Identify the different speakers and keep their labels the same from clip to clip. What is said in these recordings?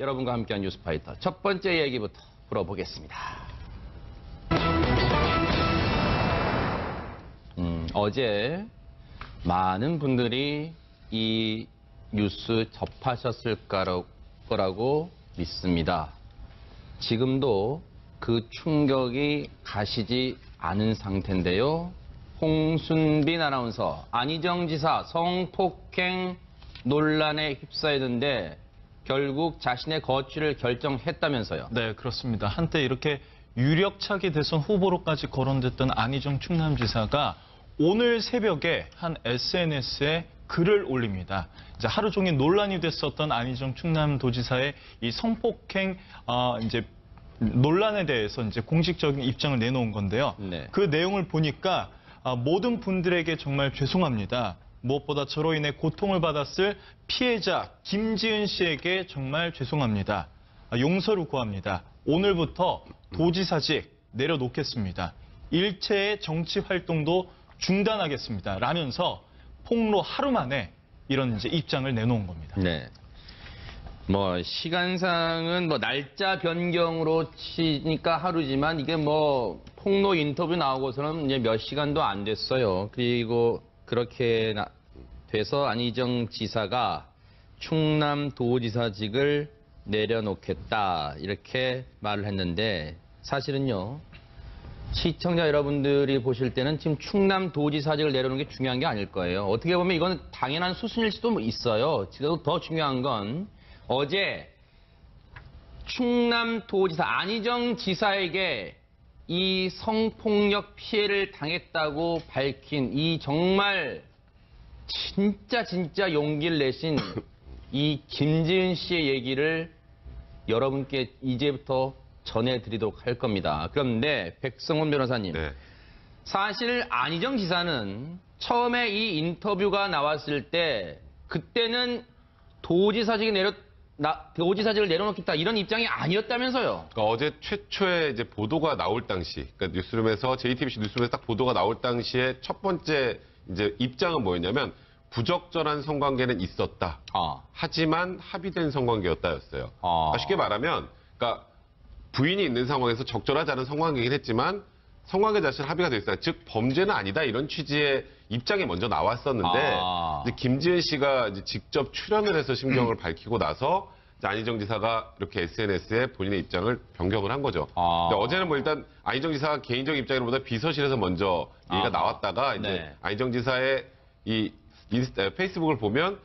Speaker 1: 여러분과 함께한 뉴스파이터 첫 번째 얘기부터 풀어보겠습니다. 어제 많은 분들이 이 뉴스 접하셨을 거라고 믿습니다. 지금도 그 충격이 가시지 않은 상태인데요. 홍순빈 아나운서, 안희정 지사 성폭행 논란에 휩싸였는데 결국 자신의 거취를 결정했다면서요.
Speaker 2: 네, 그렇습니다. 한때 이렇게 유력차기 대선 후보로까지 거론됐던 안희정 충남지사가 오늘 새벽에 한 SNS에 글을 올립니다. 이제 하루 종일 논란이 됐었던 안희정 충남도지사의 이 성폭행 이제 논란에 대해서 이제 공식적인 입장을 내놓은 건데요.
Speaker 1: 네.
Speaker 2: 그 내용을 보니까 모든 분들에게 정말 죄송합니다. 무엇보다 저로 인해 고통을 받았을 피해자 김지은 씨에게 정말 죄송합니다. 용서를 구합니다. 오늘부터 도지사직 내려놓겠습니다. 일체의 정치 활동도 중단하겠습니다. 라면서 폭로 하루 만에 이런 이제 입장을 내놓은 겁니다.
Speaker 1: 네. 뭐 시간상은 뭐 날짜 변경으로 치니까 하루지만 이게 뭐 폭로 인터뷰 나오고서는 이제 몇 시간도 안 됐어요. 그리고 그렇게 돼서 안희정 지사가 충남도지사직을 내려놓겠다 이렇게 말을 했는데 사실은요. 시청자 여러분들이 보실 때는 지금 충남도지사직을 내려놓는 게 중요한 게 아닐 거예요. 어떻게 보면 이건 당연한 수순일 수도 있어요. 지금 더 중요한 건 어제 충남도지사 안희정 지사에게 이 성폭력 피해를 당했다고 밝힌 이 정말 진짜 용기를 내신 이 김지은 씨의 얘기를 여러분께 이제부터 전해드리도록 할 겁니다. 그런데 백성원 변호사님,
Speaker 3: 네.
Speaker 1: 사실 안희정 지사는 처음에 이 인터뷰가 나왔을 때 그때는 도지사직을 내려놓겠다 이런 입장이 아니었다면서요.
Speaker 3: 그러니까 어제 최초의 이제 보도가 나올 당시, 그러니까 뉴스룸에서 JTBC 뉴스룸에서 딱 보도가 나올 당시에 첫 번째 이제 입장은 뭐였냐면 부적절한 성관계는 있었다. 하지만 합의된 성관계였다였어요. 그러니까 쉽게 말하면, 그러니까 부인이 있는 상황에서 적절하지 않은 성관계이긴 했지만 성관계 자체는 합의가 돼 있어요. 즉 범죄는 아니다 이런 취지의 입장이 먼저 나왔었는데 이제 김지은 씨가 이제 직접 출연을 해서 심경을 밝히고 나서 이제 안희정 지사가 이렇게 SNS에 본인의 입장을 변경을 한 거죠. 근데 어제는 뭐 일단 안희정 지사가 개인적인 입장보다 비서실에서 먼저 얘기가 나왔다가 이제
Speaker 1: 네.
Speaker 3: 안희정 지사의 이 페이스북을 보면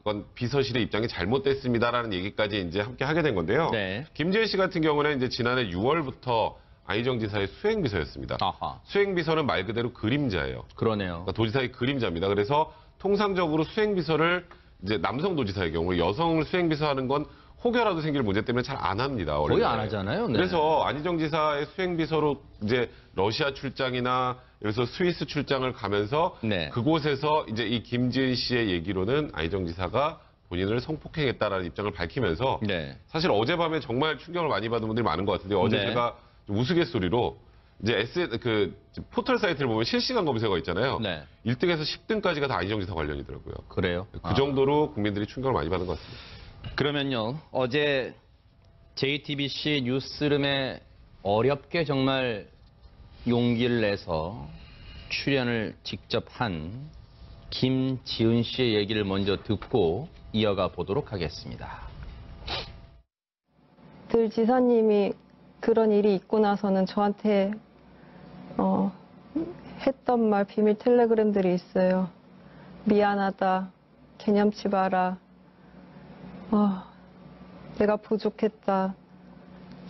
Speaker 3: 이건 비서실의 입장이 잘못됐습니다라는 얘기까지 이제 함께 하게 된 건데요.
Speaker 1: 네.
Speaker 3: 김지은 씨 같은 경우는 이제 지난해 6월부터 안희정 지사의 수행비서였습니다. 수행비서는 말 그대로 그림자예요.
Speaker 1: 그러네요.
Speaker 3: 그러니까 도지사의 그림자입니다. 그래서 통상적으로 수행비서를 이제 남성 도지사의 경우 여성 수행비서하는 건 혹여라도 생길 문제 때문에 잘 안 합니다. 원래.
Speaker 1: 거의 안 하잖아요. 네.
Speaker 3: 그래서 안희정 지사의 수행비서로 이제 러시아 출장이나 여기서 스위스 출장을 가면서
Speaker 1: 네.
Speaker 3: 그곳에서 이제 이 김지은 씨의 얘기로는 안희정 지사가 본인을 성폭행했다라는 입장을 밝히면서
Speaker 1: 네.
Speaker 3: 사실 어젯밤에 정말 충격을 많이 받은 분들이 많은 것 같은데 어제
Speaker 1: 네.
Speaker 3: 제가 우스갯소리로 이제 포털 사이트를 보면 실시간 검색어 있잖아요.
Speaker 1: 네.
Speaker 3: 1등에서 10등까지가 다 안희정 지사 관련이더라고요.
Speaker 1: 그래요?
Speaker 3: 그 정도로 국민들이 충격을 많이 받은 것 같습니다.
Speaker 1: 그러면요, 어제 JTBC 뉴스룸에 어렵게 정말 용기를 내서 출연을 직접 한 김지은 씨의 얘기를 먼저 듣고 이어가 보도록 하겠습니다.
Speaker 4: 늘 지사님이 그런 일이 있고 나서는 저한테 했던 말 비밀 텔레그램들이 있어요. 미안하다, 개념치 마라, 내가 부족했다,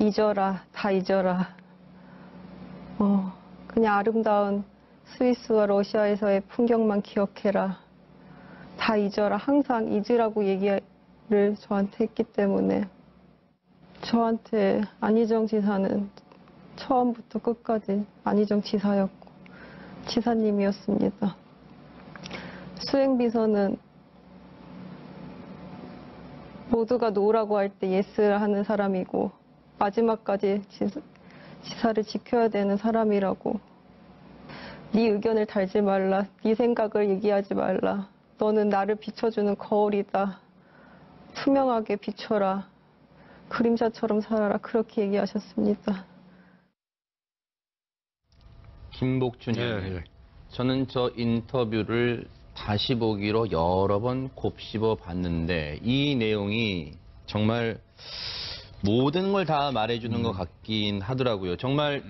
Speaker 4: 잊어라, 다 잊어라. 그냥 아름다운 스위스와 러시아에서의 풍경만 기억해라. 다 잊어라. 항상 잊으라고 얘기를 저한테 했기 때문에 저한테 안희정 지사는 처음부터 끝까지 안희정 지사였고 지사님이었습니다. 수행비서는 모두가 노라고 할 때 예스를 하는 사람이고 마지막까지 지사를 지켜야 되는 사람이라고. 네 의견을 달지 말라. 네 생각을 얘기하지 말라. 너는 나를 비춰주는 거울이다. 투명하게 비춰라. 그림자처럼 살아라 그렇게 얘기하셨습니다.
Speaker 1: 김복준 의원, 저는 저 인터뷰를 다시 보기로 여러 번 곱씹어 봤는데 이 내용이 정말 모든 걸 다 말해주는 것 같긴 하더라고요. 정말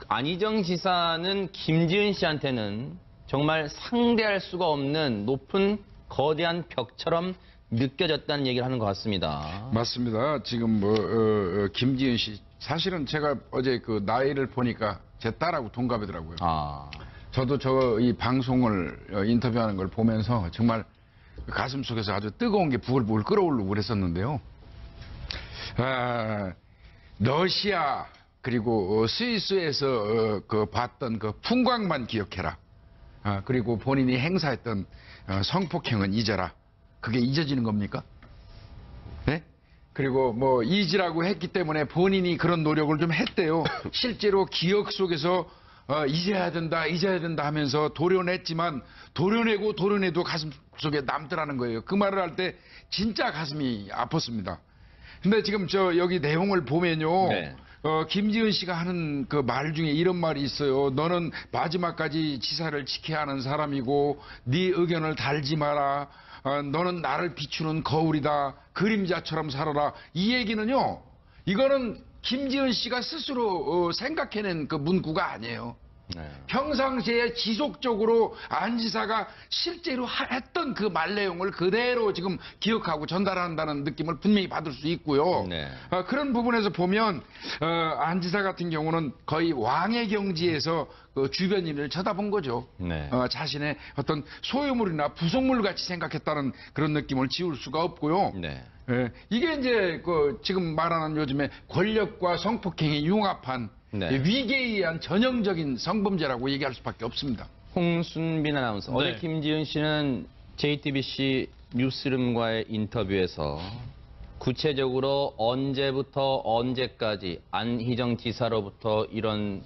Speaker 1: 안희정 지사는 김지은 씨한테는 정말 상대할 수가 없는 높은 거대한 벽처럼 느껴졌다는 얘기를 하는 것 같습니다.
Speaker 5: 맞습니다. 지금 김지은 씨 사실은 제가 어제 그 나이를 보니까 제 딸하고 동갑이더라고요. 저도 이 방송을 인터뷰하는 걸 보면서 정말 가슴 속에서 아주 뜨거운 게 부글부글 끓어오르고 그랬었는데요. 러시아 그리고 스위스에서 그 봤던 그 풍광만 기억해라. 그리고 본인이 행사했던 성폭행은 잊어라. 그게 잊어지는 겁니까? 네? 그리고 뭐 잊으라고 했기 때문에 본인이 그런 노력을 좀 했대요. 실제로 기억 속에서 잊어야 된다 하면서 도려냈지만 도려내도 가슴 속에 남더라는 거예요. 그 말을 할 때 진짜 가슴이 아팠습니다. 근데 지금 여기 내용을 보면요.
Speaker 1: 네.
Speaker 5: 김지은 씨가 하는 그 말 중에 이런 말이 있어요. 너는 마지막까지 지사를 지켜야 하는 사람이고 네 의견을 달지 마라. 너는 나를 비추는 거울이다. 그림자처럼 살아라. 이 얘기는요. 이거는 김지은 씨가 스스로 생각해낸 그 문구가 아니에요.
Speaker 1: 네.
Speaker 5: 평상시에 지속적으로 안 지사가 실제로 했던 그 말 내용을 그대로 지금 기억하고 전달한다는 느낌을 분명히 받을 수 있고요.
Speaker 1: 네.
Speaker 5: 그런 부분에서 보면 안 지사 같은 경우는 거의 왕의 경지에서 그 주변 일을 쳐다본 거죠.
Speaker 1: 네.
Speaker 5: 자신의 어떤 소유물이나 부속물 같이 생각했다는 그런 느낌을 지울 수가 없고요.
Speaker 1: 네.
Speaker 5: 이게 이제 지금 말하는 요즘에 권력과 성폭행이 융합한
Speaker 1: 네.
Speaker 5: 위계에 의한 전형적인 성범죄라고 얘기할 수밖에 없습니다.
Speaker 1: 홍순빈 아나운서.
Speaker 2: 네.
Speaker 1: 어제 김지은 씨는 JTBC 뉴스룸과의 인터뷰에서 구체적으로 언제부터 언제까지 안희정 지사로부터 이런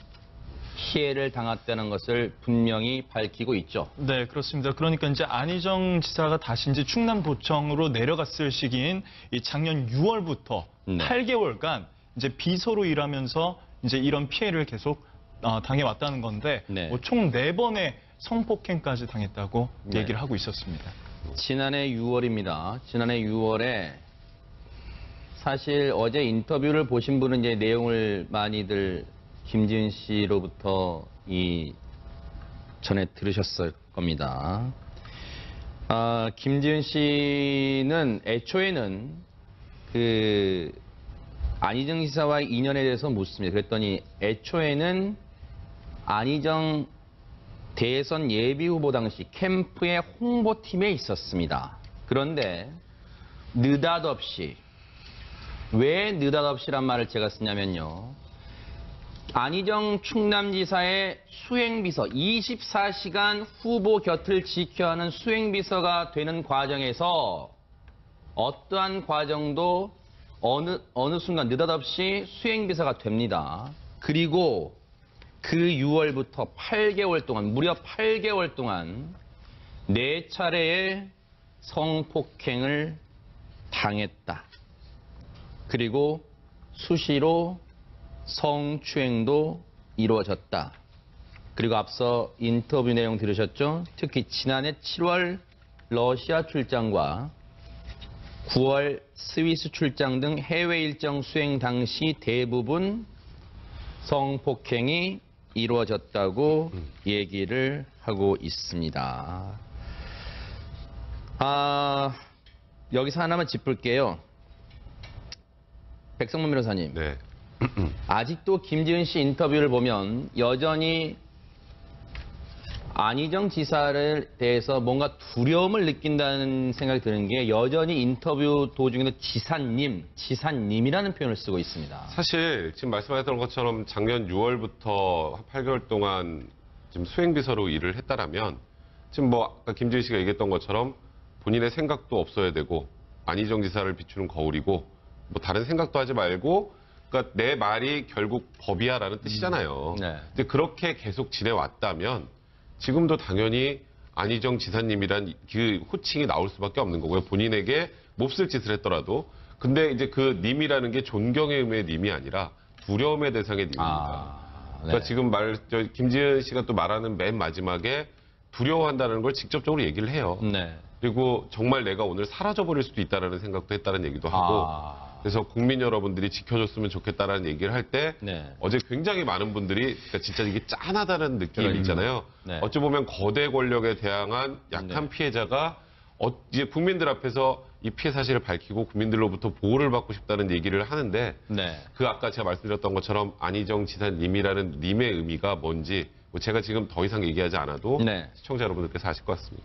Speaker 1: 피해를 당했다는 것을 분명히 밝히고 있죠.
Speaker 2: 네, 그렇습니다. 그러니까 이제 안희정 지사가 다시 이제 충남도청으로 내려갔을 시기인 이 작년 6월부터
Speaker 1: 네.
Speaker 2: 8개월간 이제 비서로 일하면서 이제 이런 피해를 계속 당해왔다는 건데
Speaker 1: 네.
Speaker 2: 총 4번의 성폭행까지 당했다고
Speaker 1: 네.
Speaker 2: 얘기를 하고 있었습니다.
Speaker 1: 지난해 6월입니다. 지난해 6월에 사실 어제 인터뷰를 보신 분은 이제 내용을 많이들 김지은 씨로부터 전에 들으셨을 겁니다. 김지은 씨는 애초에는 안희정 지사와의 인연에 대해서 묻습니다. 그랬더니 애초에는 안희정 대선 예비후보 당시 캠프의 홍보팀에 있었습니다. 그런데 느닷없이, 왜 느닷없이란 말을 제가 쓰냐면요. 안희정 충남지사의 수행비서, 24시간 후보 곁을 지켜야 하는 수행비서가 되는 과정에서 어떠한 과정도 어느 순간 느닷없이 수행비서가 됩니다. 그리고 그 6월부터 8개월 동안, 무려 8개월 동안 4차례의 성폭행을 당했다. 그리고 수시로 성추행도 이루어졌다. 그리고 앞서 인터뷰 내용 들으셨죠? 특히 지난해 7월 러시아 출장과 9월 스위스 출장 등 해외 일정 수행 당시 대부분 성폭행이 이루어졌다고 얘기를 하고 있습니다. 여기서 하나만 짚을게요. 백성문 변호사님.
Speaker 3: 네.
Speaker 1: 아직도 김지은 씨 인터뷰를 보면 여전히 안희정 지사를 대해서 뭔가 두려움을 느낀다는 생각이 드는 게 여전히 인터뷰 도중에도 지사님이라는 표현을 쓰고 있습니다.
Speaker 3: 사실 지금 말씀하셨던 것처럼 작년 6월부터 한 8개월 동안 지금 수행비서로 일을 했다라면 지금 뭐 아까 김지은 씨가 얘기했던 것처럼 본인의 생각도 없어야 되고 안희정 지사를 비추는 거울이고 뭐 다른 생각도 하지 말고 그러니까 내 말이 결국 법이야라는 뜻이잖아요.
Speaker 1: 네.
Speaker 3: 근데 그렇게 계속 지내왔다면 지금도 당연히 안희정 지사님이란 그 호칭이 나올 수밖에 없는 거고요. 본인에게 몹쓸 짓을 했더라도 근데 이제 그 님이라는 게 존경의 의미의 님이 아니라 두려움의 대상의 님입니다. 그러니까 지금 김지은 씨가 또 말하는 맨 마지막에 두려워한다는 걸 직접적으로 얘기를 해요.
Speaker 1: 네.
Speaker 3: 그리고 정말 내가 오늘 사라져버릴 수도 있다는 생각도 했다는 얘기도 하고 그래서 국민 여러분들이 지켜줬으면 좋겠다라는 얘기를 할 때
Speaker 1: 네.
Speaker 3: 어제 굉장히 많은 분들이 그러니까 진짜 이게 짠하다는 느낌이 있잖아요.
Speaker 1: 네.
Speaker 3: 어찌 보면 거대 권력에 대항한 약한 피해자가 이제 국민들 앞에서 이 피해 사실을 밝히고 국민들로부터 보호를 받고 싶다는 얘기를 하는데
Speaker 1: 네.
Speaker 3: 그 아까 제가 말씀드렸던 것처럼 안희정 지사님이라는 님의 의미가 뭔지 뭐 제가 지금 더 이상 얘기하지 않아도
Speaker 1: 네.
Speaker 3: 시청자 여러분들께서 아실 것 같습니다.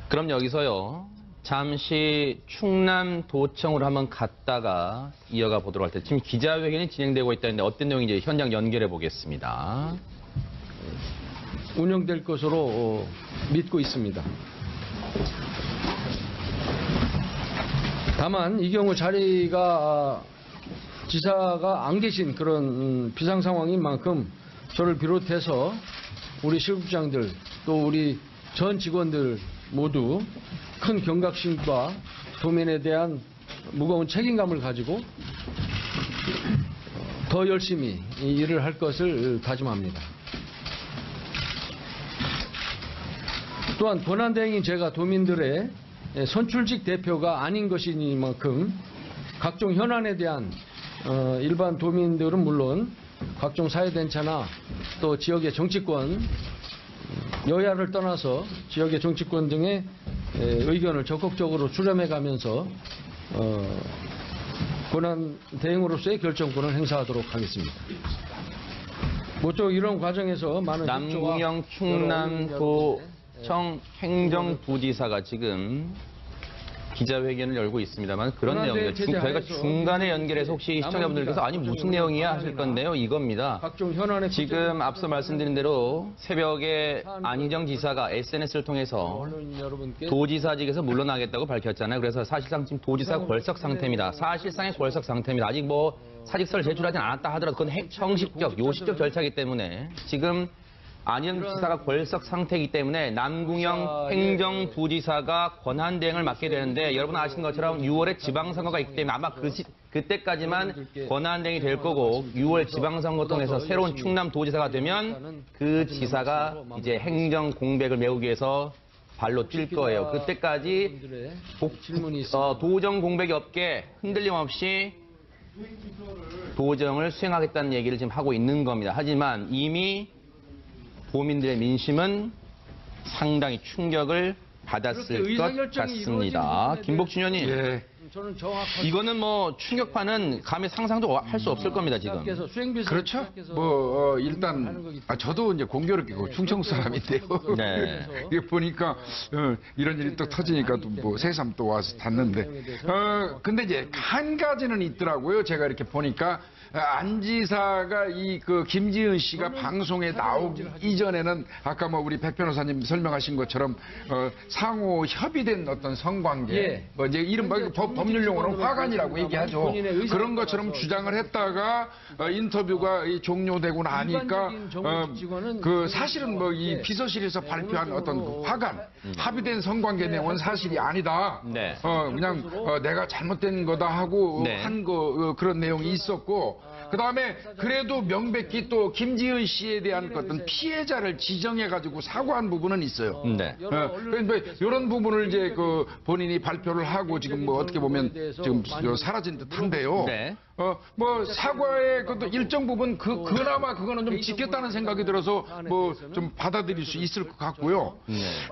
Speaker 1: 그럼 여기서요. 잠시 충남도청으로 한번 갔다가 이어가 보도록 할 때 지금 기자회견이 진행되고 있다는데 어떤 내용인지 현장 연결해 보겠습니다.
Speaker 6: 운영될 것으로 믿고 있습니다. 다만 이 경우 자리가 지사가 안 계신 그런 비상 상황인 만큼 저를 비롯해서 우리 실국장들 또 우리 전 직원들 모두 큰 경각심과 도민에 대한 무거운 책임감을 가지고 더 열심히 이 일을 할 것을 다짐합니다. 또한 권한대행인 제가 도민들의 선출직 대표가 아닌 것이니만큼 각종 현안에 대한 일반 도민들은 물론 각종 사회단체나 또 지역의 정치권, 여야를 떠나서 지역의 정치권 등의 의견을 적극적으로 수렴해가면서 권한 대행으로서의 결정권을 행사하도록 하겠습니다. 모쪼 이런 과정에서 많은
Speaker 1: 남궁영 충남도청 행정부지사가 지금 기자회견을 열고 있습니다만 그런 내용이에요. 저희가 중간에 연결해서 혹시 시청자분들께서 아니 무슨 내용이야 하실 건데요. 이겁니다. 지금 앞서 말씀드린 대로 새벽에 안희정 지사가 SNS를 통해서 도지사직에서 물러나겠다고 밝혔잖아요. 그래서 사실상 지금 도지사가 궐석 상태입니다. 사실상의 궐석 상태입니다. 아직 뭐 사직서를 제출하지 않았다 하더라도 그건 형식적, 요식적 절차이기 때문에 지금 안희정 지사가 궐석 상태이기 때문에 남궁영 행정부지사가 권한대행을 맡게 되는데 여러분 아시는 것처럼 6월에 지방선거가 있기 때문에 아마 그때까지만 권한대행이 될 거고 6월 지방선거 통해서 새로운 충남도지사가 되면 그 지사가 이제 행정 공백을 메우기 위해서 발로 뛸 거예요. 그때까지 도정 공백이 없게 흔들림 없이 도정을 수행하겠다는 얘기를 지금 하고 있는 겁니다. 하지만 이미 도민들의 민심은 상당히 충격을 받았을 것 같습니다. 김복준 의원님,
Speaker 5: 예.
Speaker 1: 이거는 뭐 충격파는 감히 상상도 할 수 없을 겁니다, 지금.
Speaker 5: 그렇죠. 일단 저도 이제 공교롭게 충청 사람인데요.
Speaker 1: 네.
Speaker 5: 이게 보니까 이런 일이 또 터지니까 또 뭐 새삼 또 와서 닿는데 근데 이제 한 가지는 있더라고요. 제가 이렇게 보니까 안 지사가 그 김지은 씨가 방송에 나오기 이전에는 아까 뭐 우리 백 변호사님 설명하신 것처럼 상호 협의된 어떤 성관계 뭐 이제 이런 법률 용어는 화관이라고 얘기하죠. 그런 것처럼 주장을 했다가 인터뷰가 종료되고 나니까 그 사실은 뭐 이 비서실에서 발표한 어떤 그 화관 합의된 성관계 내용은 사실이 아니다.
Speaker 1: 네.
Speaker 5: 그냥 내가 잘못된 거다 하고 한 그런 내용이 있었고 그다음에 그래도 명백히 또 김지은 씨에 대한 어떤 피해자를 지정해가지고 사과한 부분은 있어요.
Speaker 1: 네.
Speaker 5: 그런데 이런 부분을 이제 그 본인이 발표를 하고 지금 뭐 어떻게 보면 지금 사라진 듯한데요.
Speaker 1: 네.
Speaker 5: 뭐 사과의 그것도 일정 부분 그나마 그거는 좀 지켰다는 생각이 들어서 뭐 좀 받아들일 수 있을 것 같고요.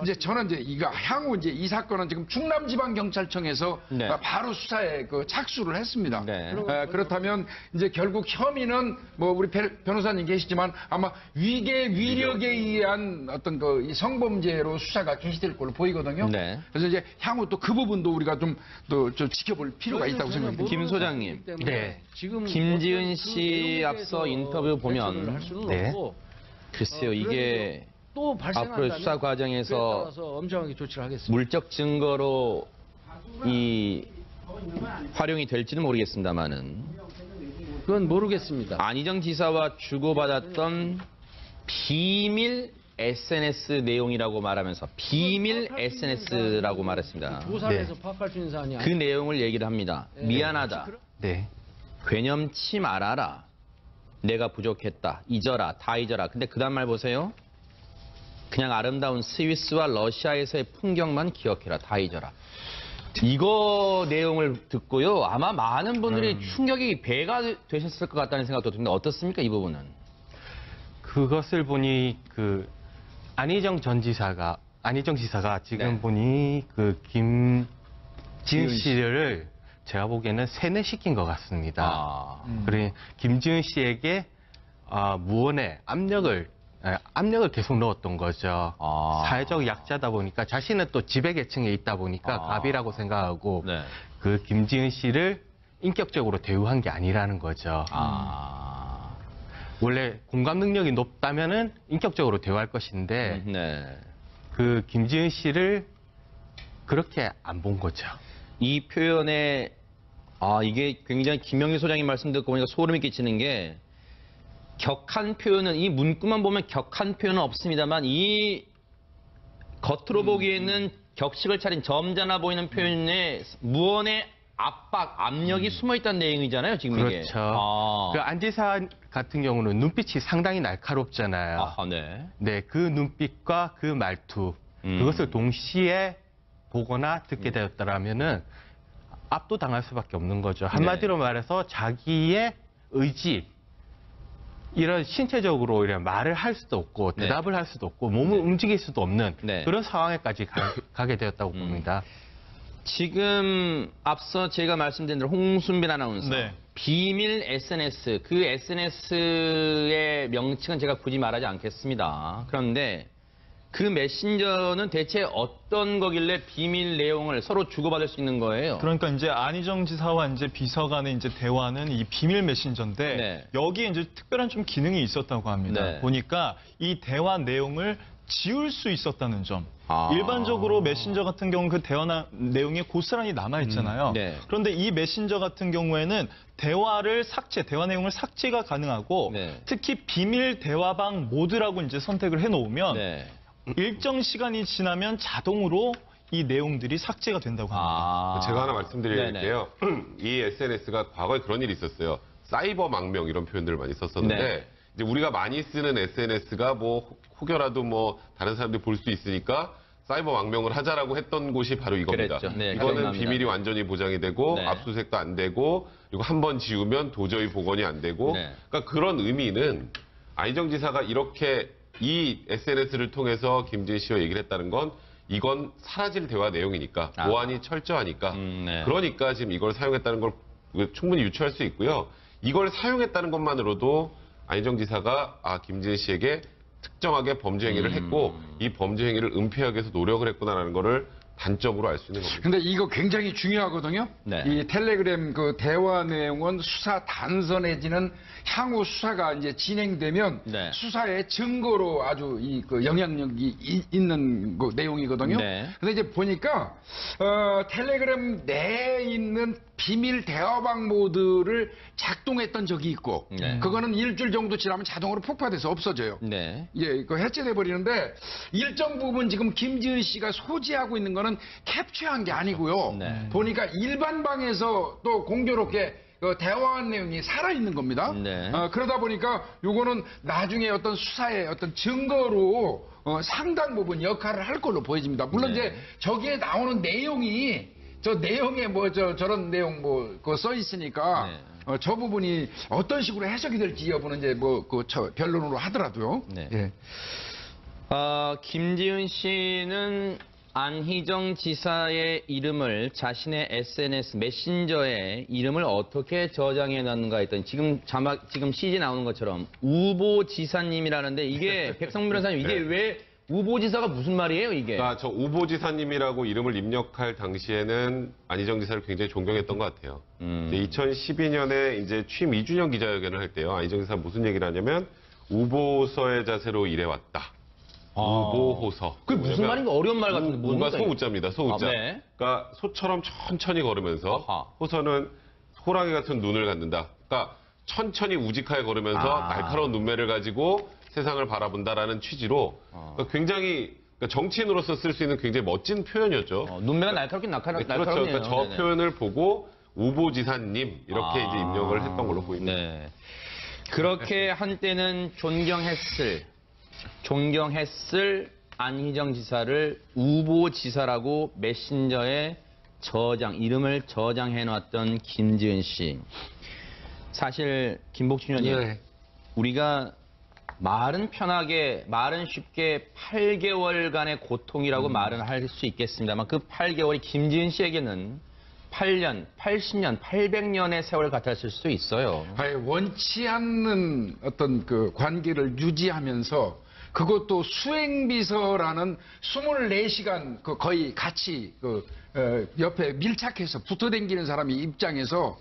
Speaker 5: 이제 저는 이제 이거 향후 이제 이 사건은 지금 충남지방경찰청에서 바로 수사에 착수를 했습니다. 그렇다면 이제 결국 혐의는 뭐 우리 변호사님 계시지만 아마 위계 위력에 의한 어떤 이 성범죄로 수사가 개시될 걸로 보이거든요. 그래서 이제 향후 또 그 부분도 우리가 좀 지켜볼 필요가 있다고 생각합니다.
Speaker 1: 김 소장님. 네. 김지은 씨 앞서 인터뷰 보면 글쎄요 이게 앞으로 수사 과정에서
Speaker 6: 엄정하게 조치를 하겠습니다.
Speaker 1: 물적 증거로 활용이 될지는 모르겠습니다만은
Speaker 6: 그건 모르겠습니다.
Speaker 1: 안희정 지사와 주고받았던 비밀 SNS 내용이라고 말하면서 비밀 SNS라고 말했습니다.
Speaker 6: 부산에서 파악할 수 있는 사안이
Speaker 1: 그
Speaker 6: 아니에요.
Speaker 1: 내용을 얘기를 합니다. 미안하다.
Speaker 2: 네.
Speaker 1: 괴념치 말아라. 내가 부족했다. 잊어라. 다 잊어라. 근데 그 다음 말 보세요. 그냥 아름다운 스위스와 러시아에서의 풍경만 기억해라. 다 잊어라. 이거 내용을 듣고요. 아마 많은 분들이 충격이 배가 되셨을 것 같다는 생각도 드는데 어떻습니까? 이 부분은.
Speaker 7: 그것을 보니 그 안희정 지사가 지금
Speaker 1: 네.
Speaker 7: 보니 그 김지은 씨를 제가 보기에는 세뇌시킨 것 같습니다.
Speaker 1: 아,
Speaker 7: 그래 김지은 씨에게 무언의 압력을 계속 넣었던 거죠.
Speaker 1: 아.
Speaker 7: 사회적 약자다 보니까 자신은 또 지배계층에 있다 보니까
Speaker 1: 아.
Speaker 7: 갑이라고 생각하고
Speaker 1: 네.
Speaker 7: 그 김지은 씨를 인격적으로 대우한 게 아니라는 거죠.
Speaker 1: 아,
Speaker 7: 원래 공감 능력이 높다면은 인격적으로 대우할 것인데
Speaker 1: 네.
Speaker 7: 그 김지은 씨를 그렇게 안 본 거죠.
Speaker 1: 이 표현에 이게 굉장히 김영희 소장님 말씀 듣고 보니까 소름이 끼치는 게 격한 표현은 이 문구만 보면 격한 표현은 없습니다만 이 겉으로 보기에는 격식을 차린 점잖아 보이는 표현에 무언의 압박, 압력이 숨어 있다는 내용이잖아요, 지금 이게.
Speaker 7: 그렇죠.
Speaker 1: 아,
Speaker 7: 그 안지사 같은 경우는 눈빛이 상당히 날카롭잖아요.
Speaker 1: 아하, 네.
Speaker 7: 네, 그 눈빛과 그 말투 그것을 동시에 보거나 듣게 되었다라면은 압도당할 수밖에 없는 거죠. 한마디로 말해서 자기의 의지 이런 신체적으로 이런 말을 할 수도 없고
Speaker 1: 네.
Speaker 7: 대답을 할 수도 없고 몸을 움직일 수도 없는
Speaker 1: 네.
Speaker 7: 그런 상황에까지 가게 되었다고 봅니다.
Speaker 1: 지금 앞서 제가 말씀드린 대로 홍순빈 아나운서
Speaker 2: 네.
Speaker 1: 비밀 SNS 그 SNS의 명칭은 제가 굳이 말하지 않겠습니다. 그런데 그 메신저는 대체 어떤 거길래 비밀 내용을 서로 주고받을 수 있는 거예요?
Speaker 2: 그러니까 이제 안희정 지사와 이제 비서 간의 이제 대화는 이 비밀 메신저인데
Speaker 1: 네.
Speaker 2: 여기에 이제 특별한 좀 기능이 있었다고 합니다.
Speaker 1: 네.
Speaker 2: 보니까 이 대화 내용을 지울 수 있었다는 점.
Speaker 1: 아.
Speaker 2: 일반적으로 메신저 같은 경우 그 대화 내용이 고스란히 남아 있잖아요.
Speaker 1: 네.
Speaker 2: 그런데 이 메신저 같은 경우에는 대화 내용을 삭제가 가능하고
Speaker 1: 네.
Speaker 2: 특히 비밀 대화방 모드라고 이제 선택을 해 놓으면
Speaker 1: 네.
Speaker 2: 일정 시간이 지나면 자동으로 이 내용들이 삭제가 된다고 합니다.
Speaker 3: 제가 하나 말씀드릴게요. 이 SNS가 과거에 그런 일이 있었어요. 사이버 망명 이런 표현들을 많이 썼었는데
Speaker 1: 네.
Speaker 3: 이제 우리가 많이 쓰는 SNS가 뭐 혹여라도 뭐 다른 사람들이 볼 수 있으니까 사이버 망명을 하자라고 했던 곳이 바로 이겁니다.
Speaker 1: 그랬죠. 네,
Speaker 3: 이거는
Speaker 1: 기억납니다.
Speaker 3: 비밀이 완전히 보장이 되고
Speaker 1: 네.
Speaker 3: 압수수색도 안 되고 그리고 한 번 지우면 도저히 복원이 안 되고
Speaker 1: 네.
Speaker 3: 그러니까 그런 의미는 안희정 지사가 이렇게 이 SNS를 통해서 김지은 씨와 얘기를 했다는 건 이건 사라질 대화 내용이니까 보안이 철저하니까
Speaker 1: 네.
Speaker 3: 그러니까 지금 이걸 사용했다는 걸 충분히 유추할 수 있고요. 이걸 사용했다는 것만으로도 안희정 지사가 김지은 씨에게 특정하게 범죄 행위를 했고 이 범죄 행위를 은폐하기 위해서 노력을 했구나라는 거를 단적으로 알 수 있는 겁니다.
Speaker 5: 근데 이거 굉장히 중요하거든요.
Speaker 1: 네.
Speaker 5: 이 텔레그램 그 대화 내용은 수사 단선해지는 향후 수사가 이제 진행되면
Speaker 1: 네.
Speaker 5: 수사의 증거로 아주 그 영향력이 있는 그 내용이거든요.
Speaker 1: 네.
Speaker 5: 근데 이제 보니까 텔레그램 내에 있는 비밀 대화방 모드를 작동했던 적이 있고
Speaker 1: 네.
Speaker 5: 그거는 일주일 정도 지나면 자동으로 폭파돼서 없어져요.
Speaker 1: 네.
Speaker 5: 예, 그 해체돼 버리는데 일정 부분 지금 김지은 씨가 소지하고 있는 거는 캡처한 게 아니고요.
Speaker 1: 네.
Speaker 5: 보니까 일반 방에서 또 공교롭게 그 대화한 내용이 살아 있는 겁니다.
Speaker 1: 네.
Speaker 5: 그러다 보니까 요거는 나중에 어떤 수사의 어떤 증거로 상당 부분 역할을 할 걸로 보여집니다. 물론
Speaker 1: 네.
Speaker 5: 이제 저기에 나오는 내용이 저 내용에 뭐 저런 내용 뭐 그 써 있으니까
Speaker 1: 네.
Speaker 5: 저 부분이 어떤 식으로 해석이 될지 여부는 이제 뭐 그 변론으로 하더라도요.
Speaker 1: 네.
Speaker 5: 예.
Speaker 1: 김지은 씨는 안희정 지사의 이름을 자신의 SNS 메신저에 이름을 어떻게 저장해 놨는가 했더니 지금 CG 나오는 것처럼 우보 지사님이라는데 이게 백성문 변호사님 이게 왜 우보 지사가 무슨 말이에요 이게?
Speaker 3: 그러니까 저 우보지사님이라고 이름을 입력할 당시에는 안희정 지사를 굉장히 존경했던 것 같아요. 2012년에 이제 취임 2주년 기자회견을 할 때요. 안희정 지사 무슨 얘기를 하냐면 우보서의 자세로 일해왔다. 우보호서.
Speaker 1: 그게 무슨 말인가 어려운 말 같은데
Speaker 3: 우가
Speaker 1: 뭡니까,
Speaker 3: 소우자입니다. 소우자.
Speaker 1: 아, 네.
Speaker 3: 그러니까 소처럼 천천히 걸으면서
Speaker 1: 아하.
Speaker 3: 호서는 호랑이 같은 눈을 갖는다. 그러니까 천천히 우직하게 걸으면서 날카로운 눈매를 가지고 세상을 바라본다라는 취지로 그러니까 굉장히 그러니까 정치인으로서 쓸 수 있는 굉장히 멋진 표현이었죠.
Speaker 1: 눈매가 날카롭긴
Speaker 3: 그렇죠.
Speaker 1: 날카롭네요.
Speaker 3: 그러니까 저
Speaker 1: 네네.
Speaker 3: 표현을 보고 우보지사님 이렇게 이제 입력을 했던 걸로 보입니다.
Speaker 1: 네. 그렇게 한때는 존경했을 안희정 지사를 우보지사라고 메신저에 이름을 저장해놨던 김지은 씨. 사실 김복준 의원님,
Speaker 5: 예.
Speaker 1: 우리가 말은 편하게, 말은 쉽게 8개월간의 고통이라고 말은 할 수 있겠습니다만 그 8개월이 김지은 씨에게는 8년, 80년, 800년의 세월 같았을 수도 있어요.
Speaker 5: 아예 원치 않는 어떤 그 관계를 유지하면서 그것도 수행비서라는 24시간 그 거의 같이 옆에 밀착해서 붙어다니는 사람이 입장에서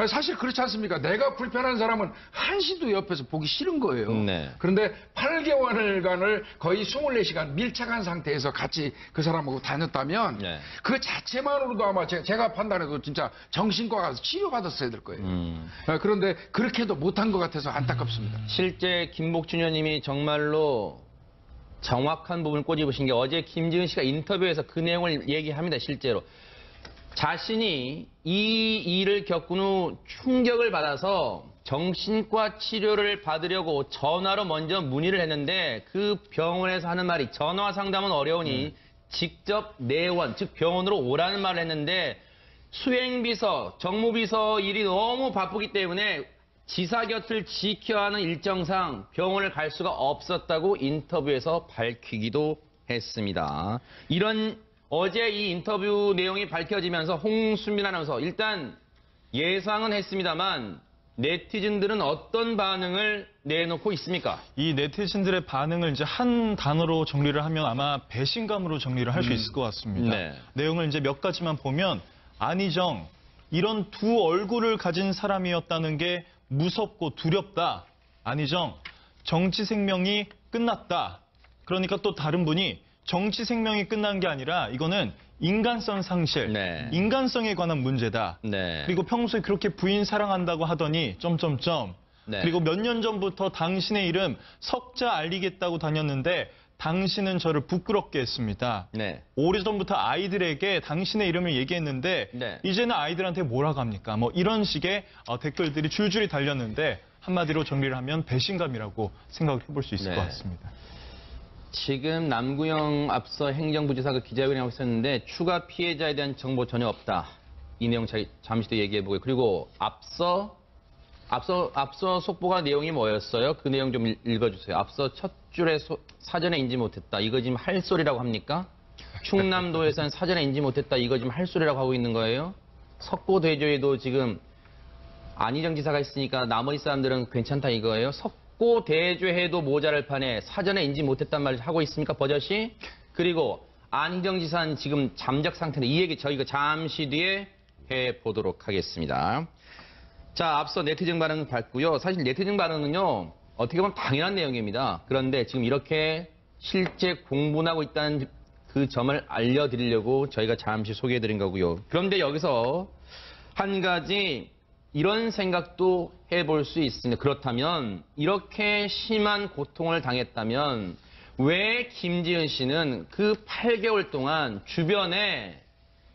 Speaker 5: 사실 그렇지 않습니까? 내가 불편한 사람은 한시도 옆에서 보기 싫은 거예요.
Speaker 1: 네.
Speaker 5: 그런데 8개월간을 거의 24시간 밀착한 상태에서 같이 그 사람하고 다녔다면
Speaker 1: 네.
Speaker 5: 그 자체만으로도 아마 제가 판단해도 진짜 정신과 가서 치료받았어야 될 거예요. 그런데 그렇게도 못한 것 같아서 안타깝습니다.
Speaker 1: 실제 김복준 의원님이 정말로 정확한 부분을 꼬집으신 게 어제 김지은 씨가 인터뷰에서 그 내용을 얘기합니다. 실제로. 자신이 이 일을 겪은 후 충격을 받아서 정신과 치료를 받으려고 전화로 먼저 문의를 했는데 그 병원에서 하는 말이 전화 상담은 어려우니 직접 내원, 즉 병원으로 오라는 말을 했는데 수행비서, 정무비서 일이 너무 바쁘기 때문에 지사 곁을 지켜야 하는 일정상 병원을 갈 수가 없었다고 인터뷰에서 밝히기도 했습니다. 어제 이 인터뷰 내용이 밝혀지면서 홍순민 아나운서 일단 예상은 했습니다만 네티즌들은 어떤 반응을 내놓고 있습니까?
Speaker 2: 이 네티즌들의 반응을 이제 한 단어로 정리를 하면 아마 배신감으로 정리를 할 수 있을 것 같습니다.
Speaker 1: 네.
Speaker 2: 내용을 이제 몇 가지만 보면 안희정 이런 두 얼굴을 가진 사람이었다는 게 무섭고 두렵다. 안희정 정치 생명이 끝났다. 그러니까 또 다른 분이 정치 생명이 끝난 게 아니라 이거는 인간성 상실,
Speaker 1: 네.
Speaker 2: 인간성에 관한 문제다.
Speaker 1: 네.
Speaker 2: 그리고 평소에 그렇게 부인 사랑한다고 하더니
Speaker 1: 네.
Speaker 2: 그리고 몇 년 전부터 당신의 이름 석자 알리겠다고 다녔는데 당신은 저를 부끄럽게 했습니다.
Speaker 1: 네.
Speaker 2: 오래전부터 아이들에게 당신의 이름을 얘기했는데
Speaker 1: 네.
Speaker 2: 이제는 아이들한테 뭐라고 합니까? 뭐 이런 식의 댓글들이 줄줄이 달렸는데 한마디로 정리를 하면 배신감이라고 생각을 해볼 수 있을
Speaker 1: 네.
Speaker 2: 것 같습니다.
Speaker 1: 지금 남구영 앞서 행정부지사가 기자회견을 하고 있었는데 추가 피해자에 대한 정보 전혀 없다. 이 내용 잠시 더 얘기해보고요. 그리고 앞서 속보가 내용이 뭐였어요? 그 내용 좀 읽어주세요. 앞서 첫 줄에 사전에 인지 못했다. 이거 지금 할 소리라고 합니까? 충남도에서는 사전에 인지 못했다. 이거 지금 할 소리라고 하고 있는 거예요? 석고 대조에도 지금 안희정 지사가 있으니까 나머지 사람들은 괜찮다 이거예요? 석고 대조해도 모자랄 판에 사전에 인지 못했단 말을 하고 있습니까? 버젓이? 그리고 안희정 지사는 지금 잠적 상태인데 이 얘기 저희가 잠시 뒤에 해보도록 하겠습니다. 자, 앞서 네티즌 반응 봤고요. 사실 네티즌 반응은요, 어떻게 보면 당연한 내용입니다. 그런데 지금 이렇게 실제 공분하고 있다는 그 점을 알려드리려고 저희가 잠시 소개해드린 거고요. 그런데 여기서 한 가지 이런 생각도 해볼 수 있습니다. 그렇다면 이렇게 심한 고통을 당했다면 왜 김지은 씨는 그 8개월 동안 주변에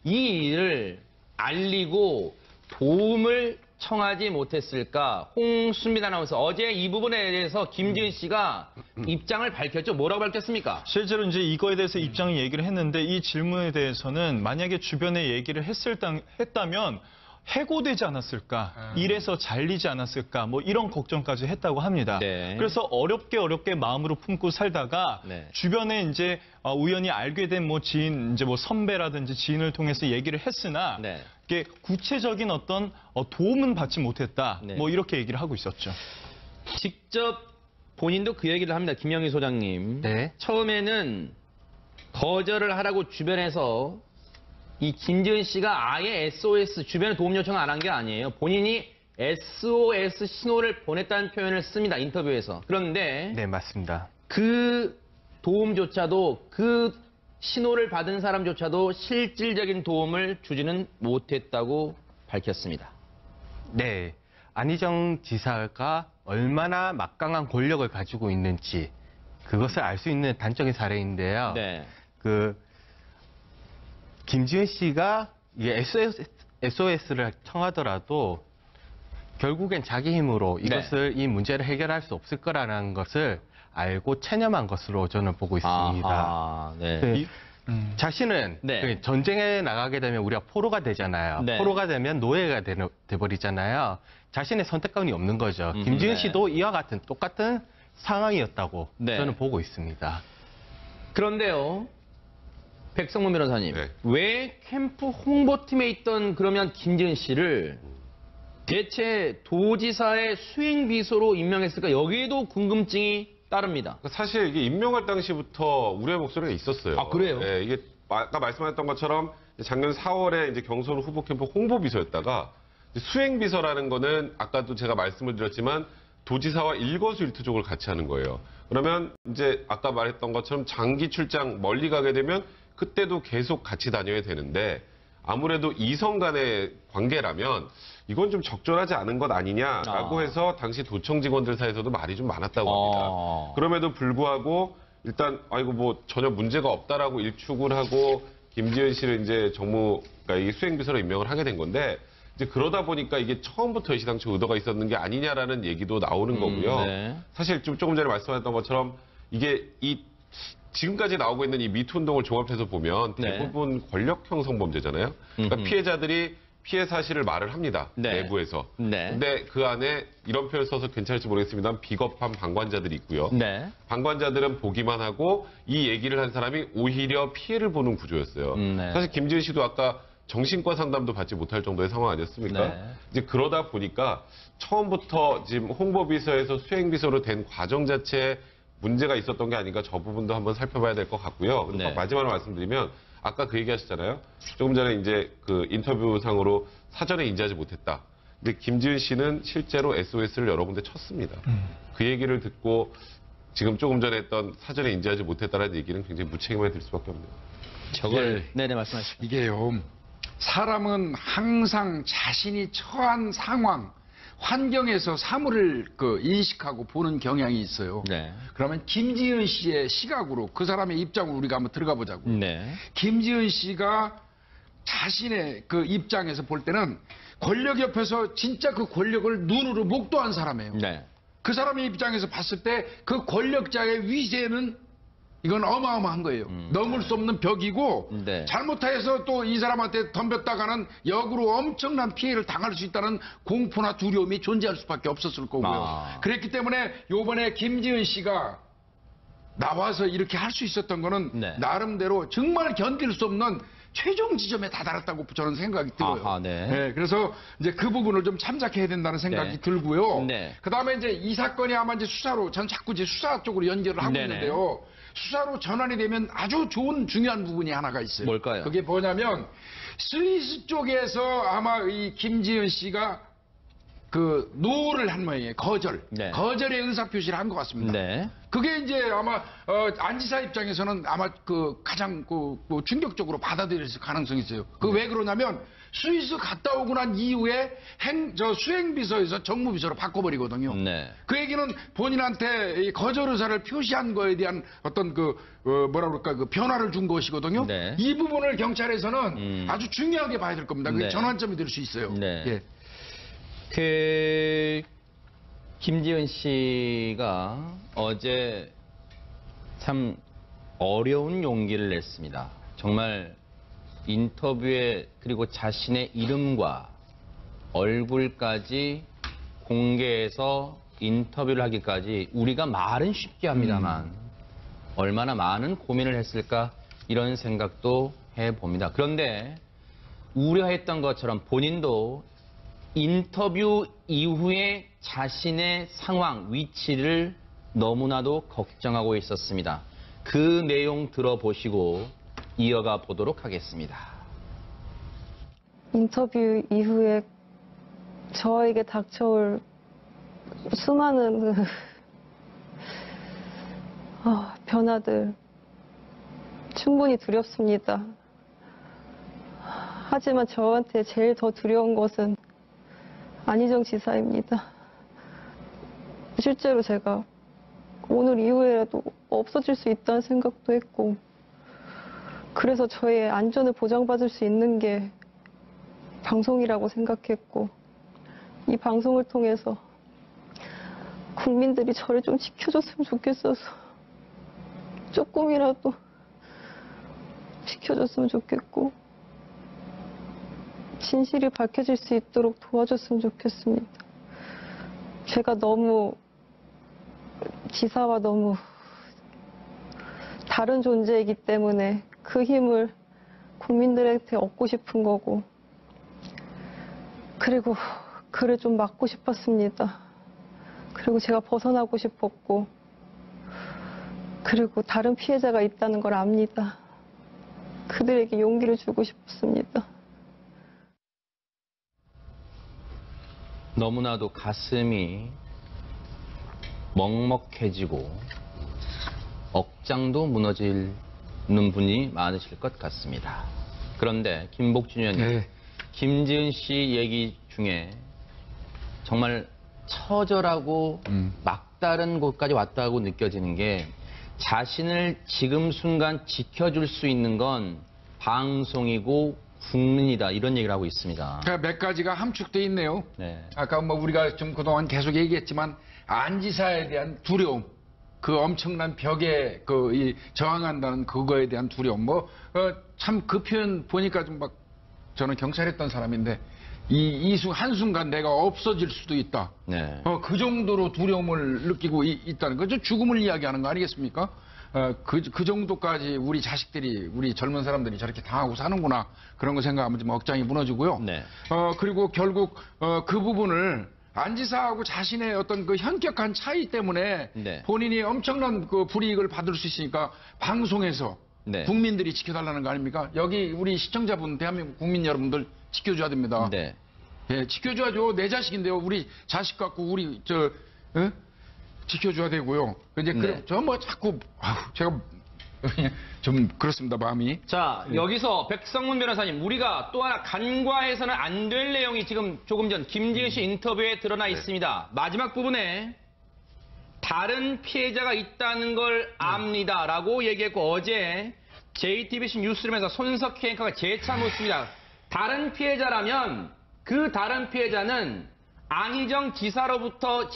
Speaker 1: 이 일을 알리고 도움을 청하지 못했을까? 홍순민 아나운서 어제 이 부분에 대해서 김지은 씨가 입장을 밝혔죠. 뭐라고 밝혔습니까?
Speaker 2: 실제로 이제 이거에 대해서 입장을 얘기를 했는데 이 질문에 대해서는 만약에 주변에 얘기를 했다면 해고되지 않았을까, 일에서 잘리지 않았을까, 뭐 이런 걱정까지 했다고 합니다.
Speaker 1: 네.
Speaker 2: 그래서 어렵게 마음으로 품고 살다가
Speaker 1: 네.
Speaker 2: 주변에 이제 우연히 알게 된 뭐 지인, 이제 뭐 선배라든지 지인을 통해서 얘기를 했으나
Speaker 1: 네.
Speaker 2: 이게 구체적인 어떤 도움은 받지 못했다.
Speaker 1: 네.
Speaker 2: 뭐 이렇게 얘기를 하고 있었죠.
Speaker 1: 직접 본인도 그 얘기를 합니다. 김영희 소장님.
Speaker 7: 네.
Speaker 1: 처음에는 거절을 하라고 주변에서 이 김지은 씨가 아예 SOS 주변에 도움 요청을 안 한 게 아니에요. 본인이 SOS 신호를 보냈다는 표현을 씁니다. 인터뷰에서. 그런데
Speaker 7: 네, 맞습니다.
Speaker 1: 그 도움조차도 그 신호를 받은 사람조차도 실질적인 도움을 주지는 못했다고 밝혔습니다.
Speaker 7: 네. 안희정 지사가 얼마나 막강한 권력을 가지고 있는지 그것을 알 수 있는 단적인 사례인데요.
Speaker 1: 네.
Speaker 7: 김지은 씨가 이게 SOS를 청하더라도 결국엔 자기 힘으로 이것을 이 문제를 해결할 수 없을 거라는 것을 알고 체념한 것으로 저는 보고 있습니다.
Speaker 1: 아하, 네.
Speaker 7: 자신은
Speaker 1: 네.
Speaker 7: 그 전쟁에 나가게 되면 우리가 포로가 되잖아요.
Speaker 1: 네.
Speaker 7: 포로가 되면 노예가 돼버리잖아요. 자신의 선택권이 없는 거죠. 김지은
Speaker 1: 네.
Speaker 7: 씨도 이와 같은 똑같은 상황이었다고
Speaker 1: 네.
Speaker 7: 저는 보고 있습니다.
Speaker 1: 그런데요, 백성문 변호사님,
Speaker 3: 네.
Speaker 1: 왜 캠프 홍보팀에 있던 그러면 김지은 씨를 대체 도지사의 수행비서로 임명했을까? 여기에도 궁금증이 따릅니다.
Speaker 3: 사실 이게 임명할 당시부터 우려의 목소리가 있었어요.
Speaker 1: 아, 그래요?
Speaker 3: 예, 이게 아까 말씀하셨던 것처럼 작년 4월에 이제 경선 후보 캠프 홍보비서였다가 수행비서라는 거는 아까도 제가 말씀을 드렸지만 도지사와 일거수일투족을 같이 하는 거예요. 그러면 이제 아까 말했던 것처럼 장기 출장 멀리 가게 되면 그때도 계속 같이 다녀야 되는데 아무래도 이성 간의 관계라면 이건 좀 적절하지 않은 것 아니냐라고 해서 당시 도청 직원들 사이에서도 말이 좀 많았다고 합니다. 그럼에도 불구하고 일단 아이고 뭐 전혀 문제가 없다라고 일축을 하고 김지은 씨를 이제 그러니까 이 수행비서로 임명을 하게 된 건데 이제 그러다 보니까 이게 처음부터 시당초 의도가 있었는 게 아니냐라는 얘기도 나오는 거고요.
Speaker 1: 네.
Speaker 3: 사실 조금 전에 말씀하셨던 것처럼 이게 지금까지 나오고 있는 이 미투 운동을 종합해서 보면
Speaker 1: 네.
Speaker 3: 대부분 권력형 성범죄잖아요. 그러니까 피해자들이 피해 사실을 말을 합니다.
Speaker 1: 네.
Speaker 3: 내부에서.
Speaker 1: 네.
Speaker 3: 근데 그 안에 이런 표현을 써서 괜찮을지 모르겠습니다만 비겁한 방관자들이 있고요.
Speaker 1: 네.
Speaker 3: 방관자들은 보기만 하고 이 얘기를 한 사람이 오히려 피해를 보는 구조였어요.
Speaker 1: 네.
Speaker 3: 사실 김지은 씨도 아까 정신과 상담도 받지 못할 정도의 상황 아니었습니까?
Speaker 1: 네.
Speaker 3: 이제 그러다 보니까 처음부터 지금 홍보비서에서 수행비서로 된 과정 자체에 문제가 있었던 게 아닌가 저 부분도 한번 살펴봐야 될 것 같고요. 그리고
Speaker 1: 네.
Speaker 3: 마지막으로 말씀드리면 아까 그 얘기 하셨잖아요. 조금 전에 이제 그 인터뷰상으로 사전에 인지하지 못했다. 근데 김지은 씨는 실제로 SOS를 여러 군데 쳤습니다. 그 얘기를 듣고 지금 조금 전에 했던 사전에 인지하지 못했다라는 얘기는 굉장히 무책임하게 들 수밖에 없네요.
Speaker 1: 저걸 네네 말씀하시죠.
Speaker 5: 이게요. 사람은 항상 자신이 처한 상황, 환경에서 사물을 인식하고 보는 경향이 있어요.
Speaker 1: 네.
Speaker 5: 그러면 김지은 씨의 시각으로 그 사람의 입장으로 우리가 한번 들어가 보자고.
Speaker 1: 네.
Speaker 5: 김지은 씨가 자신의 그 입장에서 볼 때는 권력 옆에서 진짜 그 권력을 눈으로 목도한 사람이에요.
Speaker 1: 네.
Speaker 5: 그 사람의 입장에서 봤을 때 그 권력자의 위세는 이건 어마어마한 거예요. 넘을 수 없는 벽이고
Speaker 1: 네.
Speaker 5: 잘못해서 또 이 사람한테 덤볐다가는 역으로 엄청난 피해를 당할 수 있다는 공포나 두려움이 존재할 수밖에 없었을 거고요. 그랬기 때문에 요번에 김지은 씨가 나와서 이렇게 할 수 있었던 거는
Speaker 1: 네.
Speaker 5: 나름대로 정말 견딜 수 없는 최종 지점에 다다랐다고 저는 생각이 들어요.
Speaker 1: 아하, 네.
Speaker 5: 그래서 이제 그 부분을 좀 참작해야 된다는 생각이
Speaker 1: 네.
Speaker 5: 들고요.
Speaker 1: 네.
Speaker 5: 그다음에 이제 이 사건이 아마 이제 수사로 전 자꾸 이제 수사 쪽으로 연결을 하고
Speaker 1: 네네.
Speaker 5: 있는데요. 수사로 전환이 되면 아주 좋은 중요한 부분이 하나가 있어요.
Speaker 1: 뭘까요?
Speaker 5: 그게 뭐냐면 스위스 쪽에서 아마 이 김지은 씨가 그 노를 한 모양이에요. 거절.
Speaker 1: 네.
Speaker 5: 거절의 의사표시를 한 것 같습니다.
Speaker 1: 네.
Speaker 5: 그게 이제 아마 안 지사 입장에서는 아마 그 가장 그 충격적으로 받아들일 가능성이 있어요. 그 왜 그러냐면 스위스 갔다 오고 난 이후에 수행비서에서 정무비서로 바꿔버리거든요.
Speaker 1: 네.
Speaker 5: 그 얘기는 본인한테 이 거절 의사를 표시한 거에 대한 어떤 뭐라 그럴까 그 변화를 준 것이거든요.
Speaker 1: 네.
Speaker 5: 이 부분을 경찰에서는 아주 중요하게 봐야 될 겁니다. 그게
Speaker 1: 네.
Speaker 5: 전환점이 될 수 있어요.
Speaker 1: 네.
Speaker 5: 예.
Speaker 1: 김지은 씨가 어제 참 어려운 용기를 냈습니다. 정말 인터뷰에 그리고 자신의 이름과 얼굴까지 공개해서 인터뷰를 하기까지 우리가 말은 쉽게 합니다만 얼마나 많은 고민을 했을까 이런 생각도 해봅니다. 그런데 우려했던 것처럼 본인도 인터뷰 이후에 자신의 상황, 위치를 너무나도 걱정하고 있었습니다. 그 내용 들어보시고 이어가 보도록 하겠습니다.
Speaker 4: 인터뷰 이후에 저에게 닥쳐올 수많은 변화들 충분히 두렵습니다. 하지만 저한테 제일 더 두려운 것은 안희정 지사입니다. 실제로 제가 오늘 이후에라도 없어질 수 있다는 생각도 했고, 그래서 저의 안전을 보장받을 수 있는 게 방송이라고 생각했고, 이 방송을 통해서 국민들이 저를 좀 지켜줬으면 좋겠어서 조금이라도 지켜줬으면 좋겠고 진실이 밝혀질 수 있도록 도와줬으면 좋겠습니다. 제가 너무 지사와 너무 다른 존재이기 때문에 그 힘을 국민들한테 얻고 싶은 거고, 그리고 그를 좀 막고 싶었습니다. 그리고 제가 벗어나고 싶었고, 그리고 다른 피해자가 있다는 걸 압니다. 그들에게 용기를 주고 싶습니다.
Speaker 1: 너무나도 가슴이 먹먹해지고 억장도 무너지는 분이 많으실 것 같습니다. 그런데 김복준 의원님,
Speaker 5: 네.
Speaker 1: 김지은 씨 얘기 중에 정말 처절하고 막다른 곳까지 왔다고 느껴지는 게, 자신을 지금 순간 지켜줄 수 있는 건 방송이고 국민이다, 이런 얘기를 하고 있습니다.
Speaker 5: 그러니까 몇 가지가 함축돼 있네요.
Speaker 1: 네.
Speaker 5: 아까 뭐 우리가 좀 그동안 계속 얘기했지만 안 지사에 대한 두려움, 그 엄청난 벽에 이 저항한다는 그거에 대한 두려움, 참 그 표현 보니까 좀 막, 저는 경찰했던 사람인데 한순간 내가 없어질 수도 있다.
Speaker 1: 네.
Speaker 5: 그 정도로 두려움을 느끼고 있다는 거죠. 죽음을 이야기하는 거 아니겠습니까? 그 정도까지 우리 자식들이, 우리 젊은 사람들이 저렇게 당하고 사는구나. 그런 거 생각하면 좀 억장이 무너지고요.
Speaker 1: 네.
Speaker 5: 그리고 결국 그 부분을 안 지사하고 자신의 어떤 그 현격한 차이 때문에
Speaker 1: 네.
Speaker 5: 본인이 엄청난 그 불이익을 받을 수 있으니까 방송에서
Speaker 1: 네.
Speaker 5: 국민들이 지켜달라는 거 아닙니까? 여기 우리 시청자분, 대한민국 국민 여러분들 지켜줘야 됩니다.
Speaker 1: 네.
Speaker 5: 예, 지켜줘야죠. 내 자식인데요. 우리 자식 갖고 우리 지켜줘야 되고요. 이제
Speaker 1: 네.
Speaker 5: 저 뭐 자꾸 제가 좀 그렇습니다, 마음이.
Speaker 1: 자, 여기서 백성문 변호사님, 우리가 또 하나 간과해서는 안 될 내용이 지금 조금 전 김지은 씨 인터뷰에 드러나 있습니다. 마지막 부분에 다른 피해자가 있다는 걸 압니다라고 얘기했고, 어제 JTBC 뉴스룸에서 손석희 앵커가 재차 묻습니다. 다른 피해자라면 그 다른 피해자는 안희정 지사로부터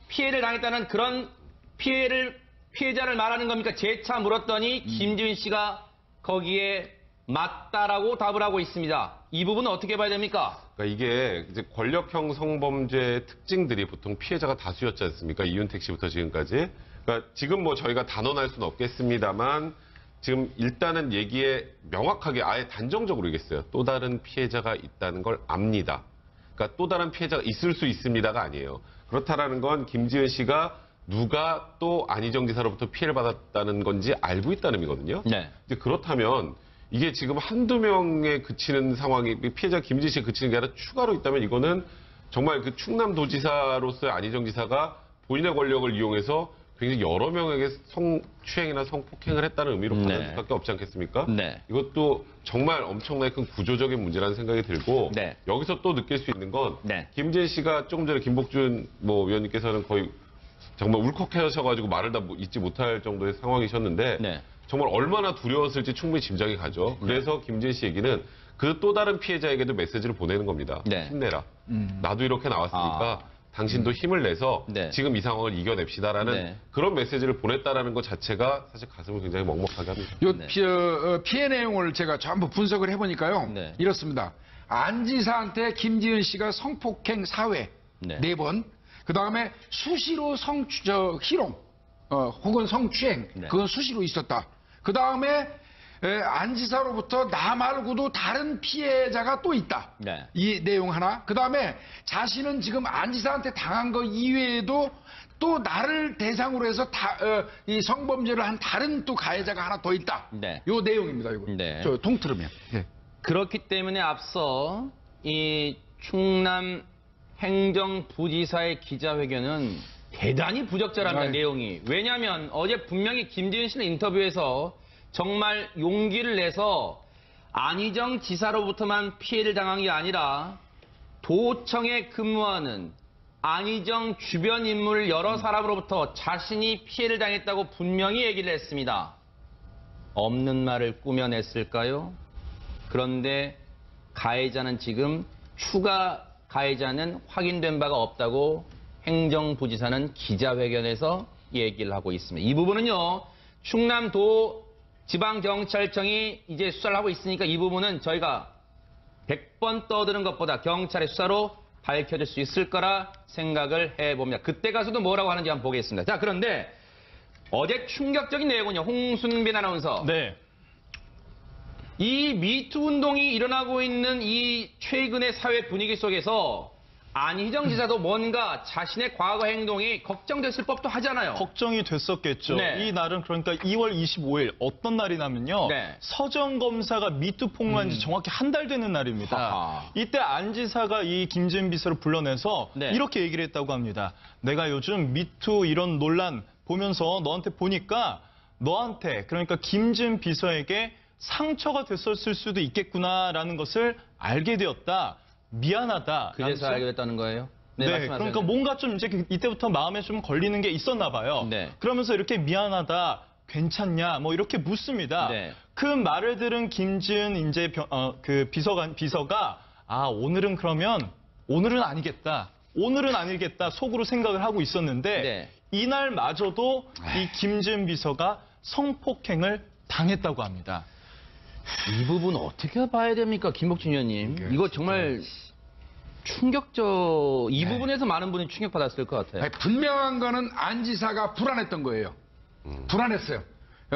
Speaker 1: 피해를 당했다는 그런 피해자를 말하는 겁니까? 재차 물었더니 김지은 씨가 거기에 맞다라고 답을 하고 있습니다. 이 부분은 어떻게 봐야 됩니까?
Speaker 3: 그러니까 이게 이제 권력형 성범죄의 특징들이 보통 피해자가 다수였지 않습니까? 이윤택 씨부터 지금까지. 그러니까 지금 뭐 저희가 단언할 수는 없겠습니다만, 지금 일단은 얘기에 명확하게 아예 단정적으로 얘기했어요. 또 다른 피해자가 있다는 걸 압니다. 그러니까 또 다른 피해자가 있을 수 있습니다가 아니에요. 그렇다라는 건 김지은 씨가 누가 또 안희정 지사로부터 피해를 받았다는 건지 알고 있다는 의미거든요.
Speaker 1: 네.
Speaker 3: 이제 그렇다면 이게 지금 한두 명에 그치는 상황이, 피해자 김지은 씨에 그치는 게 아니라 추가로 있다면, 이거는 정말 그 충남도지사로서의 안희정 지사가 본인의 권력을 이용해서 굉장히 여러 명에게 성추행이나 성폭행을 했다는 의미로 받을 수밖에 없지 않겠습니까?
Speaker 1: 네.
Speaker 3: 이것도 정말 엄청나게 큰 구조적인 문제라는 생각이 들고,
Speaker 1: 네.
Speaker 3: 여기서 또 느낄 수 있는 건
Speaker 1: 네.
Speaker 3: 김지은 씨가 조금 전에 김복준 위원님께서는 거의 정말 울컥해하셔가지고 말을 다 잊지 못할 정도의 상황이셨는데,
Speaker 1: 네.
Speaker 3: 정말 얼마나 두려웠을지 충분히 짐작이 가죠. 그래서 김지은 씨 얘기는 그 또 다른 피해자에게도 메시지를 보내는 겁니다.
Speaker 1: 네.
Speaker 3: 힘내라. 나도 이렇게 나왔으니까 당신도 힘을 내서
Speaker 1: 네.
Speaker 3: 지금 이 상황을 이겨냅시다라는
Speaker 1: 네.
Speaker 3: 그런 메시지를 보냈다라는 것 자체가 사실 가슴을 굉장히 먹먹하게 합니다.
Speaker 5: 요 피해 내용을 제가 전부 분석을 해보니까요.
Speaker 1: 네.
Speaker 5: 이렇습니다. 안 지사한테 김지은 씨가 성폭행 사회
Speaker 1: 네.
Speaker 5: 4번, 그 다음에 수시로 희롱, 혹은 성추행,
Speaker 1: 네.
Speaker 5: 그건 수시로 있었다. 그 다음에 안 지사로부터 나 말고도 다른 피해자가 또 있다.
Speaker 1: 네.
Speaker 5: 이 내용 하나. 그 다음에 자신은 지금 안 지사한테 당한 거 이외에도 또 나를 대상으로 해서 이 성범죄를 한 다른 또 가해자가 하나 더 있다.
Speaker 1: 네.
Speaker 5: 요 내용입니다. 이거.
Speaker 1: 네.
Speaker 5: 저 통틀으면. 예.
Speaker 1: 그렇기 때문에 앞서 이 충남 행정부지사의 기자회견은 대단히 부적절합니다, 내용이. 왜냐하면 어제 분명히 김지은 씨는 인터뷰에서 정말 용기를 내서 안희정 지사로부터만 피해를 당한 게 아니라 도청에 근무하는 안희정 주변 인물 여러 사람으로부터 자신이 피해를 당했다고 분명히 얘기를 했습니다. 없는 말을 꾸며냈을까요? 그런데 가해자는 지금 추가 가해자는 확인된 바가 없다고 행정부지사는 기자회견에서 얘기를 하고 있습니다. 이 부분은요, 충남도 지방경찰청이 이제 수사를 하고 있으니까 이 부분은 저희가 100번 떠드는 것보다 경찰의 수사로 밝혀질 수 있을 거라 생각을 해봅니다. 그때 가서도 뭐라고 하는지 한번 보겠습니다. 자, 그런데 어제 충격적인 내용은요, 홍순빈 아나운서.
Speaker 2: 네.
Speaker 1: 이 미투 운동이 일어나고 있는 이 최근의 사회 분위기 속에서 안희정 지사도 뭔가 자신의 과거 행동이 걱정됐을 법도 하잖아요.
Speaker 2: 걱정이 됐었겠죠.
Speaker 1: 네.
Speaker 2: 이 날은 그러니까 2월 25일 어떤 날이냐면요.
Speaker 1: 네.
Speaker 2: 서정 검사가 미투 폭로한 지 정확히 한 달 되는 날입니다.
Speaker 1: 하하.
Speaker 2: 이때 안 지사가 이 김지은 비서를 불러내서
Speaker 1: 네.
Speaker 2: 이렇게 얘기를 했다고 합니다. 내가 요즘 미투 이런 논란 보면서 너한테 보니까 너한테 그러니까 김지은 비서에게 상처가 됐었을 수도 있겠구나라는 것을 알게 되었다. 미안하다.
Speaker 1: 그래서 알게 됐다는 거예요?
Speaker 2: 네,
Speaker 1: 말씀하세요.
Speaker 2: 그러니까 뭔가 좀 이제 이때부터 마음에 좀 걸리는 게 있었나 봐요.
Speaker 1: 네.
Speaker 2: 그러면서 이렇게 미안하다, 괜찮냐, 뭐 이렇게 묻습니다.
Speaker 1: 네.
Speaker 2: 그 말을 들은 김지은 이제 그 비서가 오늘은 그러면 오늘은 아니겠다. 오늘은 아니겠다 속으로 생각을 하고 있었는데
Speaker 1: 네.
Speaker 2: 이날마저도 이 김지은 비서가 성폭행을 당했다고 합니다.
Speaker 1: 이 부분 어떻게 봐야 됩니까, 김복진 의원님? 이거 정말 이 부분에서 많은 분이 충격받았을 것 같아요.
Speaker 5: 아니, 분명한 거는 안 지사가 불안했던 거예요. 불안했어요.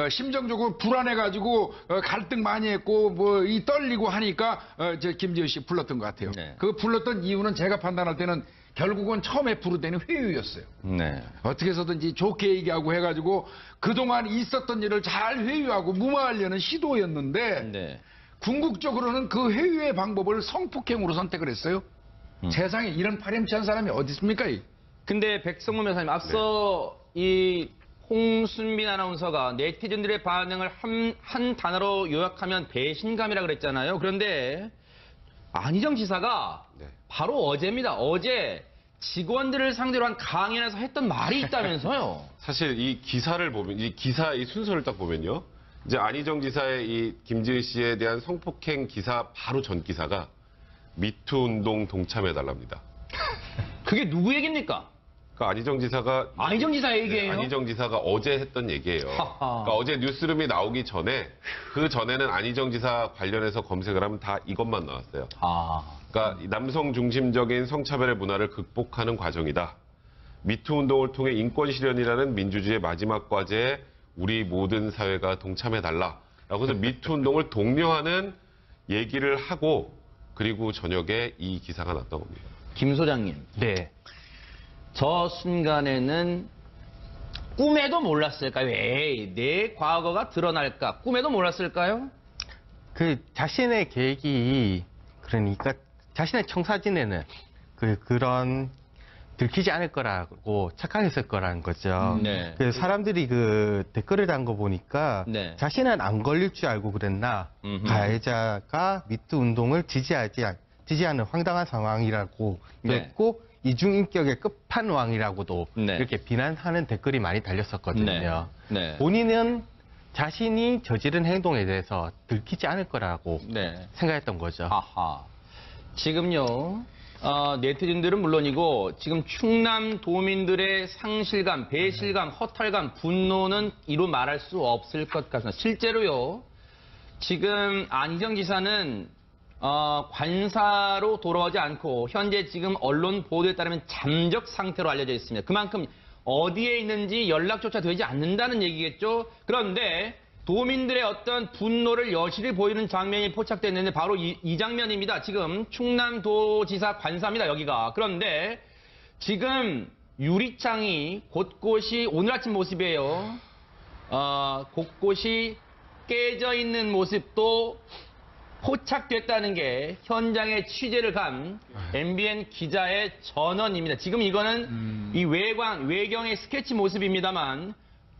Speaker 5: 심정적으로 불안해가지고 갈등 많이 했고 뭐 이 떨리고 하니까 저 김지은 씨 불렀던 것 같아요.
Speaker 1: 네.
Speaker 5: 그 불렀던 이유는 제가 판단할 때는 결국은 처음에 부르더니 회유였어요.
Speaker 1: 네.
Speaker 5: 어떻게 해서든지 좋게 얘기하고 해가지고 그동안 있었던 일을 잘 회유하고 무마하려는 시도였는데
Speaker 1: 네.
Speaker 5: 궁극적으로는 그 회유의 방법을 성폭행으로 선택을 했어요. 세상에 이런 파렴치한 사람이 어디 있습니까?
Speaker 1: 근데 백성문 변호사님, 앞서 이 홍순빈 아나운서가 네티즌들의 반응을 한 단어로 요약하면 배신감이라 그랬잖아요. 그런데 안희정 지사가
Speaker 3: 네.
Speaker 1: 바로 어제입니다. 어제 직원들을 상대로 한 강연에서 했던 말이 있다면서요.
Speaker 3: 사실 이 기사를 보면, 이 순서를 딱 보면요. 이제 안희정 지사의 이 김지은 씨에 대한 성폭행 기사 바로 전 기사가 미투 운동 동참해달랍니다.
Speaker 1: 그게 누구 얘기입니까?
Speaker 3: 그러니까 안희정 지사 얘기예요? 안희정 지사가 어제 했던 얘기예요. 그러니까 어제 뉴스룸이 나오기 전에 그 전에는 안희정 지사 관련해서 검색을 하면 다 이것만 나왔어요. 그러니까 남성 중심적인 성차별의 문화를 극복하는 과정이다. 미투 운동을 통해 인권 실현이라는 민주주의의 마지막 과제에 우리 모든 사회가 동참해달라. 라고 해서 미투 운동을 독려하는 얘기를 하고 그리고 저녁에 이 기사가 났던 겁니다.
Speaker 1: 김 소장님.
Speaker 7: 네.
Speaker 1: 저 순간에는 꿈에도 몰랐을까요? 에이, 내 과거가 드러날까? 꿈에도 몰랐을까요?
Speaker 7: 그 자신의 계획이 그러니까 자신의 청사진에는 그런 들키지 않을 거라고 착각했을 거라는 거죠.
Speaker 1: 네.
Speaker 7: 그래서 사람들이 그 댓글을 단 거 보니까
Speaker 1: 네.
Speaker 7: 자신은 안 걸릴 줄 알고 그랬나
Speaker 1: 음흠.
Speaker 7: 가해자가 미투 운동을 지지하는 황당한 상황이라고
Speaker 1: 네.
Speaker 7: 했고 이중인격의 끝판왕이라고도
Speaker 1: 네.
Speaker 7: 이렇게 비난하는 댓글이 많이 달렸었거든요.
Speaker 1: 네.
Speaker 7: 본인은 자신이 저지른 행동에 대해서 들키지 않을 거라고
Speaker 1: 네.
Speaker 7: 생각했던 거죠.
Speaker 1: 아하. 지금요, 네티즌들은 물론이고, 지금 충남 도민들의 상실감, 배실감, 허탈감, 분노는 이루 말할 수 없을 것 같습니다. 실제로요, 지금 안희정 지사는 관사로 돌아오지 않고 현재 지금 언론 보도에 따르면 잠적 상태로 알려져 있습니다. 그만큼 어디에 있는지 연락조차 되지 않는다는 얘기겠죠. 그런데 도민들의 어떤 분노를 여실히 보이는 장면이 포착됐는데 바로 이 장면입니다. 지금 충남도지사 관사입니다. 여기가. 그런데 지금 유리창이 곳곳이 오늘 아침 모습이에요. 곳곳이 깨져 있는 모습도 포착됐다는 게 현장에 취재를 간 MBN 기자의 전언입니다. 지금 이거는 이 외경의 스케치 모습입니다만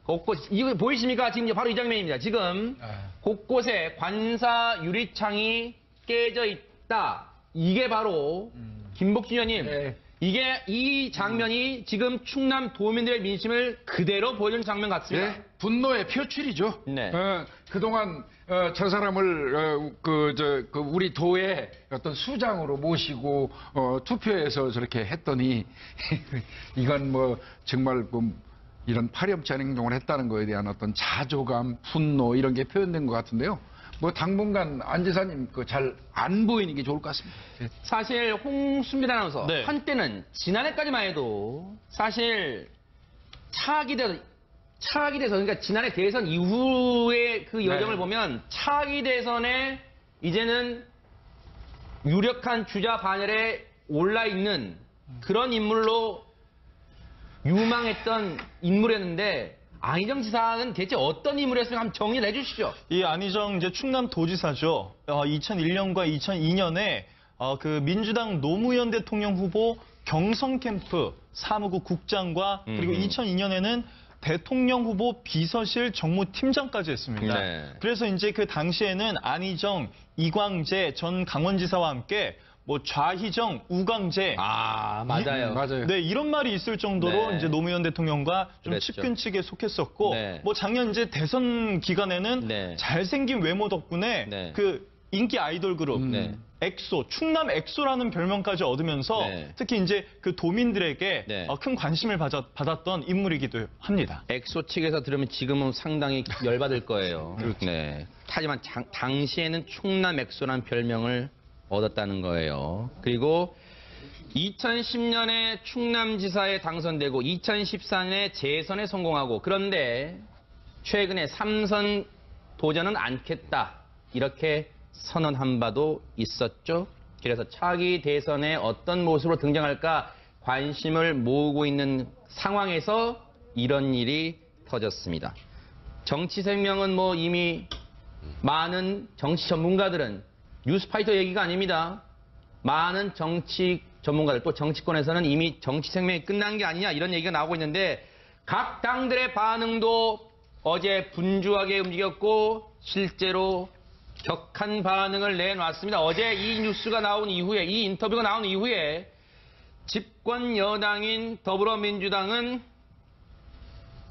Speaker 1: 곳곳 이거 보이십니까? 지금 바로 이 장면입니다. 지금 곳곳에 관사 유리창이 깨져 있다. 이게 바로 김복진 의원님,
Speaker 5: 네.
Speaker 1: 이게 이 장면이 지금 충남 도민들의 민심을 그대로 보여준 장면 같습니다.
Speaker 5: 네, 분노의 표출이죠.
Speaker 1: 네.
Speaker 5: 그동안 저 사람을 우리 도의 어떤 수장으로 모시고 투표해서 저렇게 했더니 이건 뭐 정말 이런 파렴치한 행동을 했다는 거에 대한 어떤 자조감, 분노 이런 게 표현된 것 같은데요. 뭐 당분간 안 지사님 잘 안 보이는 게 좋을 것 같습니다.
Speaker 1: 사실 홍순빈 아나운서
Speaker 2: 네.
Speaker 1: 한때는 지난해까지만 해도 사실 차악이 돼서 그러니까 지난해 대선 이후의 그 여정을
Speaker 5: 네.
Speaker 1: 보면 차악이 대선에 이제는 유력한 주자 반열에 올라 있는 그런 인물로 유망했던 인물이었는데 안희정 지사는 대체 어떤 인물이었으면 한번 정리를 해주시죠.
Speaker 2: 이 안희정 이제 충남도지사죠. 2001년과 2002년에 그 민주당 노무현 대통령 후보 경선 캠프 사무국 국장과 그리고 2002년에는 대통령 후보 비서실 정무팀장까지 했습니다.
Speaker 1: 네.
Speaker 2: 그래서 이제 그 당시에는 안희정, 이광재 전 강원지사와 함께 뭐 좌희정, 우광재
Speaker 1: 맞아요.
Speaker 5: 맞아요.
Speaker 2: 네, 이런 말이 있을 정도로
Speaker 1: 네.
Speaker 2: 이제 노무현 대통령과 좀
Speaker 1: 그랬죠.
Speaker 2: 측근측에 속했었고,
Speaker 1: 네.
Speaker 2: 뭐 작년 이제 대선 기간에는
Speaker 1: 네.
Speaker 2: 잘생긴 외모 덕분에
Speaker 1: 네.
Speaker 2: 그 인기 아이돌 그룹
Speaker 1: 네.
Speaker 2: 엑소, 충남 엑소라는 별명까지 얻으면서
Speaker 1: 네.
Speaker 2: 특히 이제 그 도민들에게
Speaker 1: 네.
Speaker 2: 큰 관심을 받았던 인물이기도 합니다.
Speaker 1: 엑소 측에서 들으면 지금은 상당히 열받을 거예요.
Speaker 2: 그렇죠.
Speaker 1: 네. 하지만 당시에는 충남 엑소라는 별명을 얻었다는 거예요. 그리고 2010년에 충남지사에 당선되고 2014년에 재선에 성공하고 그런데 최근에 3선 도전은 않겠다 이렇게 선언한 바도 있었죠. 그래서 차기 대선에 어떤 모습으로 등장할까 관심을 모으고 있는 상황에서 이런 일이 터졌습니다. 정치 생명은 뭐 이미 많은 정치 전문가들은 뉴스파이터 얘기가 아닙니다. 많은 정치 전문가들 또 정치권에서는 이미 정치 생명이 끝난 게 아니냐 이런 얘기가 나오고 있는데 각 당들의 반응도 어제 분주하게 움직였고 실제로 격한 반응을 내놨습니다. 어제 이 뉴스가 나온 이후에 이 인터뷰가 나온 이후에 집권 여당인 더불어민주당은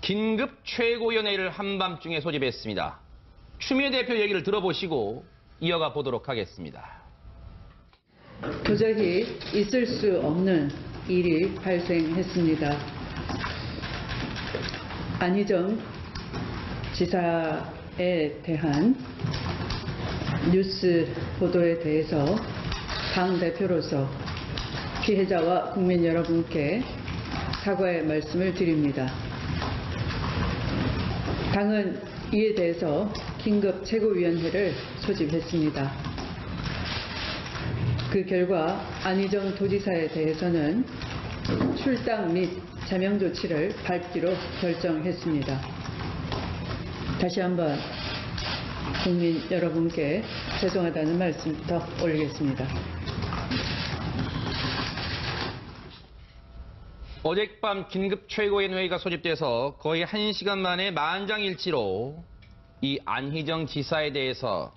Speaker 1: 긴급 최고위원회를 한밤중에 소집했습니다. 추미애 대표 얘기를 들어보시고 이어가 보도록 하겠습니다.
Speaker 8: 도저히 있을 수 없는 일이 발생했습니다. 안희정 지사에 대한 뉴스 보도에 대해서 당 대표로서 피해자와 국민 여러분께 사과의 말씀을 드립니다. 당은 이에 대해서 긴급 최고위원회를 소집했습니다. 그 결과 안희정 도지사에 대해서는 출당 및 제명 조치를 밟기로 결정했습니다. 다시 한번 국민 여러분께 죄송하다는 말씀부터 올리겠습니다.
Speaker 1: 어젯밤 긴급 최고위원회가 소집돼서 거의 1시간 만에 만장일치로 이 안희정 지사에 대해서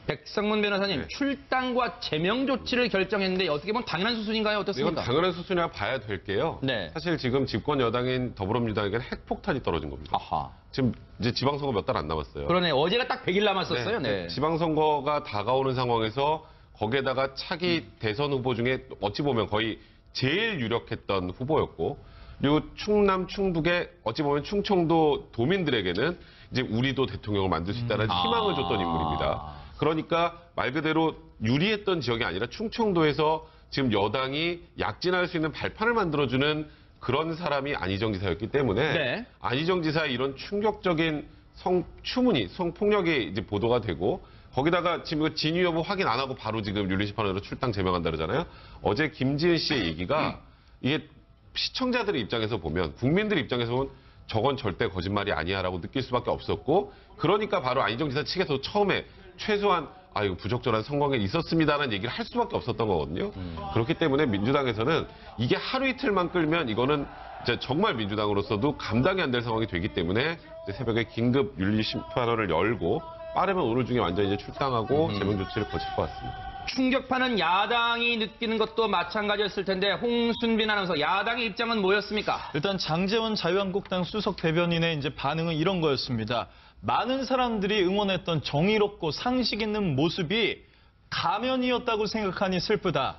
Speaker 1: 백성문 변호사님 출당과 제명 조치를 결정했는데 어떻게 보면 당연한 수순인가요?
Speaker 3: 이건
Speaker 1: 어떻습니까?
Speaker 3: 당연한 수순이라 봐야 될 게요.
Speaker 1: 네.
Speaker 3: 사실 지금 집권 여당인 더불어민주당에게는 핵폭탄이 떨어진 겁니다.
Speaker 1: 아하.
Speaker 3: 지금 이제 지방선거 몇 달 안 남았어요.
Speaker 1: 그러네. 어제가 딱 100일 남았었어요. 네.
Speaker 3: 지방선거가 다가오는 상황에서 거기에다가 차기 대선 후보 중에 어찌 보면 거의 제일 유력했던 후보였고 그리고 충남, 충북의 어찌 보면 충청도 도민들에게는 이제 우리도 대통령을 만들 수 있다는 희망을 줬던 인물입니다. 그러니까 말 그대로 유리했던 지역이 아니라 충청도에서 지금 여당이 약진할 수 있는 발판을 만들어주는 그런 사람이 안희정 지사였기 때문에
Speaker 1: 네.
Speaker 3: 안희정 지사의 이런 충격적인 성추문이, 성폭력이 이제 보도가 되고 거기다가 지금 진위 여부 확인 안 하고 바로 지금 윤리심판으로 출당 제명한다 그러잖아요. 어제 김지은 씨의 얘기가 이게 시청자들의 입장에서 보면 국민들 입장에서 보면 저건 절대 거짓말이 아니야라고 느낄 수밖에 없었고 그러니까 바로 안희정 지사 측에서 처음에 최소한 이거 부적절한 선거가 있었습니다라는 얘기를 할 수밖에 없었던 거거든요. 그렇기 때문에 민주당에서는 이게 하루 이틀만 끌면 이거는 이제 정말 민주당으로서도 감당이 안 될 상황이 되기 때문에 이제 새벽에 긴급 윤리심판원을 열고 빠르면 오늘 중에 완전히 이제 출당하고 제명 조치를 거칠 것 같습니다.
Speaker 1: 충격파는 야당이 느끼는 것도 마찬가지였을 텐데 홍순빈 아나운서 야당의 입장은 뭐였습니까?
Speaker 2: 일단 장제원 자유한국당 수석 대변인의 이제 반응은 이런 거였습니다. 많은 사람들이 응원했던 정의롭고 상식 있는 모습이 가면이었다고 생각하니 슬프다.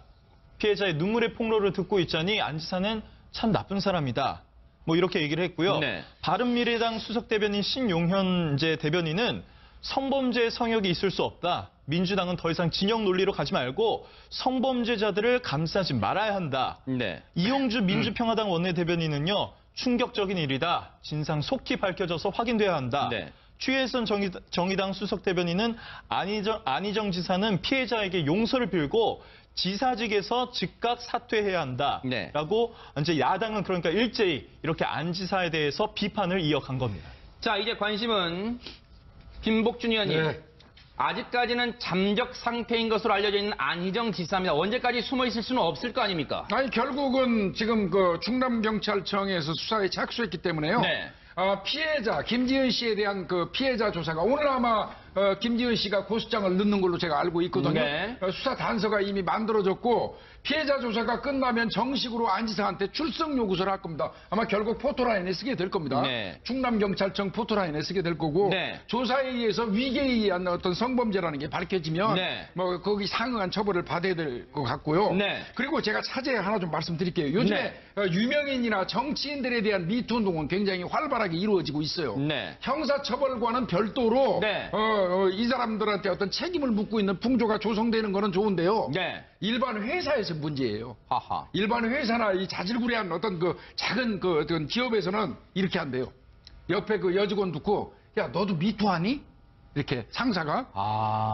Speaker 2: 피해자의 눈물의 폭로를 듣고 있자니 안 지사는 참 나쁜 사람이다. 뭐 이렇게 얘기를 했고요.
Speaker 1: 네.
Speaker 2: 바른미래당 수석 대변인 신용현 대변인은 성범죄의 성역이 있을 수 없다. 민주당은 더 이상 진영 논리로 가지 말고 성범죄자들을 감싸지 말아야 한다.
Speaker 1: 네.
Speaker 2: 이용주 민주평화당 원내대변인은요. 충격적인 일이다. 진상 속히 밝혀져서 확인돼야 한다.
Speaker 1: 네.
Speaker 2: 추혜선 정의당 수석 대변인은 안희정 지사는 피해자에게 용서를 빌고 지사직에서 즉각 사퇴해야 한다라고
Speaker 1: 네.
Speaker 2: 이제 야당은 그러니까 일제히 이렇게 안 지사에 대해서 비판을 이어간 겁니다.
Speaker 1: 자, 이제 관심은 김복준 의원님.
Speaker 5: 네.
Speaker 1: 아직까지는 잠적 상태인 것으로 알려져 있는 안희정 지사입니다. 언제까지 숨어 있을 수는 없을 거 아닙니까?
Speaker 5: 아니 결국은 지금 그 충남경찰청에서 수사에 착수했기 때문에요.
Speaker 1: 네.
Speaker 5: 피해자 김지은 씨에 대한 그 피해자 조사가 오늘 아마 김지은 씨가 고소장을 넣는 걸로 제가 알고 있거든요.
Speaker 1: 네.
Speaker 5: 수사 단서가 이미 만들어졌고 피해자 조사가 끝나면 정식으로 안 지사한테 출석 요구서를 할 겁니다. 아마 결국 포토라인에 쓰게 될 겁니다.
Speaker 1: 네.
Speaker 5: 충남경찰청 포토라인에 쓰게 될 거고
Speaker 1: 네.
Speaker 5: 조사에 의해서 위계에 의한 어떤 성범죄라는 게 밝혀지면
Speaker 1: 네.
Speaker 5: 뭐 거기 상응한 처벌을 받아야 될 것 같고요.
Speaker 1: 네.
Speaker 5: 그리고 제가 차제 하나 좀 말씀드릴게요. 요즘에 유명인이나 정치인들에 대한 미투 운동은 굉장히 활발하게 이루어지고 있어요.
Speaker 1: 네.
Speaker 5: 형사처벌과는 별도로
Speaker 1: 네.
Speaker 5: 이 사람들한테 어떤 책임을 묻고 있는 풍조가 조성되는 거는 좋은데요.
Speaker 1: 네.
Speaker 5: 일반 회사에서 문제예요.
Speaker 1: 하하.
Speaker 5: 일반 회사나 이 자질구레한 어떤 그 작은 그 어떤 기업에서는 이렇게 한대요. 옆에 그 여직원 듣고 야 너도 미투하니? 이렇게 상사가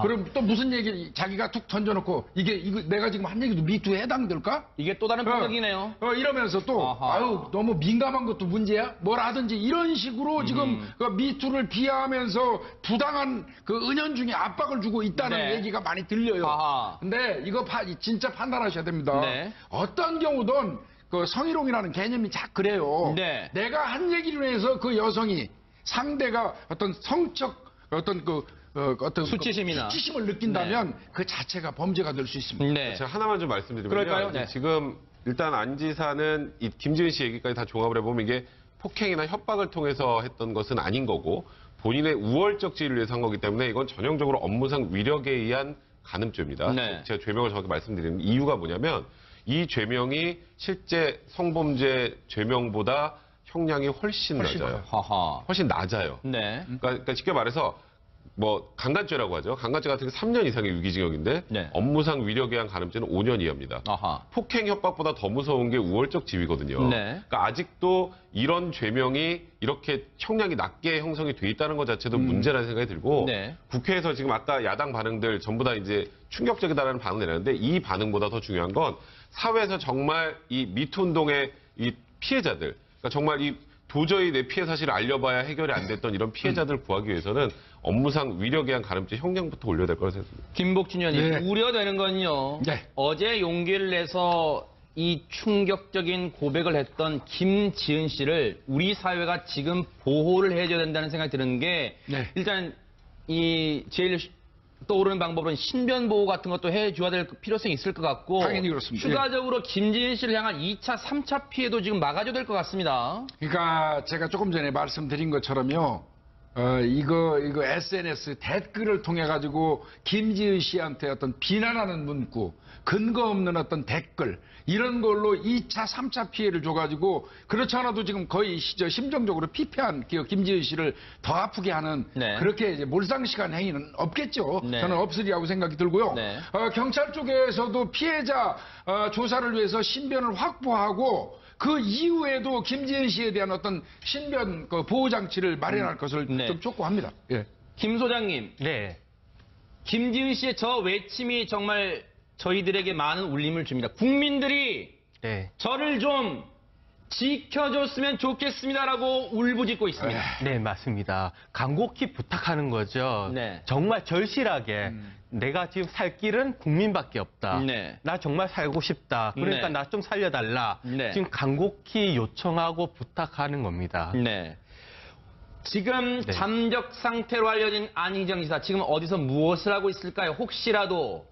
Speaker 5: 그럼 또 무슨 얘기 자기가 툭 던져놓고 이거 내가 지금 한 얘기도 미투에 해당될까?
Speaker 1: 이게 또 다른 폭력이네요.
Speaker 5: 이러면서 또
Speaker 1: 아하.
Speaker 5: 아유 너무 민감한 것도 문제야? 뭐라든지 이런 식으로 지금 그 미투를 비하하면서 부당한 그 은연중에 압박을 주고 있다는
Speaker 1: 네.
Speaker 5: 얘기가 많이 들려요.
Speaker 1: 아하.
Speaker 5: 근데 이거 진짜 판단하셔야 됩니다.
Speaker 1: 네.
Speaker 5: 어떤 경우든 그 성희롱이라는 개념이 그래요.
Speaker 1: 네.
Speaker 5: 내가 한 얘기로 해서 그 여성이 상대가 어떤 성적 어떤 어떤
Speaker 1: 수치심이나.
Speaker 5: 수치심을 느낀다면 그 자체가 범죄가 될 수 있습니다.
Speaker 1: 네.
Speaker 3: 제가 하나만 좀 말씀드리면요.
Speaker 1: 그럴까요?
Speaker 3: 이제
Speaker 1: 네.
Speaker 3: 지금 일단 안 지사는 이 김지은 씨 얘기까지 다 종합을 해보면 이게 폭행이나 협박을 통해서 했던 것은 아닌 거고 본인의 우월적 지위를 위해서 한 거기 때문에 이건 전형적으로 업무상 위력에 의한 간음죄입니다.
Speaker 1: 네.
Speaker 3: 제가 죄명을 정확히 말씀드리는 이유가 뭐냐면 이 죄명이 실제 성범죄 죄명보다 형량이 훨씬 낮아요.
Speaker 1: 하하.
Speaker 3: 훨씬 낮아요.
Speaker 1: 네.
Speaker 3: 그러니까 쉽게 말해서 뭐 강간죄라고 하죠. 강간죄 같은 게 3년 이상의 유기징역인데
Speaker 1: 네.
Speaker 3: 업무상 위력에 의한 간음죄는 5년 이하입니다.
Speaker 1: 아하.
Speaker 3: 폭행 협박보다 더 무서운 게 우월적 지위거든요.
Speaker 1: 네.
Speaker 3: 그러니까 아직도 이런 죄명이 이렇게 형량이 낮게 형성이 돼 있다는 것 자체도 문제라는 생각이 들고
Speaker 1: 네.
Speaker 3: 국회에서 지금 아까 야당 반응들 전부 다 이제 충격적이다라는 반응을 내렸는데 이 반응보다 더 중요한 건 사회에서 정말 이 미투 운동의 이 피해자들 그러니까 정말 이 도저히 내 피해 사실을 알려봐야 해결이 안 됐던 이런 피해자들 구하기 위해서는 업무상 위력에 의한 간음죄 형량부터 올려야 될 거라고 생각합니다.
Speaker 1: 김복준 의원님,
Speaker 5: 네.
Speaker 1: 우려되는 건요.
Speaker 5: 네.
Speaker 1: 어제 용기를 내서 이 충격적인 고백을 했던 김지은 씨를 우리 사회가 지금 보호를 해줘야 된다는 생각이 드는 게
Speaker 5: 네.
Speaker 1: 일단 이 제일 떠오르는 방법은 신변 보호 같은 것도 해줘야 될 필요성이 있을 것 같고
Speaker 5: 당연히 그렇습니다.
Speaker 1: 추가적으로 김지은 씨를 향한 2차, 3차 피해도 지금 막아줘야 될 것 같습니다.
Speaker 5: 그러니까 제가 조금 전에 말씀드린 것처럼요. 이거 SNS 댓글을 통해 가지고 김지은 씨한테 어떤 비난하는 문구, 근거 없는 어떤 댓글 이런 걸로 2차, 3차 피해를 줘가지고 그렇지 않아도 지금 거의 심정적으로 피폐한 김지은 씨를 더 아프게 하는
Speaker 1: 네.
Speaker 5: 그렇게 이제 몰상식한 행위는 없겠죠.
Speaker 1: 네.
Speaker 5: 저는 없으리라고 생각이 들고요.
Speaker 1: 네.
Speaker 5: 경찰 쪽에서도 피해자 조사를 위해서 신변을 확보하고 그 이후에도 김지은 씨에 대한 어떤 신변 보호 장치를 마련할 것을
Speaker 1: 네.
Speaker 5: 좀 촉구합니다. 예.
Speaker 1: 김 소장님,
Speaker 7: 네.
Speaker 1: 김지은 씨의 저 외침이 정말 저희들에게 많은 울림을 줍니다. 국민들이
Speaker 7: 네.
Speaker 1: 저를 좀 지켜줬으면 좋겠습니다라고 울부짖고 있습니다.
Speaker 7: 네, 맞습니다. 간곡히 부탁하는 거죠.
Speaker 1: 네.
Speaker 7: 정말 절실하게 내가 지금 살 길은 국민밖에 없다.
Speaker 1: 네.
Speaker 7: 나 정말 살고 싶다. 그러니까
Speaker 1: 네.
Speaker 7: 나 좀 살려달라.
Speaker 1: 네.
Speaker 7: 지금 간곡히 요청하고 부탁하는 겁니다.
Speaker 1: 네. 지금
Speaker 7: 네.
Speaker 1: 잠적 상태로 알려진 안희정 지사 지금 어디서 무엇을 하고 있을까요? 혹시라도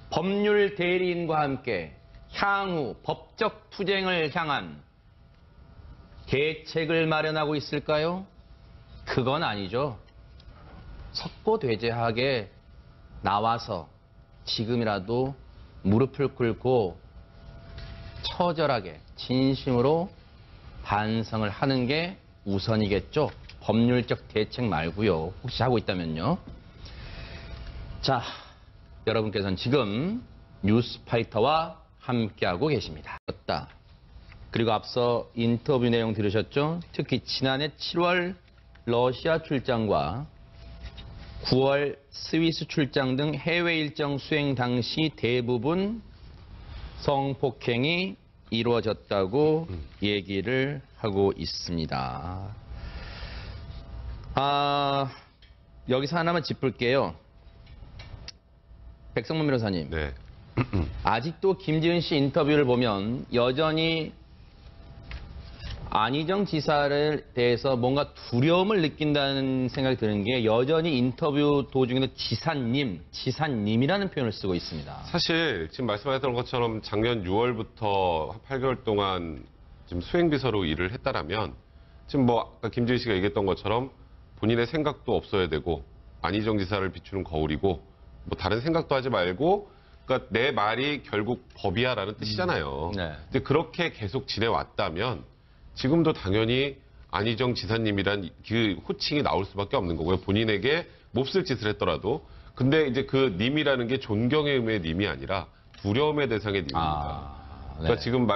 Speaker 1: 법률 대리인과 함께 향후 법적 투쟁을 향한 대책을 마련하고 있을까요? 그건 아니죠. 석고대죄하게 나와서 지금이라도 무릎을 꿇고 처절하게 진심으로 반성을 하는 게 우선이겠죠. 법률적 대책 말고요. 혹시 하고 있다면요. 자, 여러분께서는 지금 뉴스파이터와 함께하고 계십니다. 그리고 앞서 인터뷰 내용 들으셨죠? 특히 지난해 7월 러시아 출장과 9월 스위스 출장 등 해외 일정 수행 당시 대부분 성폭행이 이루어졌다고 얘기를 하고 있습니다. 여기서 하나만 짚을게요. 백성문 변호사님.
Speaker 3: 네.
Speaker 1: 아직도 김지은 씨 인터뷰를 보면 여전히 안희정 지사를 대해서 뭔가 두려움을 느낀다는 생각이 드는 게 여전히 인터뷰 도중에도 지사님이라는 표현을 쓰고 있습니다.
Speaker 3: 사실 지금 말씀하셨던 것처럼 작년 6월부터 한 8개월 동안 지금 수행비서로 일을 했다라면 지금 뭐 아까 김지은 씨가 얘기했던 것처럼 본인의 생각도 없어야 되고 안희정 지사를 비추는 거울이고 뭐 다른 생각도 하지 말고 그러니까 내 말이 결국 법이야라는 뜻이잖아요.
Speaker 1: 네.
Speaker 3: 근데 그렇게 계속 지내왔다면 지금도 당연히 안희정 지사님이란 그 호칭이 나올 수밖에 없는 거고요. 본인에게 몹쓸 짓을 했더라도. 근데 이제 그 님이라는 게 존경의 의미의 님이 아니라 두려움의 대상의 님입니다.
Speaker 1: 네.
Speaker 3: 그러니까 지금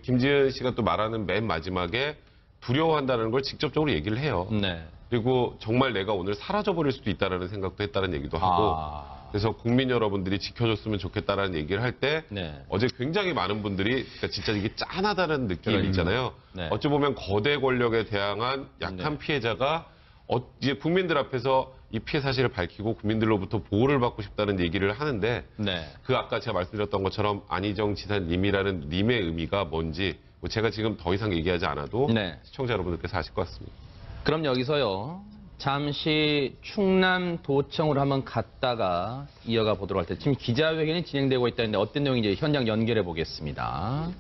Speaker 3: 김지은 씨가 또 말하는 맨 마지막에 두려워한다는 걸 직접적으로 얘기를 해요.
Speaker 1: 네.
Speaker 3: 그리고 정말 내가 오늘 사라져버릴 수도 있다는 생각도 했다는 얘기도 하고 그래서 국민 여러분들이 지켜줬으면 좋겠다라는 얘기를 할 때
Speaker 1: 네.
Speaker 3: 어제 굉장히 많은 분들이 그러니까 진짜 이게 짠하다는 느낌이 있잖아요.
Speaker 1: 네.
Speaker 3: 어찌 보면 거대 권력에 대항한 약한
Speaker 1: 네.
Speaker 3: 피해자가 이제 국민들 앞에서 이 피해 사실을 밝히고 국민들로부터 보호를 받고 싶다는 얘기를 하는데
Speaker 1: 네.
Speaker 3: 그 아까 제가 말씀드렸던 것처럼 안희정 지사님이라는 님의 의미가 뭔지 뭐 제가 지금 더 이상 얘기하지 않아도
Speaker 1: 네.
Speaker 3: 시청자 여러분들께서 아실 것 같습니다.
Speaker 1: 그럼 여기서요. 잠시 충남도청으로 한번 갔다가 이어가 보도록 할 때 지금 기자회견이 진행되고 있다는데 어떤 내용인지 현장 연결해 보겠습니다.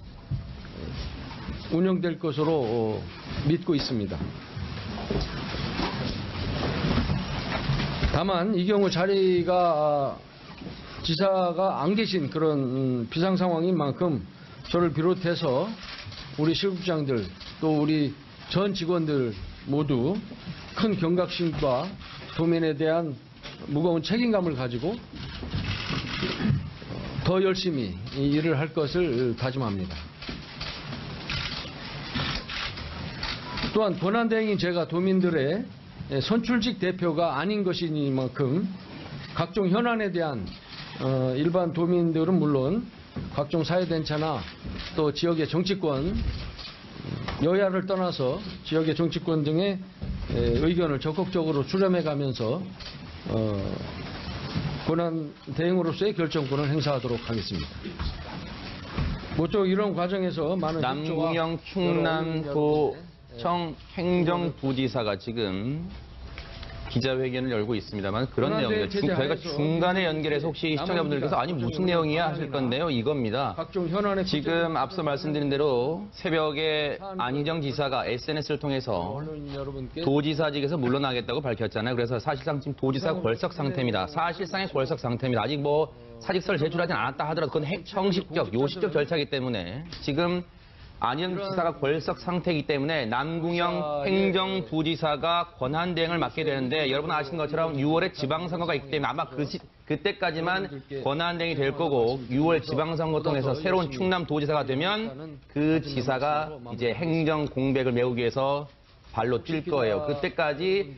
Speaker 6: 운영될 것으로 믿고 있습니다. 다만 이 경우 자리가 지사가 안 계신 그런 비상 상황인 만큼 저를 비롯해서 우리 실국장들 또 우리 전 직원들 모두 큰 경각심과 도민에 대한 무거운 책임감을 가지고 더 열심히 이 일을 할 것을 다짐합니다. 또한 권한대행인 제가 도민들의 선출직 대표가 아닌 것이니만큼 각종 현안에 대한 일반 도민들은 물론 각종 사회단체나 또 지역의 정치권 여야를 떠나서 지역의 정치권 등의 의견을 적극적으로 수렴해가면서 권한 대행으로서의 결정권을 행사하도록 하겠습니다. 모쪼 이런 과정에서 많은
Speaker 1: 남궁영 충남도청 행정부지사가 지금 기자회견을 열고 있습니다만 그런 내용입니다. 저희가 중간에 연결해서 혹시 시청자분들께서 아니 무슨 내용이야 하실 건데요. 이겁니다. 지금 앞서 말씀드린 대로 새벽에 안희정 지사가 SNS를 통해서 도지사직에서 물러나겠다고 밝혔잖아요. 그래서 사실상 지금 도지사 궐석 상태입니다. 사실상의 궐석 상태입니다. 아직 뭐 사직서를 제출하지 않았다 하더라도 그건 형식적, 요식적 절차이기 때문에 지금 안희정 지사가 궐석 상태이기 때문에 남궁영 행정부지사가 권한대행을 맡게 되는데 여러분 아시는 것처럼 6월에 지방선거가 있기 때문에 아마 그때까지만 권한대행이 될 거고 6월 지방선거 통해서 새로운 충남도지사가 되면 그 지사가 이제 행정 공백을 메우기 위해서 발로 뛸 거예요. 그때까지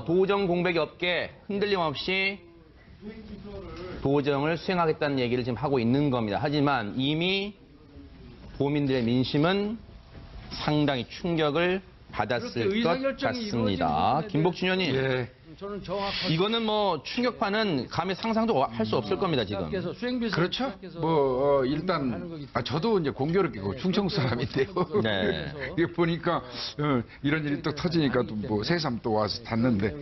Speaker 1: 도정 공백이 없게 흔들림 없이 도정을 수행하겠다는 얘기를 지금 하고 있는 겁니다. 하지만 이미 도민들의 민심은 상당히 충격을 받았을 것 같습니다. 김복준 의원님,
Speaker 5: 예.
Speaker 1: 이거는 뭐 충격파는 감히 상상도 할 수 없을 겁니다, 지금.
Speaker 5: 그렇죠. 일단 저도 이제 공교롭게 충청 사람인데요.
Speaker 1: 네.
Speaker 5: 이게 보니까 이런 일이 또 터지니까 또 뭐 새삼 또 와서 닿는데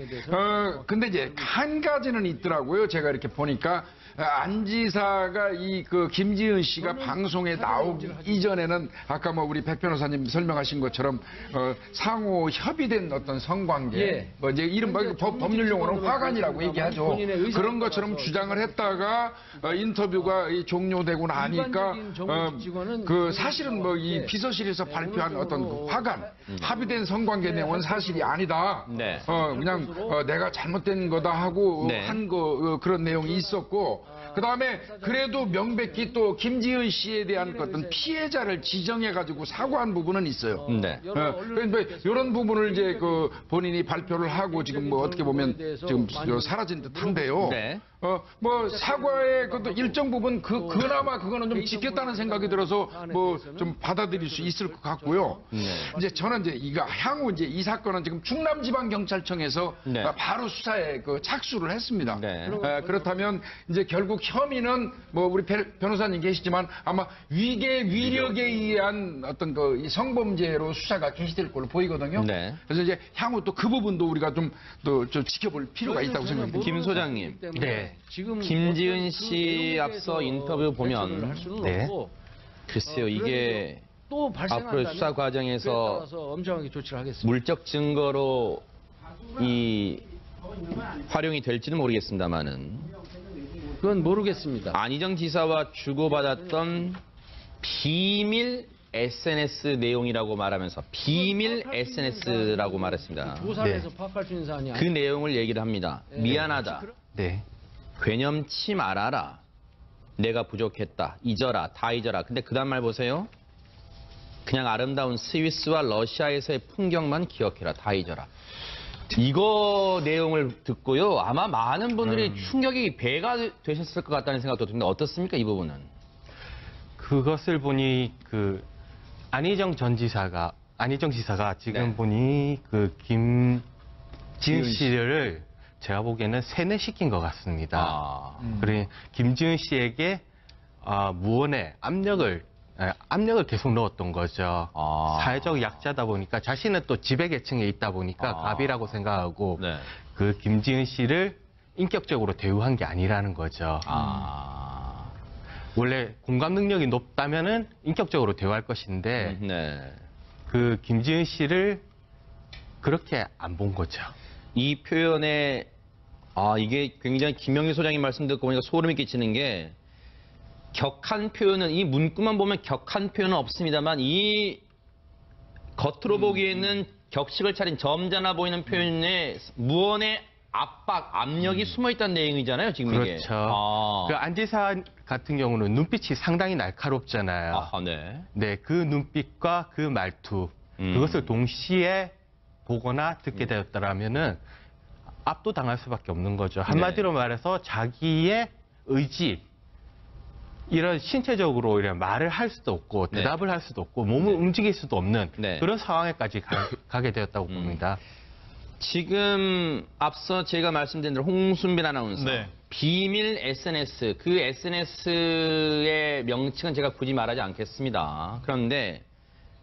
Speaker 5: 근데 이제 한 가지는 있더라고요. 제가 이렇게 보니까 안 지사가 이 그 김지은 씨가 방송에 나오기 이전에는 아까 뭐 우리 백 변호사님 설명하신 것처럼 상호 협의된 어떤 성관계,
Speaker 6: 예.
Speaker 5: 뭐 이제 이른바 법률 용어는 화관이라고 얘기하죠. 그런 것처럼 주장을 했다가 인터뷰가 종료되고 나니까 그 사실은 뭐 이 비서실에서 발표한 어떤 그 화관, 합의된 성관계 내용은 사실이 아니다.
Speaker 1: 네.
Speaker 5: 그냥 내가 잘못된 거다 하고
Speaker 1: 네.
Speaker 5: 한 거 그런 내용이 있었고, 그다음에 그래도 명백히 또 김지은 씨에 대한 어떤 피해자를 지정해 가지고 사과한 부분은 있어요.
Speaker 1: 네.
Speaker 5: 그런데 이런 부분을 이제 그 본인이 발표를 하고 지금 뭐 어떻게 보면 지금 사라진 듯한데요.
Speaker 1: 네.
Speaker 5: 뭐 사과의 그것도 일정 부분 그나마 그거는 좀 지켰다는 생각이 들어서 뭐 좀 받아들일 수 있을 것 같고요. 이제 저는 이제 이거 향후 이제 이 사건은 지금 충남지방경찰청에서
Speaker 1: 네.
Speaker 5: 바로 수사에 그 착수를 했습니다.
Speaker 1: 네.
Speaker 5: 그렇다면 이제 결국 혐의는 뭐 우리 변호사님 계시지만 아마 위계 위력에 의한 어떤 그 성범죄로 수사가 개시될 걸로 보이거든요.
Speaker 1: 네.
Speaker 5: 그래서 이제 향후 또 그 부분도 우리가 좀 지켜볼 필요가 있다고 생각합니다.
Speaker 1: 김 소장님.
Speaker 7: 네.
Speaker 1: 김지은 씨 앞서 인터뷰 보면
Speaker 7: 네.
Speaker 1: 글쎄요, 이게
Speaker 6: 또
Speaker 1: 앞으로
Speaker 6: 발생한다면
Speaker 1: 수사 과정에서
Speaker 6: 따라서 엄정하게 조치를 하겠습니다.
Speaker 1: 물적 증거로 이 활용이 될지는 모르겠습니다만은
Speaker 6: 그건 모르겠습니다.
Speaker 1: 안희정 지사와 주고받았던 비밀 SNS 내용이라고 말하면서 비밀 SNS라고 말했습니다.
Speaker 6: 조사에서 파악할 수 있는 사안이
Speaker 1: 그 내용을 얘기를 합니다. 미안하다.
Speaker 7: 네.
Speaker 1: 괴념치 말아라. 내가 부족했다. 잊어라. 다 잊어라. 근데 그 다음 말 보세요. 그냥 아름다운 스위스와 러시아에서의 풍경만 기억해라. 다 잊어라. 이거 내용을 듣고요. 아마 많은 분들이 충격이 배가 되셨을 것 같다는 생각도 듭니다. 어떻습니까? 이 부분은.
Speaker 7: 그것을 보니 그 안희정 지사가 지금
Speaker 1: 네.
Speaker 7: 보니 그 김지은 씨를 제가 보기에는 세뇌시킨 것 같습니다. 그래 김지은 씨에게 무언의 압력을 계속 넣었던 거죠. 사회적 약자다 보니까 자신은 또 지배계층에 있다 보니까 갑이라고 생각하고
Speaker 1: 네.
Speaker 7: 그 김지은 씨를 인격적으로 대우한 게 아니라는 거죠. 원래 공감 능력이 높다면은 인격적으로 대우할 것인데
Speaker 1: 네.
Speaker 7: 그 김지은 씨를 그렇게 안 본 거죠.
Speaker 1: 이 표현에 이게 굉장히 김영희 소장님 말씀 듣고 보니까 소름이 끼치는 게 격한 표현은 이 문구만 보면 격한 표현은 없습니다만 이 겉으로 보기에는 격식을 차린 점잖아 보이는 표현에 무언의 압력이 숨어 있다는 내용이잖아요, 지금 이게.
Speaker 7: 그렇죠. 그 안지사 같은 경우는 눈빛이 상당히 날카롭잖아요.
Speaker 1: 네.
Speaker 7: 네, 그 눈빛과 그 말투 그것을 동시에 보거나 듣게 되었다라면은 압도당할 수밖에 없는 거죠. 한마디로 말해서 자기의 의지, 이런 신체적으로 이런 말을 할 수도 없고 대답을 할 수도 없고 몸을 움직일 수도 없는 그런 상황에까지 가게 되었다고 봅니다.
Speaker 1: 지금 앞서 제가 말씀드린 대로 홍순빈 아나운서
Speaker 2: 네.
Speaker 1: 비밀 SNS, 그 SNS의 명칭은 제가 굳이 말하지 않겠습니다. 그런데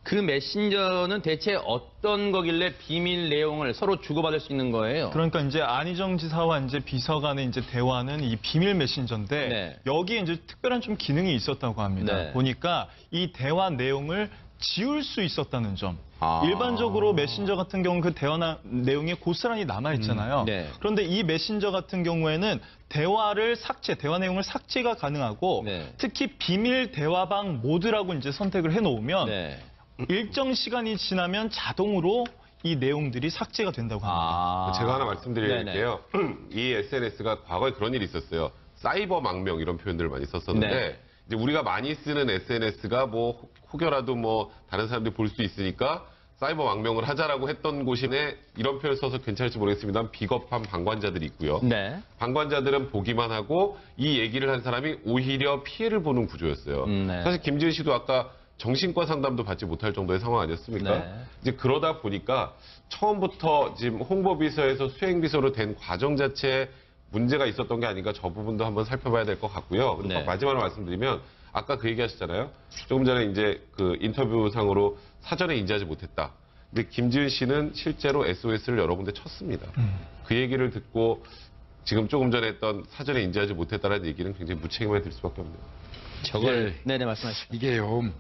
Speaker 1: 그 메신저는 대체 어떤 거길래 비밀 내용을 서로 주고받을 수 있는 거예요?
Speaker 2: 그러니까 이제 안희정 지사와 이제 비서 간의 이제 대화는 이 비밀 메신저인데
Speaker 1: 네.
Speaker 2: 여기에 이제 특별한 좀 기능이 있었다고 합니다.
Speaker 1: 네.
Speaker 2: 보니까 이 대화 내용을 지울 수 있었다는 점. 일반적으로 메신저 같은 경우는 그 대화 내용이 고스란히 남아 있잖아요.
Speaker 1: 네.
Speaker 2: 그런데 이 메신저 같은 경우에는 대화 내용을 삭제가 가능하고
Speaker 1: 네.
Speaker 2: 특히 비밀 대화방 모드라고 이제 선택을 해 놓으면
Speaker 1: 네.
Speaker 2: 일정 시간이 지나면 자동으로 이 내용들이 삭제가 된다고 합니다.
Speaker 3: 제가 하나 말씀드릴게요. 이 SNS가 과거에 그런 일이 있었어요. 사이버 망명 이런 표현들을 많이 썼었는데
Speaker 1: 네.
Speaker 3: 이제 우리가 많이 쓰는 SNS가 뭐 혹여라도 뭐 다른 사람들이 볼 수 있으니까 사이버 망명을 하자라고 했던 곳인데 이런 표현 써서 괜찮을지 모르겠습니다만 비겁한 방관자들이 있고요.
Speaker 1: 네.
Speaker 3: 방관자들은 보기만 하고 이 얘기를 한 사람이 오히려 피해를 보는 구조였어요.
Speaker 1: 네.
Speaker 3: 사실 김지은 씨도 아까 정신과 상담도 받지 못할 정도의 상황 아니었습니까?
Speaker 1: 네.
Speaker 3: 이제 그러다 보니까 처음부터 지금 홍보비서에서 수행비서로 된 과정 자체에 문제가 있었던 게 아닌가 저 부분도 한번 살펴봐야 될 것 같고요. 그리고
Speaker 1: 네.
Speaker 3: 마지막으로 말씀드리면 아까 그 얘기 하셨잖아요. 조금 전에 이제 그 인터뷰상으로 사전에 인지하지 못했다. 근데 김지은 씨는 실제로 SOS를 여러 군데 쳤습니다. 그 얘기를 듣고 지금 조금 전에 했던 사전에 인지하지 못했다는 얘기는 굉장히 무책임하게 들 수밖에 없네요.
Speaker 1: 저걸
Speaker 5: 예.
Speaker 1: 네네 말씀하시죠.
Speaker 5: 이게요,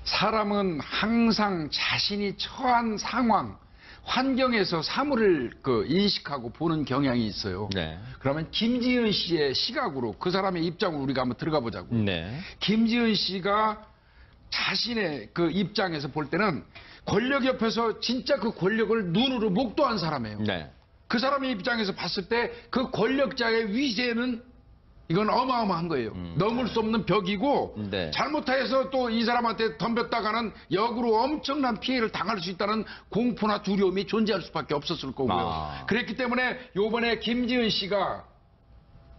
Speaker 5: 사람은 항상 자신이 처한 상황, 환경에서 사물을 인식하고 보는 경향이 있어요.
Speaker 1: 네.
Speaker 5: 그러면 김지은 씨의 시각으로 그 사람의 입장으로 우리가 한번 들어가 보자고요.
Speaker 1: 네.
Speaker 5: 김지은 씨가 자신의 그 입장에서 볼 때는 권력 옆에서 진짜 그 권력을 눈으로 목도한 사람이에요.
Speaker 1: 네.
Speaker 5: 그 사람의 입장에서 봤을 때 그 권력자의 위세는 이건 어마어마한 거예요. 넘을 수 없는 벽이고
Speaker 1: 네.
Speaker 5: 잘못해서 또 이 사람한테 덤볐다가는 역으로 엄청난 피해를 당할 수 있다는 공포나 두려움이 존재할 수밖에 없었을 거고요.
Speaker 1: 아.
Speaker 5: 그랬기 때문에 요번에 김지은 씨가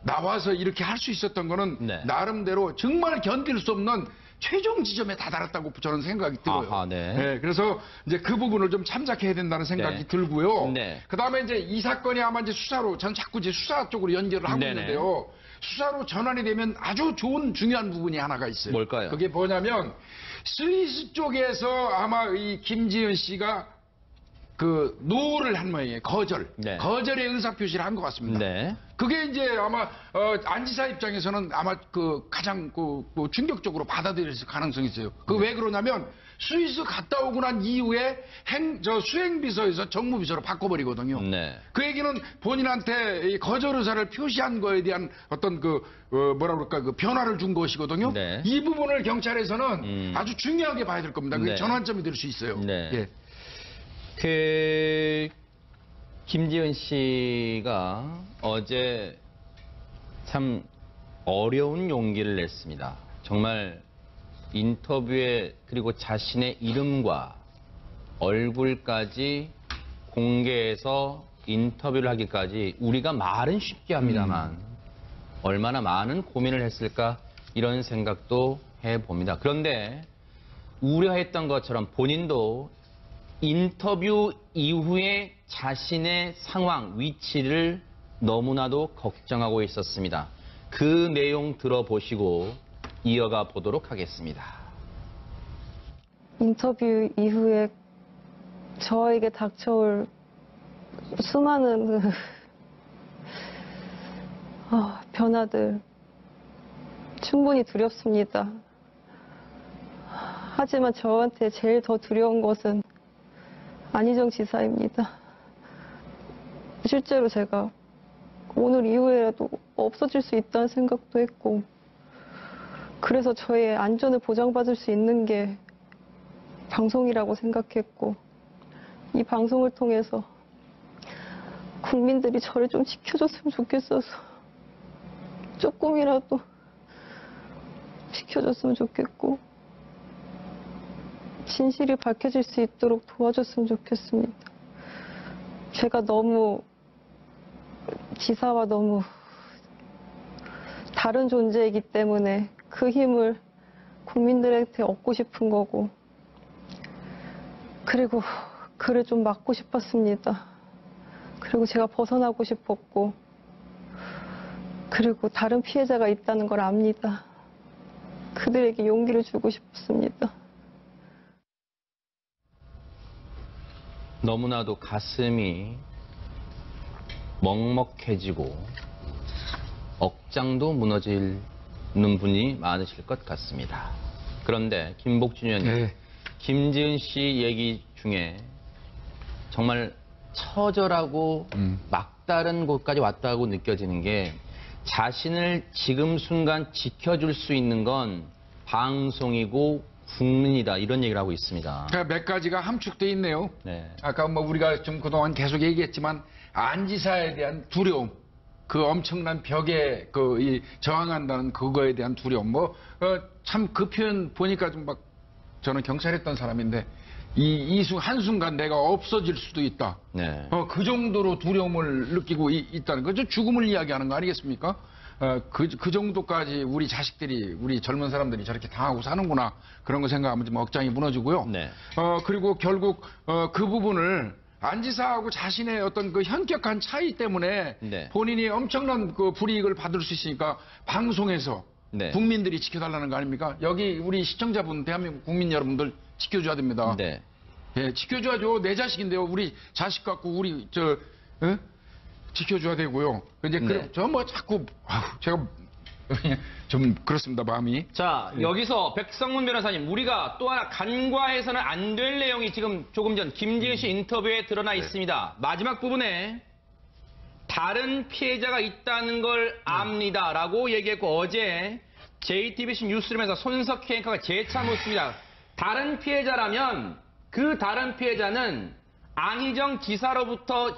Speaker 5: 나와서 이렇게 할 수 있었던 거는
Speaker 1: 네.
Speaker 5: 나름대로 정말 견딜 수 없는 최종 지점에 다다랐다고 저는 생각이 들어요.
Speaker 1: 아하, 네.
Speaker 5: 그래서 이제 그 부분을 좀 참작해야 된다는 생각이
Speaker 1: 네.
Speaker 5: 들고요.
Speaker 1: 네.
Speaker 5: 그 다음에 이제 이 사건이 아마 이제 수사로, 전 자꾸 이제 수사 쪽으로 연결을 하고
Speaker 1: 네네.
Speaker 5: 있는데요. 수사로 전환이 되면 아주 좋은 중요한 부분이 하나가 있어요.
Speaker 1: 뭘까요?
Speaker 5: 그게 뭐냐면 스위스 쪽에서 아마 이 김지은 씨가 그 노를 한 모양이에요. 거절.
Speaker 1: 네.
Speaker 5: 거절의 의사표시를 한 것 같습니다.
Speaker 1: 네.
Speaker 5: 그게 이제 아마 안 지사 입장에서는 아마 그 가장 그 충격적으로 받아들일 가능성이 있어요. 그 왜 그러냐면 스위스 갔다 오고 난 이후에 수행비서에서 정무비서로 바꿔버리거든요.
Speaker 1: 네.
Speaker 5: 그 얘기는 본인한테 이 거절 의사를 표시한 거에 대한 어떤 뭐라 그럴까 그 변화를 준 것이거든요.
Speaker 1: 네.
Speaker 5: 이 부분을 경찰에서는 아주 중요하게 봐야 될 겁니다. 그게
Speaker 1: 네.
Speaker 5: 전환점이 될 수 있어요.
Speaker 1: 네.
Speaker 5: 예.
Speaker 1: 김지은 씨가 어제 참 어려운 용기를 냈습니다. 정말 인터뷰에 그리고 자신의 이름과 얼굴까지 공개해서 인터뷰를 하기까지 우리가 말은 쉽게 합니다만 얼마나 많은 고민을 했을까 이런 생각도 해봅니다. 그런데 우려했던 것처럼 본인도 인터뷰 이후에 자신의 상황, 위치를 너무나도 걱정하고 있었습니다. 그 내용 들어보시고 이어가 보도록 하겠습니다.
Speaker 4: 인터뷰 이후에 저에게 닥쳐올 수많은 변화들 충분히 두렵습니다. 하지만 저한테 제일 더 두려운 것은 안희정 지사입니다. 실제로 제가 오늘 이후에라도 없어질 수 있다는 생각도 했고, 그래서 저의 안전을 보장받을 수 있는 게 방송이라고 생각했고, 이 방송을 통해서 국민들이 저를 좀 지켜줬으면 좋겠어서 조금이라도 지켜줬으면 좋겠고 진실이 밝혀질 수 있도록 도와줬으면 좋겠습니다. 제가 너무 지사와 너무 다른 존재이기 때문에 그 힘을 국민들한테 얻고 싶은 거고, 그리고 그를 좀 막고 싶었습니다. 그리고 제가 벗어나고 싶었고, 그리고 다른 피해자가 있다는 걸 압니다. 그들에게 용기를 주고 싶습니다.
Speaker 1: 너무나도 가슴이 먹먹해지고 억장도 무너지는 분이 많으실 것 같습니다. 그런데 김복준 의원님,
Speaker 5: 네.
Speaker 1: 김지은 씨 얘기 중에 정말 처절하고 막다른 곳까지 왔다고 느껴지는 게, 자신을 지금 순간 지켜줄 수 있는 건 방송이고 국민이다, 이런 얘기를 하고 있습니다.
Speaker 5: 몇 가지가 함축돼 있네요.
Speaker 1: 네.
Speaker 5: 아까 뭐 우리가 좀 그동안 계속 얘기했지만 안 지사에 대한 두려움, 그 엄청난 벽에 이 저항한다는 그거에 대한 두려움, 참 그 표현 보니까 좀 막 저는 경찰했던 사람인데 한순간 내가 없어질 수도 있다.
Speaker 1: 네.
Speaker 5: 그 정도로 두려움을 느끼고 있다는 거죠. 죽음을 이야기하는 거 아니겠습니까? 그 정도까지 우리 자식들이, 우리 젊은 사람들이 저렇게 당하고 사는구나. 그런 거 생각하면 좀 억장이 무너지고요.
Speaker 1: 네.
Speaker 5: 그리고 결국 그 부분을 안지사하고 자신의 어떤 그 현격한 차이 때문에
Speaker 1: 네.
Speaker 5: 본인이 엄청난 그 불이익을 받을 수 있으니까 방송에서
Speaker 1: 네.
Speaker 5: 국민들이 지켜달라는 거 아닙니까? 여기 우리 시청자분, 대한민국 국민 여러분들 지켜줘야 됩니다.
Speaker 1: 네.
Speaker 5: 예, 지켜줘야죠. 내 자식인데요. 우리 자식 갖고 우리 지켜줘야 되고요. 이제
Speaker 1: 네.
Speaker 5: 저 뭐 자꾸 제가 좀 그렇습니다, 마음이.
Speaker 1: 자, 여기서 백성문 변호사님, 우리가 또 하나 간과해서는 안 될 내용이 지금 조금 전 김지은 씨 인터뷰에 드러나 있습니다. 마지막 부분에 다른 피해자가 있다는 걸 압니다라고 얘기했고, 어제 JTBC 뉴스룸에서 손석희 앵커가 재차 묻습니다. 다른 피해자라면 그 다른 피해자는 안희정 지사로부터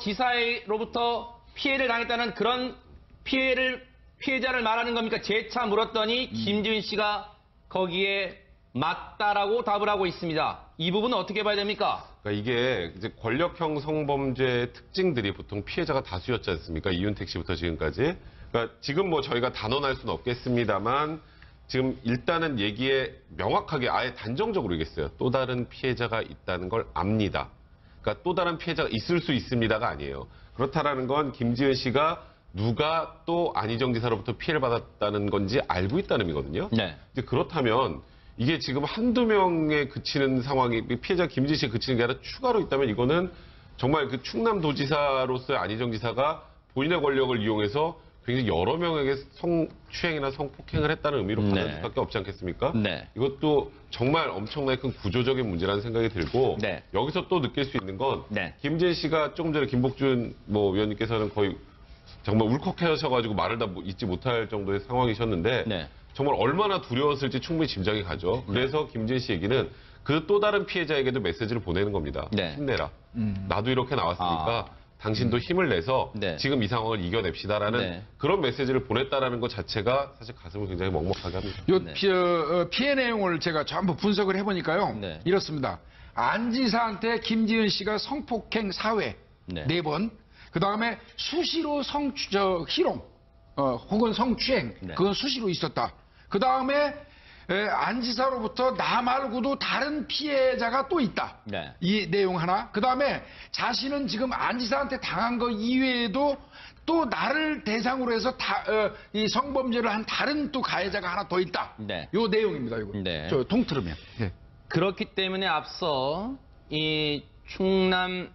Speaker 1: 피해를 당했다는 그런 피해자를 말하는 겁니까? 재차 물었더니 김지은 씨가 거기에 맞다라고 답을 하고 있습니다. 이 부분은 어떻게 봐야 됩니까?
Speaker 3: 그러니까 이게 이제 권력형 성범죄의 특징들이 보통 피해자가 다수였지 않습니까? 이윤택 씨부터 지금까지. 그러니까 지금 뭐 저희가 단언할 수는 없겠습니다만 지금 일단은 얘기에 명확하게 아예 단정적으로 얘기했어요. 또 다른 피해자가 있다는 걸 압니다. 그러니까 또 다른 피해자가 있을 수 있습니다가 아니에요. 그렇다라는 건 김지은 씨가 누가 또 안희정 지사로부터 피해를 받았다는 건지 알고 있다는 의미거든요.
Speaker 1: 네.
Speaker 3: 이제 그렇다면 이게 지금 한두 명에 그치는 상황이 피해자 김지은 씨에 그치는 게 아니라 추가로 있다면 이거는 정말 그 충남도지사로서의 안희정 지사가 본인의 권력을 이용해서 굉장히 여러 명에게 성추행이나 성폭행을 했다는 의미로 받아들일
Speaker 1: 네.
Speaker 3: 수밖에 없지 않겠습니까?
Speaker 1: 네.
Speaker 3: 이것도 정말 엄청나게 큰 구조적인 문제라는 생각이 들고
Speaker 1: 네.
Speaker 3: 여기서 또 느낄 수 있는 건
Speaker 1: 네.
Speaker 3: 김지은 씨가 조금 전에 김복준 위원님께서는 거의 정말 울컥하셔가지고 말을 다 잊지 못할 정도의 상황이셨는데
Speaker 1: 네.
Speaker 3: 정말 얼마나 두려웠을지 충분히 짐작이 가죠. 그래서 김지은 씨 얘기는 그 또 다른 피해자에게도 메시지를 보내는 겁니다.
Speaker 1: 네.
Speaker 3: 힘내라. 나도 이렇게 나왔으니까 당신도 힘을 내서
Speaker 1: 네.
Speaker 3: 지금 이 상황을 이겨냅시다라는
Speaker 1: 네.
Speaker 3: 그런 메시지를 보냈다라는 것 자체가 사실 가슴을 굉장히 먹먹하게 합니다.
Speaker 5: 요
Speaker 1: 네.
Speaker 5: 피해 내용을 제가 전부 분석을 해보니까요.
Speaker 1: 네.
Speaker 5: 이렇습니다. 안 지사한테 김지은 씨가 성폭행 사회
Speaker 1: 네.
Speaker 5: 4번, 그 다음에 수시로 희롱, 혹은 성추행,
Speaker 1: 네.
Speaker 5: 그건 수시로 있었다. 그 다음에 안 지사로부터 나 말고도 다른 피해자가 또 있다.
Speaker 1: 네.
Speaker 5: 이 내용 하나. 그 다음에 자신은 지금 안 지사한테 당한 거 이외에도 또 나를 대상으로 해서 이 성범죄를 한 다른 또 가해자가 하나 더 있다.
Speaker 1: 네.
Speaker 5: 요 내용입니다. 이거.
Speaker 1: 네.
Speaker 5: 저 통틀으면. 예.
Speaker 1: 그렇기 때문에 앞서 이 충남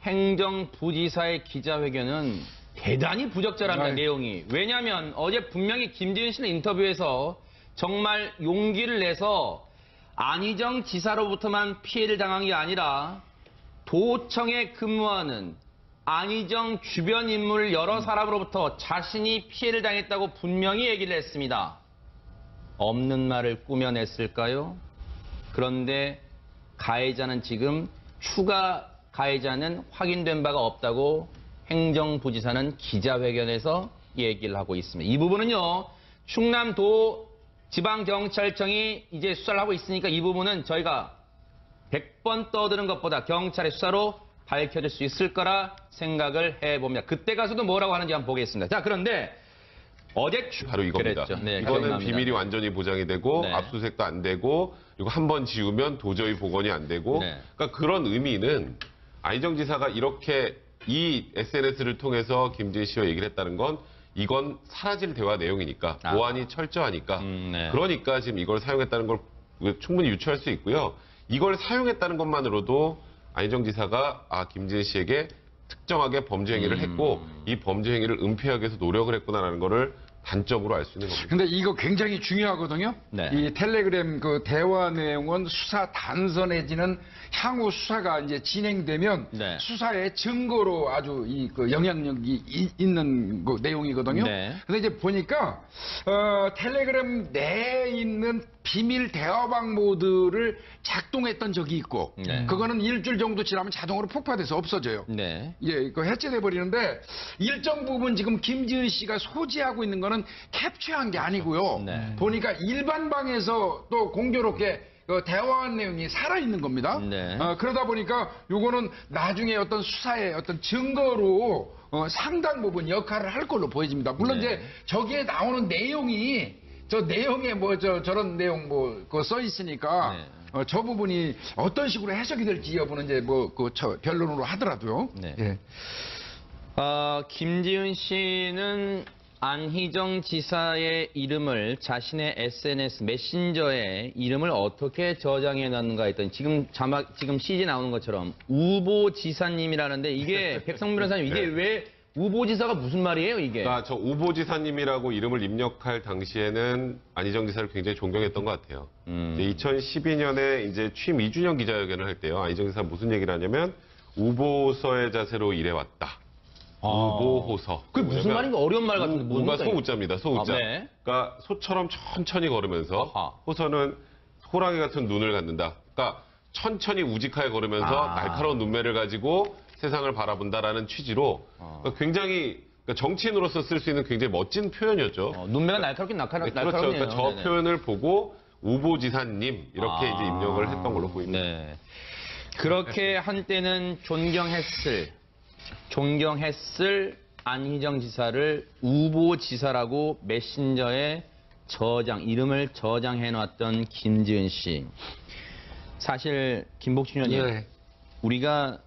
Speaker 1: 행정부지사의 기자회견은 대단히 부적절합니다.
Speaker 5: 네.
Speaker 1: 내용이. 왜냐하면 어제 분명히 김지은 씨는 인터뷰에서 정말 용기를 내서 안희정 지사로부터만 피해를 당한 게 아니라 도청에 근무하는 안희정 주변 인물 여러 사람으로부터 자신이 피해를 당했다고 분명히 얘기를 했습니다. 없는 말을 꾸며냈을까요? 그런데 가해자는 지금 추가 가해자는 확인된 바가 없다고 행정부지사는 기자회견에서 얘기를 하고 있습니다. 이 부분은요, 충남도 지방경찰청이 이제 수사를 하고 있으니까 이 부분은 저희가 100번 떠드는 것보다 경찰의 수사로 밝혀질 수 있을 거라 생각을 해봅니다. 그때 가서도 뭐라고 하는지 한번 보겠습니다. 자, 그런데 어제
Speaker 3: 바로 이겁니다.
Speaker 1: 그랬죠. 네,
Speaker 3: 이거는
Speaker 1: 기억납니다.
Speaker 3: 비밀이 완전히 보장이 되고
Speaker 1: 네.
Speaker 3: 압수수색도 안 되고 그리고 한 번 지우면 도저히 복원이 안 되고
Speaker 1: 네.
Speaker 3: 그러니까 그런 의미는 안희정 지사가 이렇게 이 SNS를 통해서 김지은 씨와 얘기를 했다는 건 이건 사라질 대화 내용이니까 보안이 철저하니까
Speaker 1: 네.
Speaker 3: 그러니까 지금 이걸 사용했다는 걸 충분히 유추할 수 있고요. 이걸 사용했다는 것만으로도 안희정 지사가 김지은 씨에게 특정하게 범죄 행위를 했고 이 범죄 행위를 은폐하기 위해서 노력을 했구나라는 거를 단적으로 알 수 있는 겁니다.
Speaker 5: 근데 이거 굉장히 중요하거든요.
Speaker 1: 네.
Speaker 5: 이 텔레그램 그 대화 내용은 수사 단서 내지는 향후 수사가 이제 진행되면
Speaker 1: 네.
Speaker 5: 수사의 증거로 아주 그 영향력이 있는 그 내용이거든요.
Speaker 1: 네.
Speaker 5: 근데 이제 보니까 텔레그램 내에 있는 비밀 대화방 모드를 작동했던 적이 있고
Speaker 1: 네.
Speaker 5: 그거는 일주일 정도 지나면 자동으로 폭파돼서 없어져요.
Speaker 1: 네.
Speaker 5: 예, 그 해체돼 버리는데 일정 부분 지금 김지은 씨가 소지하고 있는 거는 캡처한 게 아니고요.
Speaker 1: 네.
Speaker 5: 보니까 일반 방에서 또 공교롭게 그 대화한 내용이 살아 있는 겁니다.
Speaker 1: 네.
Speaker 5: 그러다 보니까 요거는 나중에 어떤 수사의 어떤 증거로 상당 부분 역할을 할 걸로 보여집니다. 물론
Speaker 1: 네.
Speaker 5: 이제 저기에 나오는 내용이 저 내용에 저런 내용 그거 써 있으니까
Speaker 1: 네.
Speaker 5: 저 부분이 어떤 식으로 해석이 될지 여부는 이제 변론으로 하더라도요.
Speaker 1: 네.
Speaker 5: 예.
Speaker 1: 김지은 씨는 안희정 지사의 이름을 자신의 SNS 메신저에 이름을 어떻게 저장해 놨는가 했더니 지금 CG 나오는 것처럼 우보 지사님이라는데 이게 백성문 변호사님 이게 왜 우보지사가 무슨 말이에요, 이게?
Speaker 3: 그러니까 저 우보지사님이라고 이름을 입력할 당시에는 안희정 지사를 굉장히 존경했던 것 같아요. 2012년에 이제 취임 2주년 기자회견을 할 때요. 안희정 지사 무슨 얘기를 하냐면 우보서의 자세로 일해왔다. 우보호서.
Speaker 1: 그게 무슨 말인가? 어려운 말 같은데. 무슨
Speaker 3: 우가
Speaker 1: 말이에요?
Speaker 3: 소우자입니다. 소우자.
Speaker 1: 아, 네.
Speaker 3: 그러니까 소처럼 천천히 걸으면서
Speaker 1: 아하.
Speaker 3: 호서는 호랑이 같은 눈을 갖는다. 그러니까 천천히 우직하게 걸으면서 날카로운 눈매를 가지고 세상을 바라본다라는 취지로 그러니까 굉장히 그러니까 정치인으로서 쓸 수 있는 굉장히 멋진 표현이었죠.
Speaker 1: 눈매가 날카롭긴
Speaker 3: 네, 그렇죠.
Speaker 1: 날카롭네요.
Speaker 3: 그러니까 저
Speaker 1: 네네.
Speaker 3: 표현을 보고 우보지사님 이렇게 이제 입력을 했던 걸로 보입니다.
Speaker 1: 네. 그렇게 한때는 존경했을 안희정 지사를 우보지사라고 메신저에 이름을 저장해놨던 김지은 씨. 사실 김복춘 의원님,
Speaker 5: 네.
Speaker 1: 우리가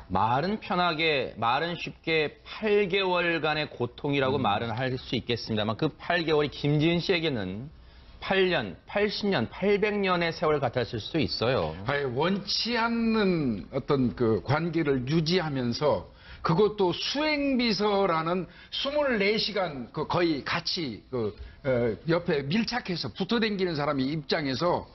Speaker 1: 말은 편하게, 말은 쉽게 8개월간의 고통이라고 말은 할 수 있겠습니다만 그 8개월이 김지은 씨에게는 8년, 80년, 800년의 세월 같았을 수도 있어요.
Speaker 5: 아예 원치 않는 어떤 그 관계를 유지하면서 그것도 수행비서라는 24시간 거의 같이 옆에 밀착해서 붙어다니는 사람이 입장에서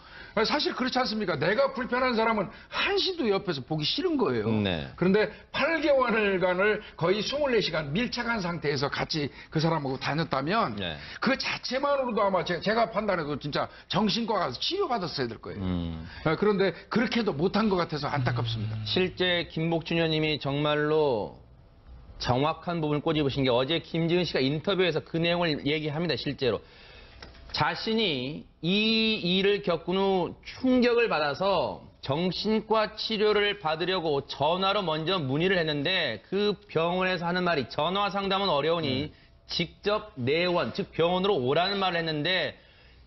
Speaker 5: 사실 그렇지 않습니까? 내가 불편한 사람은 한시도 옆에서 보기 싫은 거예요.
Speaker 1: 네.
Speaker 5: 그런데 8개월간을 거의 24시간 밀착한 상태에서 같이 그 사람하고 다녔다면
Speaker 1: 네.
Speaker 5: 그 자체만으로도 아마 제가 판단해도 진짜 정신과 가서 치료받았어야 될 거예요. 그런데 그렇게도 못한 것 같아서 안타깝습니다.
Speaker 1: 실제 김복춘 의원님이 정말로 정확한 부분을 꼬집으신 게 어제 김지은 씨가 인터뷰에서 그 내용을 얘기합니다. 실제로. 자신이 이 일을 겪은 후 충격을 받아서 정신과 치료를 받으려고 전화로 먼저 문의를 했는데 그 병원에서 하는 말이 전화 상담은 어려우니 직접 내원, 즉 병원으로 오라는 말을 했는데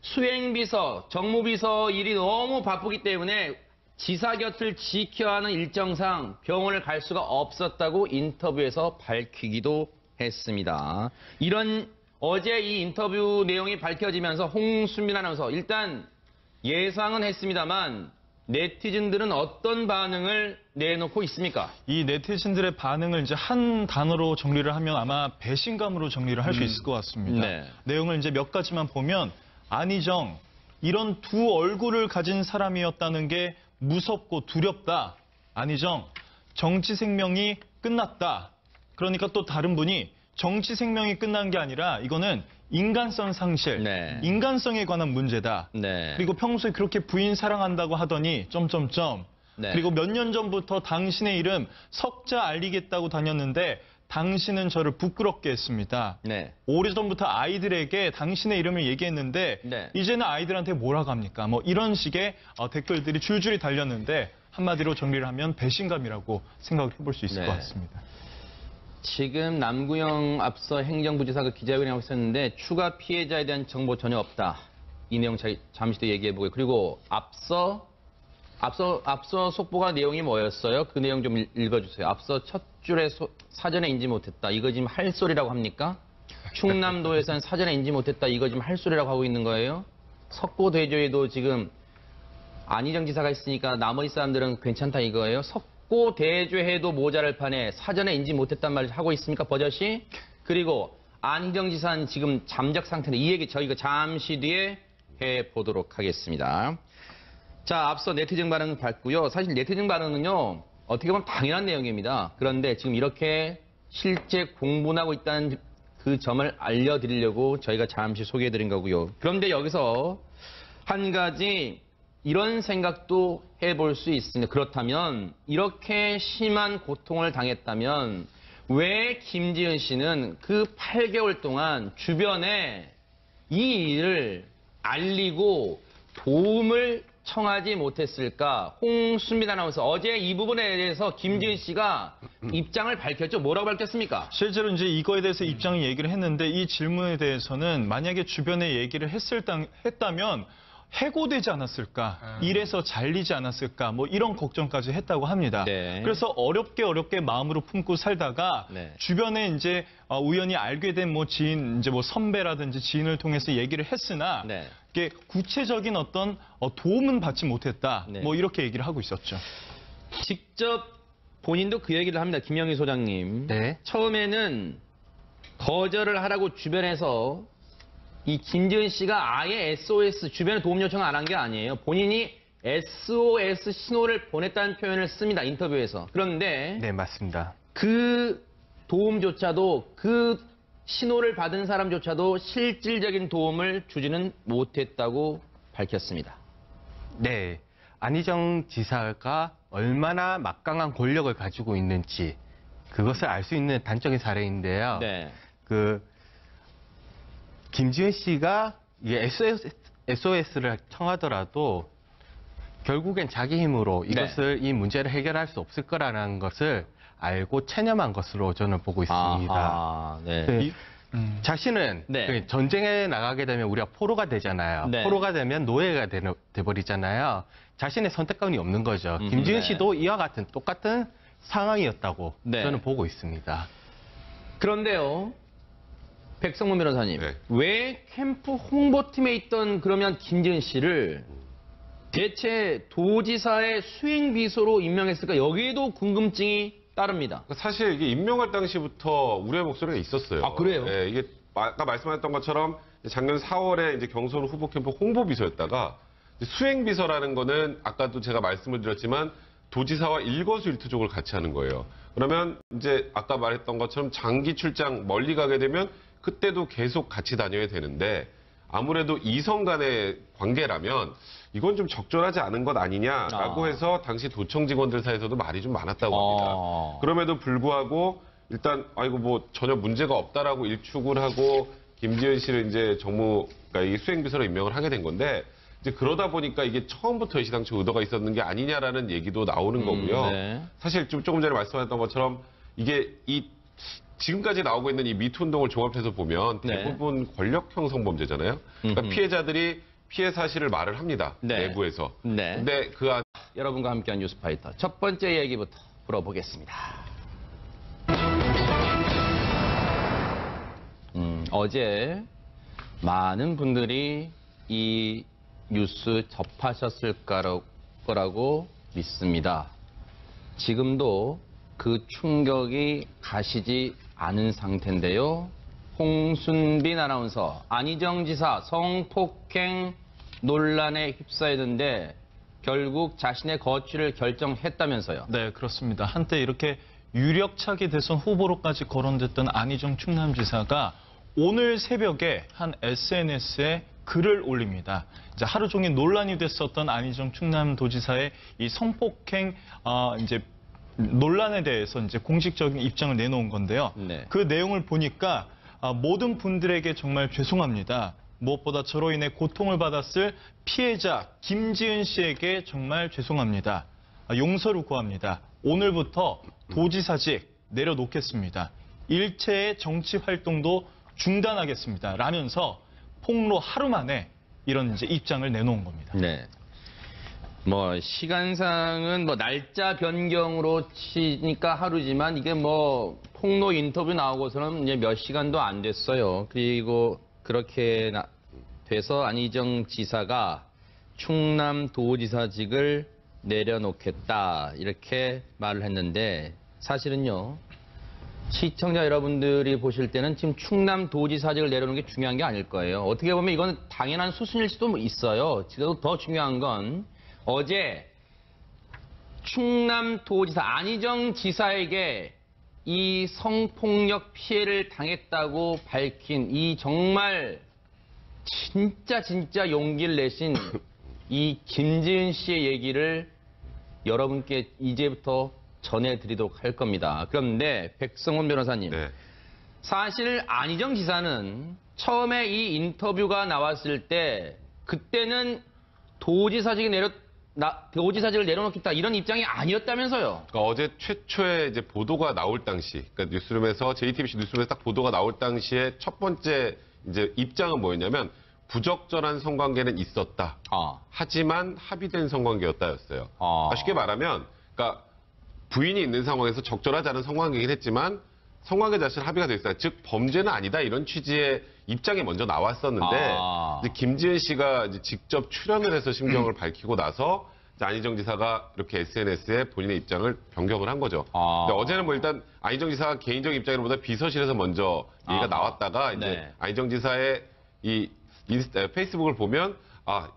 Speaker 1: 수행비서, 정무비서 일이 너무 바쁘기 때문에 지사 곁을 지켜야 하는 일정상 병원을 갈 수가 없었다고 인터뷰에서 밝히기도 했습니다. 어제 이 인터뷰 내용이 밝혀지면서 홍순민 아나운서 일단 예상은 했습니다만 네티즌들은 어떤 반응을 내놓고 있습니까?
Speaker 2: 이 네티즌들의 반응을 이제 한 단어로 정리를 하면 아마 배신감으로 정리를 할 수 있을 것 같습니다.
Speaker 1: 네.
Speaker 2: 내용을 이제 몇 가지만 보면 안희정 이런 두 얼굴을 가진 사람이었다는 게 무섭고 두렵다. 안희정 정치 생명이 끝났다. 그러니까 또 다른 분이 정치 생명이 끝난 게 아니라 이거는 인간성 상실,
Speaker 1: 네.
Speaker 2: 인간성에 관한 문제다.
Speaker 1: 네.
Speaker 2: 그리고 평소에 그렇게 부인 사랑한다고 하더니
Speaker 1: 네.
Speaker 2: 그리고 몇 년 전부터 당신의 이름 석자 알리겠다고 다녔는데 당신은 저를 부끄럽게 했습니다.
Speaker 1: 네.
Speaker 2: 오래전부터 아이들에게 당신의 이름을 얘기했는데
Speaker 1: 네.
Speaker 2: 이제는 아이들한테 뭐라고 합니까? 뭐 이런 식의 댓글들이 줄줄이 달렸는데 한마디로 정리를 하면 배신감이라고 생각을 해볼 수 있을
Speaker 1: 네.
Speaker 2: 것 같습니다.
Speaker 1: 지금 남구영 앞서 행정부지사가 기자회견을 하고 있었는데 추가 피해자에 대한 정보 전혀 없다. 이 내용 잠시 더 얘기해보고요. 그리고 앞서 속보가 내용이 뭐였어요? 그 내용 좀 읽어주세요. 앞서 첫 줄에 사전에 인지 못했다. 이거 지금 할 소리라고 합니까? 충남도에서는 사전에 인지 못했다. 이거 지금 할 소리라고 하고 있는 거예요? 석고 대조에도 지금 안희정 지사가 있으니까 나머지 사람들은 괜찮다 이거예요? 석고 대조해도 모자랄 판에 사전에 인지 못했단 말을 하고 있습니까? 버젓이? 그리고 안희정 지사는 지금 잠적 상태인데 이 얘기 저희가 잠시 뒤에 해보도록 하겠습니다. 자, 앞서 네티즌 반응 봤고요. 사실 네티즌 반응은요, 어떻게 보면 당연한 내용입니다. 그런데 지금 이렇게 실제 공분하고 있다는 그 점을 알려드리려고 저희가 잠시 소개해드린 거고요. 그런데 여기서 한 가지 이런 생각도 해볼 수 있습니다. 그렇다면 이렇게 심한 고통을 당했다면 왜 김지은 씨는 그 8개월 동안 주변에 이 일을 알리고 도움을 청하지 못했을까? 홍순민 아나운서 어제 이 부분에 대해서 김지은 씨가 입장을 밝혔죠. 뭐라고 밝혔습니까?
Speaker 2: 실제로 이제 이거에 대해서 입장을 얘기를 했는데 이 질문에 대해서는 만약에 주변에 얘기를 했다면 해고되지 않았을까, 일에서 잘리지 않았을까, 뭐 이런 걱정까지 했다고 합니다.
Speaker 1: 네.
Speaker 2: 그래서 어렵게 마음으로 품고 살다가
Speaker 1: 네.
Speaker 2: 주변에 이제 우연히 알게 된 뭐 지인, 이제 뭐 선배라든지 지인을 통해서 얘기를 했으나
Speaker 1: 네.
Speaker 2: 이게 구체적인 어떤 도움은 받지 못했다.
Speaker 1: 네.
Speaker 2: 뭐 이렇게 얘기를 하고 있었죠.
Speaker 1: 직접 본인도 그 얘기를 합니다. 김영희 소장님.
Speaker 7: 네.
Speaker 1: 처음에는 거절을 하라고 주변에서 이 김지은 씨가 아예 SOS 주변에 도움 요청을 안 한 게 아니에요. 본인이 SOS 신호를 보냈다는 표현을 씁니다. 인터뷰에서. 그런데
Speaker 7: 네, 맞습니다.
Speaker 1: 그 도움조차도 그 신호를 받은 사람조차도 실질적인 도움을 주지는 못했다고 밝혔습니다.
Speaker 7: 네. 안희정 지사가 얼마나 막강한 권력을 가지고 있는지 그것을 알 수 있는 단적인 사례인데요.
Speaker 1: 네.
Speaker 7: 김지은 씨가 이게 SOS를 청하더라도 결국엔 자기 힘으로 이것을 이 문제를 해결할 수 없을 거라는 것을 알고 체념한 것으로 저는 보고 있습니다.
Speaker 1: 아하, 네.
Speaker 7: 네. 자신은
Speaker 1: 네.
Speaker 7: 그 전쟁에 나가게 되면 우리가 포로가 되잖아요.
Speaker 1: 네.
Speaker 7: 포로가 되면 노예가 돼버리잖아요. 자신의 선택권이 없는 거죠. 김지은
Speaker 1: 네.
Speaker 7: 씨도 이와 같은 똑같은 상황이었다고
Speaker 1: 네.
Speaker 7: 저는 보고 있습니다.
Speaker 1: 그런데요, 백성문 변호사님,
Speaker 3: 네.
Speaker 1: 왜 캠프 홍보팀에 있던 그러면 김지은 씨를 대체 도지사의 수행비서로 임명했을까? 여기에도 궁금증이 따릅니다.
Speaker 3: 사실 이게 임명할 당시부터 우려의 목소리가 있었어요.
Speaker 1: 아, 그래요?
Speaker 3: 예, 이게 아까 말씀하셨던 것처럼 작년 4월에 이제 경선 후보 캠프 홍보비서였다가 수행비서라는 거는 아까도 제가 말씀을 드렸지만 도지사와 일거수일투족을 같이 하는 거예요. 그러면 이제 아까 말했던 것처럼 장기 출장 멀리 가게 되면 그때도 계속 같이 다녀야 되는데 아무래도 이성 간의 관계라면 이건 좀 적절하지 않은 것 아니냐라고 해서 당시 도청 직원들 사이에서도 말이 좀 많았다고 합니다. 그럼에도 불구하고 일단 아이고 뭐 전혀 문제가 없다라고 일축을 하고 김지은 씨를 이제 그러니까 이 수행비서로 임명을 하게 된 건데 이제 그러다 보니까 이게 처음부터 시당초 의도가 있었는 게 아니냐라는 얘기도 나오는 거고요.
Speaker 1: 네.
Speaker 3: 사실 조금 전에 말씀하셨던 것처럼 이게 지금까지 나오고 있는 이 미투 운동을 종합해서 보면 대부분 권력형 성범죄잖아요. 그러니까 피해자들이 피해 사실을 말을 합니다.
Speaker 1: 네.
Speaker 3: 내부에서.
Speaker 1: 네.
Speaker 3: 근데
Speaker 1: 여러분과 함께한 뉴스파이터 첫 번째 얘기부터 풀어보겠습니다. 어제 많은 분들이 이 뉴스 접하셨을 거라고 믿습니다. 지금도 그 충격이 가시지 않은 상태인데요. 홍순빈 아나운서, 안희정 지사 성폭행 논란에 휩싸이는데 결국 자신의 거취를 결정했다면서요.
Speaker 2: 네, 그렇습니다. 한때 이렇게 유력차기 대선 후보로까지 거론됐던 안희정 충남지사가 오늘 새벽에 한 SNS에 글을 올립니다. 이제 하루 종일 논란이 됐었던 안희정 충남도지사의 이 성폭행 이제 논란에 대해서 이제 공식적인 입장을 내놓은 건데요.
Speaker 1: 네.
Speaker 2: 그 내용을 보니까 모든 분들에게 정말 죄송합니다. 무엇보다 저로 인해 고통을 받았을 피해자 김지은 씨에게 정말 죄송합니다. 용서를 구합니다. 오늘부터 도지사직 내려놓겠습니다. 일체의 정치 활동도 중단하겠습니다. 라면서 폭로 하루 만에 이런 이제 입장을 내놓은 겁니다.
Speaker 1: 네. 뭐 시간상은 뭐 날짜 변경으로 치니까 하루지만 이게 뭐 폭로 인터뷰 나오고서는 이제 몇 시간도 안 됐어요. 그리고 그렇게 돼서 안희정 지사가 충남도지사직을 내려놓겠다 이렇게 말을 했는데 사실은요. 시청자 여러분들이 보실 때는 지금 충남도지사직을 내려놓는 게 중요한 게 아닐 거예요. 어떻게 보면 이건 당연한 수순일 수도 있어요. 지금 더 중요한 건 어제 충남도지사 안희정 지사에게 이 성폭력 피해를 당했다고 밝힌 이 정말 진짜 용기를 내신 이 김지은 씨의 얘기를 여러분께 이제부터 전해드리도록 할 겁니다. 그런데 백성훈 변호사님,
Speaker 3: 네.
Speaker 1: 사실 안희정 지사는 처음에 이 인터뷰가 나왔을 때 그때는 도지사직을 내려놓겠다 이런 입장이 아니었다면서요.
Speaker 3: 그러니까 어제 최초의 이제 보도가 나올 당시, 그러니까 뉴스룸에서 JTBC 뉴스룸에서 딱 보도가 나올 당시에 첫 번째 이제 입장은 뭐였냐면 부적절한 성관계는 있었다. 하지만 합의된 성관계였다였어요. 그러니까 쉽게 말하면, 그러니까 부인이 있는 상황에서 적절하지 않은 성관계이긴 했지만 성관계 자체는 합의가 돼 있어요. 즉 범죄는 아니다 이런 취지의 입장이 먼저 나왔었는데 이제 김지은 씨가 이제 직접 출연을 해서 심경을 밝히고 나서 이제 안희정 지사가 이렇게 SNS에 본인의 입장을 변경을 한 거죠.
Speaker 1: 아.
Speaker 3: 근데 어제는 뭐 일단 안희정 지사가 개인적인 입장보다 비서실에서 먼저 얘기가 나왔다가 이제
Speaker 1: 네.
Speaker 3: 안희정 지사의 이 페이스북을 보면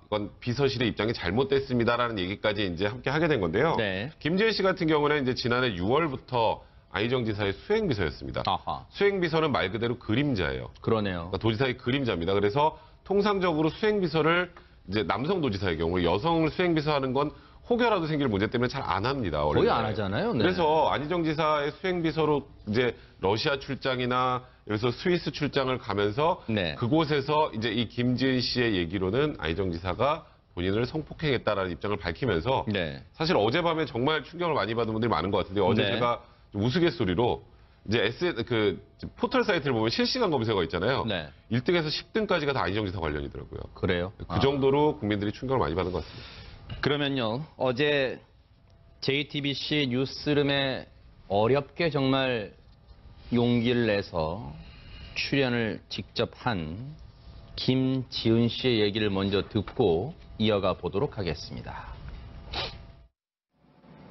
Speaker 3: 이건 비서실의 입장이 잘못됐습니다라는 얘기까지 이제 함께 하게 된 건데요.
Speaker 1: 네.
Speaker 3: 김지은 씨 같은 경우는 이제 지난해 6월부터 안희정 지사의 수행비서였습니다.
Speaker 1: 아하.
Speaker 3: 수행비서는 말 그대로 그림자예요.
Speaker 1: 그러네요.
Speaker 3: 그러니까 도지사의 그림자입니다. 그래서 통상적으로 수행비서를 이제 남성 도지사의 경우 여성을 수행비서 하는 건 혹여라도 생길 문제 때문에 잘 안 합니다. 원래.
Speaker 1: 거의 안 하잖아요. 네.
Speaker 3: 그래서 안희정 지사의 수행비서로 이제 러시아 출장이나 여기서 스위스 출장을 가면서
Speaker 1: 네.
Speaker 3: 그곳에서 이제 이 김지은 씨의 얘기로는 안희정 지사가 본인을 성폭행했다라는 입장을 밝히면서
Speaker 1: 네.
Speaker 3: 사실 어젯밤에 정말 충격을 많이 받은 분들이 많은 것 같은데 어제
Speaker 1: 네.
Speaker 3: 제가 좀 우스갯소리로 이제 포털 사이트를 보면 실시간 검색어 있잖아요.
Speaker 1: 네.
Speaker 3: 1등에서 10등까지가 다 안희정 지사 관련이더라고요.
Speaker 1: 그래요.
Speaker 3: 그 정도로 국민들이 충격을 많이 받은 것 같습니다.
Speaker 1: 그러면요, 어제 JTBC 뉴스룸에 어렵게 정말 용기를 내서 출연을 직접 한 김지은 씨의 얘기를 먼저 듣고 이어가 보도록 하겠습니다.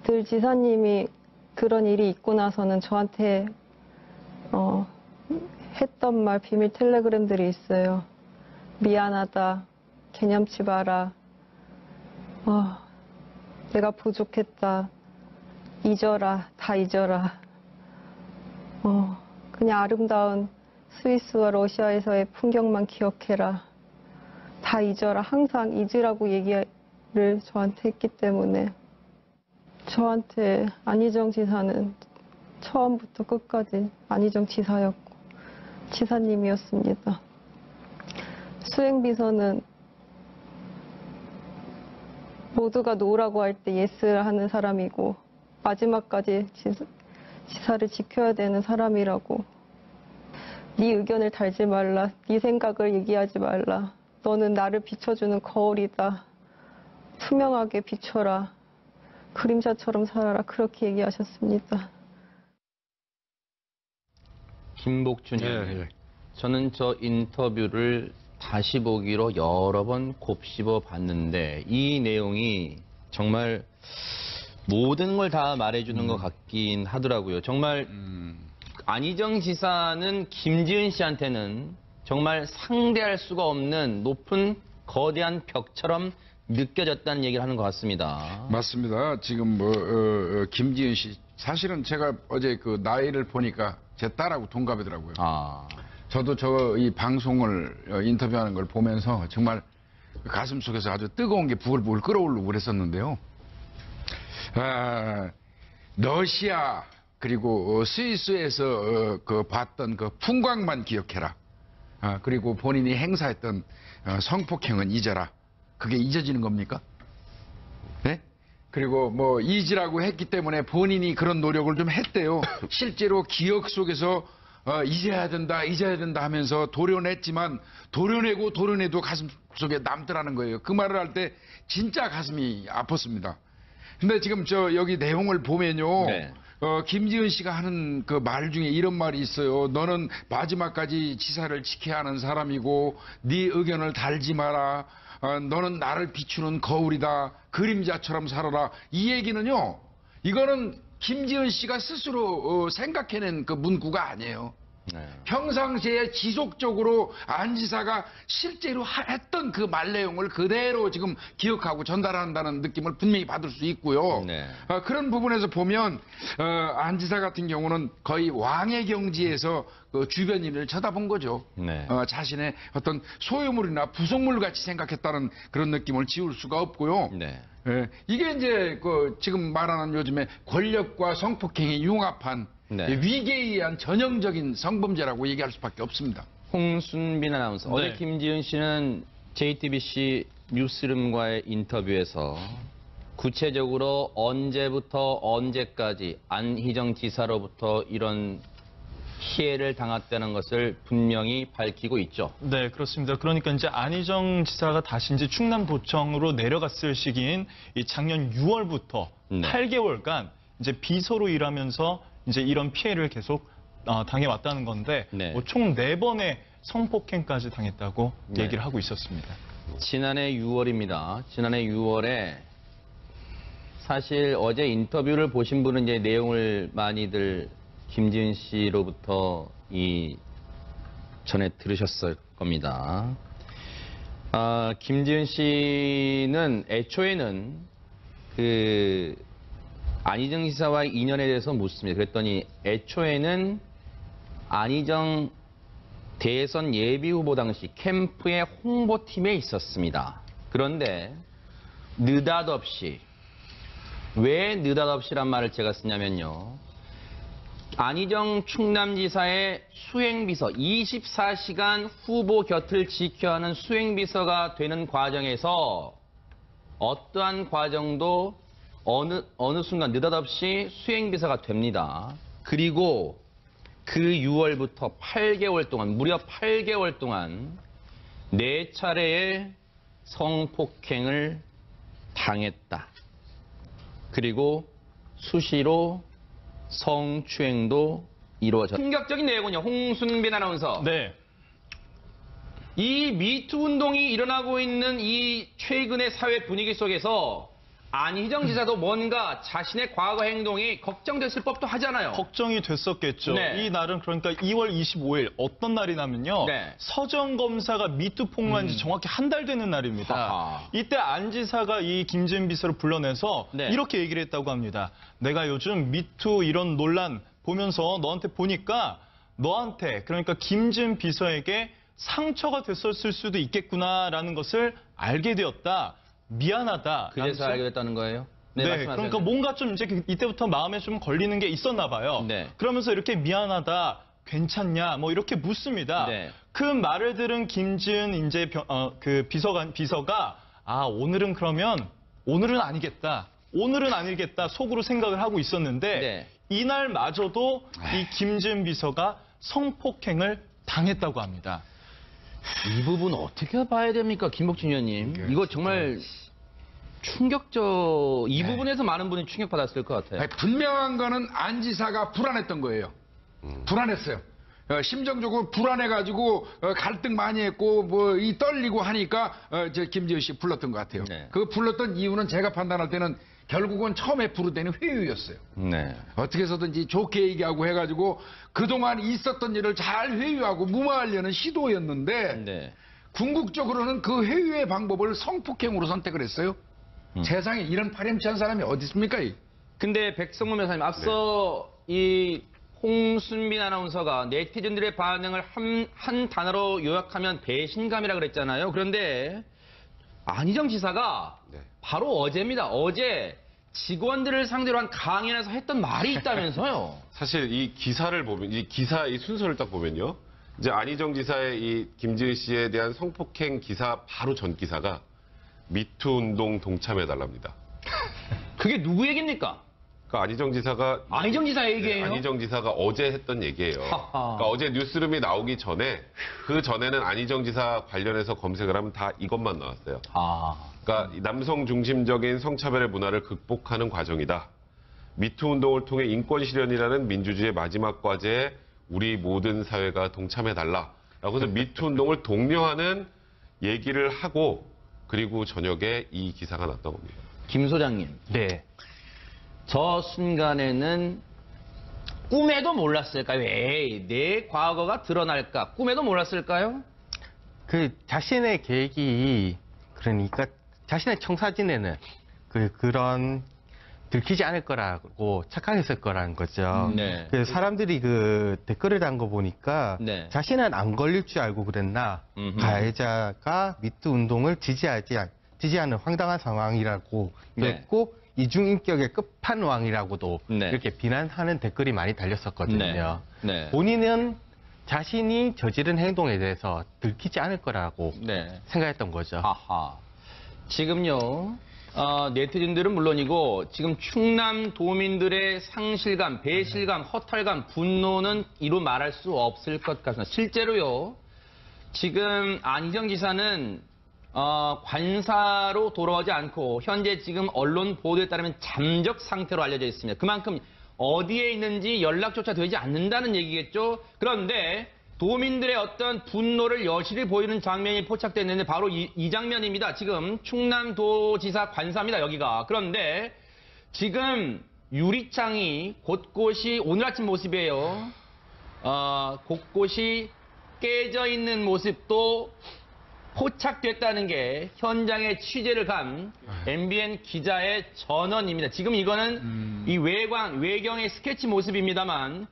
Speaker 4: 늘 지사님이 그런 일이 있고 나서는 저한테 했던 말 비밀 텔레그램들이 있어요. 미안하다, 개념치 마라, 내가 부족했다, 잊어라, 다 잊어라. 그냥 아름다운 스위스와 러시아에서의 풍경만 기억해라. 다 잊어라. 항상 잊으라고 얘기를 저한테 했기 때문에 저한테 안희정 지사는 처음부터 끝까지 안희정 지사였고 지사님이었습니다. 수행비서는 모두가 노라고 할 때 예스를 하는 사람이고 마지막까지 지사를 지켜야 되는 사람이라고. 네 의견을 달지 말라. 네 생각을 얘기하지 말라. 너는 나를 비춰주는 거울이다. 투명하게 비춰라. 그림자처럼 살아라. 그렇게 얘기하셨습니다.
Speaker 1: 김복준님,
Speaker 5: 예.
Speaker 1: 저는 저 인터뷰를 다시 보기로 여러 번 곱씹어 봤는데 이 내용이 정말 모든 걸 다 말해주는 것 같긴 하더라고요. 정말 안희정 지사는 김지은 씨한테는 정말 상대할 수가 없는 높은 거대한 벽처럼 느껴졌다는 얘기를 하는 것 같습니다.
Speaker 5: 맞습니다. 지금 김지은 씨 사실은 제가 어제 그 나이를 보니까 제 딸하고 동갑이더라고요. 저도 이 방송을 인터뷰하는 걸 보면서 정말 가슴 속에서 아주 뜨거운 게 부글부글 끓어오르고 그랬었는데요. 러시아 그리고 스위스에서 봤던 그 풍광만 기억해라. 그리고 본인이 행사했던 성폭행은 잊어라. 그게 잊어지는 겁니까? 네? 그리고 뭐 잊으라고 했기 때문에 본인이 그런 노력을 좀 했대요. 실제로 기억 속에서 잊어야 된다 하면서 도려냈지만 도려내도 가슴 속에 남더라는 거예요. 그 말을 할 때 진짜 가슴이 아팠습니다. 근데 지금 여기 내용을 보면요.
Speaker 1: 네.
Speaker 5: 김지은 씨가 하는 그 말 중에 이런 말이 있어요. 너는 마지막까지 지사를 지켜야 하는 사람이고 네 의견을 달지 마라. 너는 나를 비추는 거울이다. 그림자처럼 살아라. 이 얘기는요. 이거는 김지은 씨가 스스로 생각해낸 그 문구가 아니에요.
Speaker 1: 네.
Speaker 5: 평상시에 지속적으로 안 지사가 실제로 했던 그 말 내용을 그대로 지금 기억하고 전달한다는 느낌을 분명히 받을 수 있고요.
Speaker 1: 네.
Speaker 5: 그런 부분에서 보면 안 지사 같은 경우는 거의 왕의 경지에서 그 주변 일을 쳐다본 거죠.
Speaker 1: 네.
Speaker 5: 자신의 어떤 소유물이나 부속물 같이 생각했다는 그런 느낌을 지울 수가 없고요.
Speaker 1: 네.
Speaker 5: 이게 이제 지금 말하는 요즘에 권력과 성폭행이 융합한
Speaker 1: 네.
Speaker 5: 위계에 의한 전형적인 성범죄라고 얘기할 수밖에 없습니다.
Speaker 1: 홍순빈 아나운서. 어제
Speaker 2: 네.
Speaker 1: 김지은 씨는 JTBC 뉴스룸과의 인터뷰에서 구체적으로 언제부터 언제까지 안희정 지사로부터 이런 피해를 당했다는 것을 분명히 밝히고 있죠.
Speaker 2: 네, 그렇습니다. 그러니까 이제 안희정 지사가 다시 이제 충남도청으로 내려갔을 시기인 이 작년 6월부터
Speaker 1: 네.
Speaker 2: 8개월간 이제 비서로 일하면서 이제 이런 피해를 계속 당해왔다는 건데
Speaker 1: 네.
Speaker 2: 총 4번의 성폭행까지 당했다고
Speaker 1: 네.
Speaker 2: 얘기를 하고 있었습니다.
Speaker 1: 지난해 6월입니다. 지난해 6월에 사실 어제 인터뷰를 보신 분은 이제 내용을 많이들 김지은 씨로부터 전에 들으셨을 겁니다. 김지은 씨는 애초에는 안희정 지사와의 인연에 대해서 묻습니다. 그랬더니 애초에는 안희정 대선 예비후보 당시 캠프의 홍보팀에 있었습니다. 그런데 느닷없이, 왜 느닷없이란 말을 제가 쓰냐면요. 안희정 충남지사의 수행비서, 24시간 후보 곁을 지켜야 하는 수행비서가 되는 과정에서 어떠한 과정도 어느 순간 느닷없이 수행비서가 됩니다. 그리고 그 6월부터 8개월 동안, 무려 8개월 동안 4차례의 성폭행을 당했다. 그리고 수시로 성추행도 이루어졌다. 충격적인 내용은요, 홍순빈 아나운서.
Speaker 2: 네.
Speaker 1: 이 미투 운동이 일어나고 있는 이 최근의 사회 분위기 속에서 안희정 지사도 뭔가 자신의 과거 행동이 걱정됐을 법도 하잖아요.
Speaker 2: 걱정이 됐었겠죠.
Speaker 1: 네.
Speaker 2: 이 날은 그러니까 2월 25일 어떤 날이냐면요.
Speaker 1: 네.
Speaker 2: 서정 검사가 미투 폭로한 지 정확히 한 달 되는 날입니다.
Speaker 1: 하하.
Speaker 2: 이때 안 지사가 이 김지은 비서를 불러내서
Speaker 1: 네.
Speaker 2: 이렇게 얘기를 했다고 합니다. 내가 요즘 미투 이런 논란 보면서 너한테 보니까 너한테, 그러니까 김지은 비서에게 상처가 됐었을 수도 있겠구나라는 것을 알게 되었다. 미안하다.
Speaker 1: 그래서 알게 됐다는 거예요?
Speaker 2: 네,
Speaker 1: 말씀하세요.
Speaker 2: 그러니까 뭔가 좀 이제 이때부터 마음에 좀 걸리는 게 있었나 봐요.
Speaker 1: 네.
Speaker 2: 그러면서 이렇게 미안하다, 괜찮냐, 뭐 이렇게 묻습니다.
Speaker 1: 네.
Speaker 2: 그 말을 들은 김지은 이제 그 비서가 오늘은 그러면 오늘은 아니겠다. 오늘은 아니겠다 속으로 생각을 하고 있었는데
Speaker 1: 네.
Speaker 2: 이날마저도 이 김지은 비서가 성폭행을 당했다고 합니다.
Speaker 1: 이 부분 어떻게 봐야 됩니까, 김복진 의원님? 이거 정말 이 부분에서 많은 분이 충격받았을 것 같아요.
Speaker 5: 아니, 분명한 거는 안 지사가 불안했던 거예요. 불안했어요. 심정적으로 불안해가지고 갈등 많이 했고 뭐 이 떨리고 하니까 김지은 씨 불렀던 것 같아요.
Speaker 1: 네.
Speaker 5: 그 불렀던 이유는 제가 판단할 때는 결국은 처음에 부르더니 회유였어요.
Speaker 1: 네.
Speaker 5: 어떻게 해서든지 좋게 얘기하고 해가지고 그동안 있었던 일을 잘 회유하고 무마하려는 시도였는데
Speaker 1: 네.
Speaker 5: 궁극적으로는 그 회유의 방법을 성폭행으로 선택을 했어요. 세상에 이런 파렴치한 사람이 어디 있습니까?
Speaker 1: 근데 백성문 변호사님, 앞서 이 홍순빈 아나운서가 네티즌들의 반응을 한 단어로 요약하면 배신감이라 그랬잖아요. 그런데 안희정 지사가
Speaker 3: 네.
Speaker 1: 바로 어제입니다. 어제 직원들을 상대로 한 강연에서 했던 말이 있다면서요.
Speaker 3: 사실 이 기사를 보면, 이 순서를 딱 보면요. 이제 안희정 지사의 이 김지은 씨에 대한 성폭행 기사 바로 전 기사가 미투 운동 동참해달랍니다.
Speaker 1: 그게 누구 얘기입니까?
Speaker 3: 그러니까 안희정 지사 얘기예요. 안희정 지사가 어제 했던 얘기예요. 그러니까 어제 뉴스룸이 나오기 전에, 그 전에는 안희정 지사 관련해서 검색을 하면 다 이것만 나왔어요. 그러니까 남성 중심적인 성차별의 문화를 극복하는 과정이다. 미투 운동을 통해 인권 실현이라는 민주주의의 마지막 과제에 우리 모든 사회가 동참해달라. 라고 해서 미투 운동을 독려하는 얘기를 하고, 그리고 저녁에 이 기사가 났던 겁니다.
Speaker 1: 김 소장님.
Speaker 7: 네.
Speaker 1: 저 순간에는 꿈에도 몰랐을까요? 에이, 내 과거가 드러날까? 꿈에도 몰랐을까요?
Speaker 7: 그 자신의 계획이, 그러니까 자신의 청사진에는 그런 들키지 않을 거라고 착각했을 거라는 거죠.
Speaker 1: 네.
Speaker 7: 그래서 사람들이 그 댓글을 단 거 보니까
Speaker 1: 네.
Speaker 7: 자신은 안 걸릴 줄 알고 그랬나,
Speaker 1: 음흠.
Speaker 7: 가해자가 미투 운동을 지지하는 황당한 상황이라고
Speaker 1: 네.
Speaker 7: 했고, 이중인격의 끝판왕이라고도
Speaker 1: 네.
Speaker 7: 이렇게 비난하는 댓글이 많이 달렸었거든요.
Speaker 1: 네.
Speaker 7: 본인은 자신이 저지른 행동에 대해서 들키지 않을 거라고
Speaker 1: 네.
Speaker 7: 생각했던 거죠.
Speaker 1: 하하. 지금요, 네티즌들은 물론이고, 지금 충남 도민들의 상실감, 배실감, 허탈감, 분노는 이루 말할 수 없을 것 같습니다. 실제로요, 지금 안희정 지사는 관사로 돌아오지 않고 현재 지금 언론 보도에 따르면 잠적 상태로 알려져 있습니다. 그만큼 어디에 있는지 연락조차 되지 않는다는 얘기겠죠. 그런데 도민들의 어떤 분노를 여실히 보이는 장면이 포착됐는데 바로 이 장면입니다. 지금 충남도지사 관사입니다. 여기가. 그런데 지금 유리창이 곳곳이 오늘 아침 모습이에요. 곳곳이 깨져 있는 모습도 포착됐다는 게 현장에 취재를 간 MBN 기자의 전언입니다. 지금 이거는 이 외경의 스케치 모습입니다만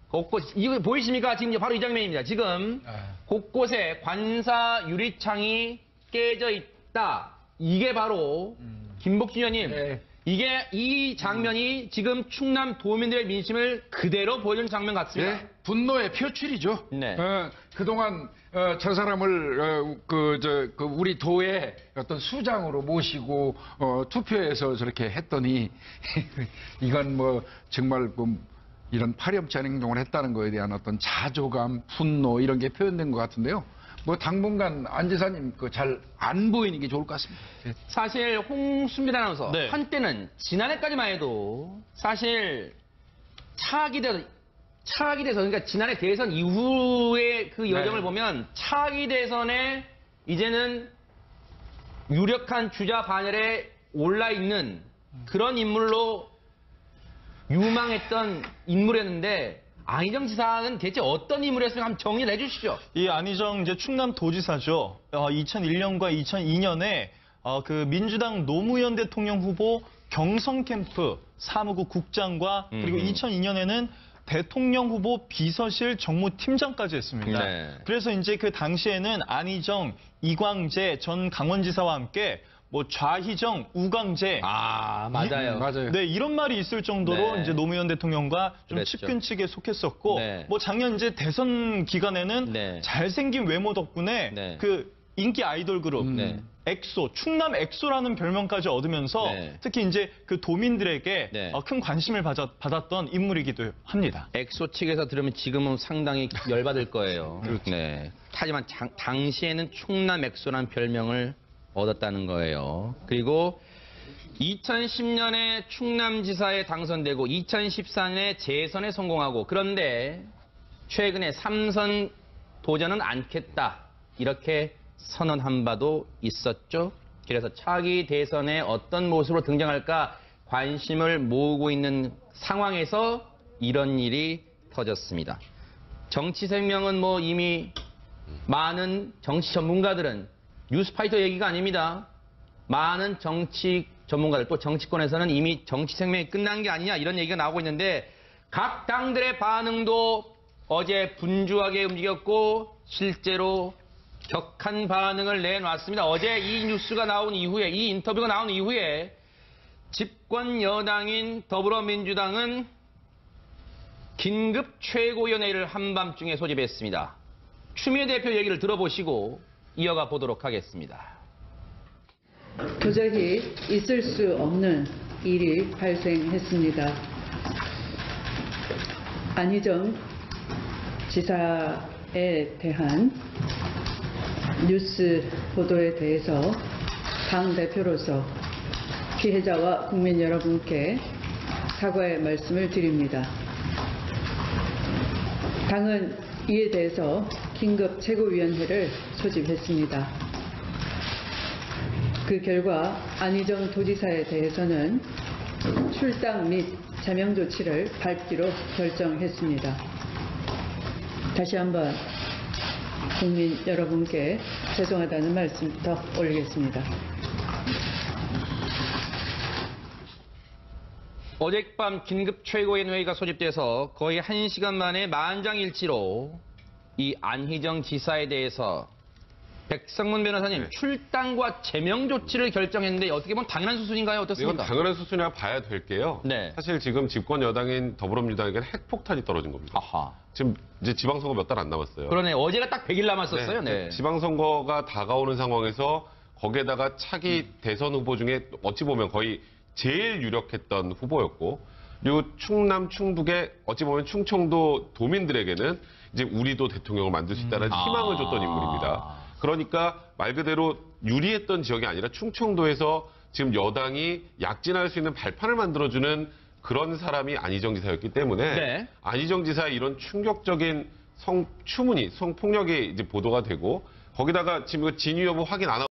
Speaker 1: 곳곳 이거 보이십니까? 지금 바로 이 장면입니다. 지금 곳곳에 관사 유리창이 깨져 있다. 이게 바로 김복준 의원님.
Speaker 5: 네.
Speaker 1: 이 장면이 지금 충남 도민들의 민심을 그대로 보여주는 장면 같습니다.
Speaker 5: 네, 분노의 표출이죠.
Speaker 1: 네.
Speaker 5: 그동안 저 사람을 우리 도의 어떤 수장으로 모시고 투표해서 저렇게 했더니 이건 뭐 정말 이런 파렴치 않은 행동을 했다는 거에 대한 어떤 자조감, 분노 이런 게 표현된 것 같은데요. 뭐 당분간 안 지사님 잘 안 보이는 게 좋을 것 같습니다.
Speaker 1: 사실 홍순빈 아나운서
Speaker 2: 네.
Speaker 1: 한때는 지난해까지만 해도 사실 차악이 돼서 그러니까 지난해 대선 이후의 그 여정을
Speaker 5: 네.
Speaker 1: 보면 차악이 대선에 이제는 유력한 주자 반열에 올라 있는 그런 인물로 유망했던 인물이었는데 안희정 지사는 대체 어떤 인물이었으면 한번 정리를 해주시죠.
Speaker 2: 이 안희정 이제 충남도지사죠. 2001년과 2002년에 그 민주당 노무현 대통령 후보 경선 캠프 사무국 국장과 그리고 2002년에는 대통령 후보 비서실 정무팀장까지 했습니다.
Speaker 1: 네.
Speaker 2: 그래서 이제 그 당시에는 안희정, 이광재 전 강원지사와 함께 뭐 좌희정, 우광재
Speaker 1: 맞아요.
Speaker 5: 맞아요.
Speaker 2: 네, 이런 말이 있을 정도로
Speaker 1: 네.
Speaker 2: 이제 노무현 대통령과 좀
Speaker 1: 그랬죠.
Speaker 2: 측근측에 속했었고,
Speaker 1: 네.
Speaker 2: 뭐 작년 이제 대선 기간에는
Speaker 1: 네.
Speaker 2: 잘생긴 외모 덕분에
Speaker 1: 네.
Speaker 2: 그 인기 아이돌 그룹
Speaker 1: 네.
Speaker 2: 엑소, 충남 엑소라는 별명까지 얻으면서
Speaker 1: 네.
Speaker 2: 특히 이제 그 도민들에게
Speaker 1: 네.
Speaker 2: 큰 관심을 받았던 인물이기도 합니다.
Speaker 1: 엑소 측에서 들으면 지금은 상당히 열받을 거예요.
Speaker 2: 그렇죠.
Speaker 1: 네. 하지만 당시에는 충남 엑소라는 별명을 얻었다는 거예요. 그리고 2010년에 충남지사에 당선되고 2014년에 재선에 성공하고 그런데 최근에 3선 도전은 않겠다 이렇게 선언한 바도 있었죠. 그래서 차기 대선에 어떤 모습으로 등장할까 관심을 모으고 있는 상황에서 이런 일이 터졌습니다. 정치생명은 뭐 이미 많은 정치 전문가들은 뉴스파이터 얘기가 아닙니다. 많은 정치 전문가들 또 정치권에서는 이미 정치 생명이 끝난 게 아니냐 이런 얘기가 나오고 있는데 각 당들의 반응도 어제 분주하게 움직였고 실제로 격한 반응을 내놨습니다. 어제 이 뉴스가 나온 이후에 이 인터뷰가 나온 이후에 집권 여당인 더불어민주당은 긴급 최고위원회를 한밤중에 소집했습니다. 추미애 대표 얘기를 들어보시고 이어가 보도록 하겠습니다.
Speaker 8: 도저히 있을 수 없는 일이 발생했습니다. 안희정 지사에 대한 뉴스 보도에 대해서 당 대표로서 피해자와 국민 여러분께 사과의 말씀을 드립니다. 당은 이에 대해서 긴급 최고위원회를 소집했습니다. 그 결과 안희정 도지사에 대해서는 출당 및 제명 조치를 밟기로 결정했습니다. 다시 한번 국민 여러분께 죄송하다는 말씀부터 올리겠습니다.
Speaker 1: 어젯밤 긴급 최고위원회가 소집돼서 거의 1시간 만에 만장일치로 이 안희정 지사에 대해서 백성문 변호사님
Speaker 3: 네.
Speaker 1: 출당과 제명 조치를 결정했는데 어떻게 보면 당연한 수순인가요?
Speaker 3: 이건
Speaker 1: 어떻습니까?
Speaker 3: 당연한 수순이라 봐야 될 게요.
Speaker 1: 네.
Speaker 3: 사실 지금 집권 여당인 더불어민주당에게는 핵폭탄이 떨어진 겁니다.
Speaker 1: 아하.
Speaker 3: 지금 이제 지방선거 몇 달 안 남았어요.
Speaker 1: 그러네. 어제가 딱 100일 남았었어요. 네.
Speaker 3: 지방선거가 다가오는 상황에서 거기에다가 차기 대선 후보 중에 어찌 보면 거의 제일 유력했던 후보였고, 그리고 충남, 충북의 어찌 보면 충청도 도민들에게는 이제 우리도 대통령을 만들 수 있다는 희망을 줬던 인물입니다. 그러니까 말 그대로 유리했던 지역이 아니라 충청도에서 지금 여당이 약진할 수 있는 발판을 만들어주는 그런 사람이 안희정 지사였기 때문에
Speaker 1: 네.
Speaker 3: 안희정 지사의 이런 충격적인 성추문이, 성폭력이 이제 보도가 되고 거기다가 지금 진위 여부 확인 안 하고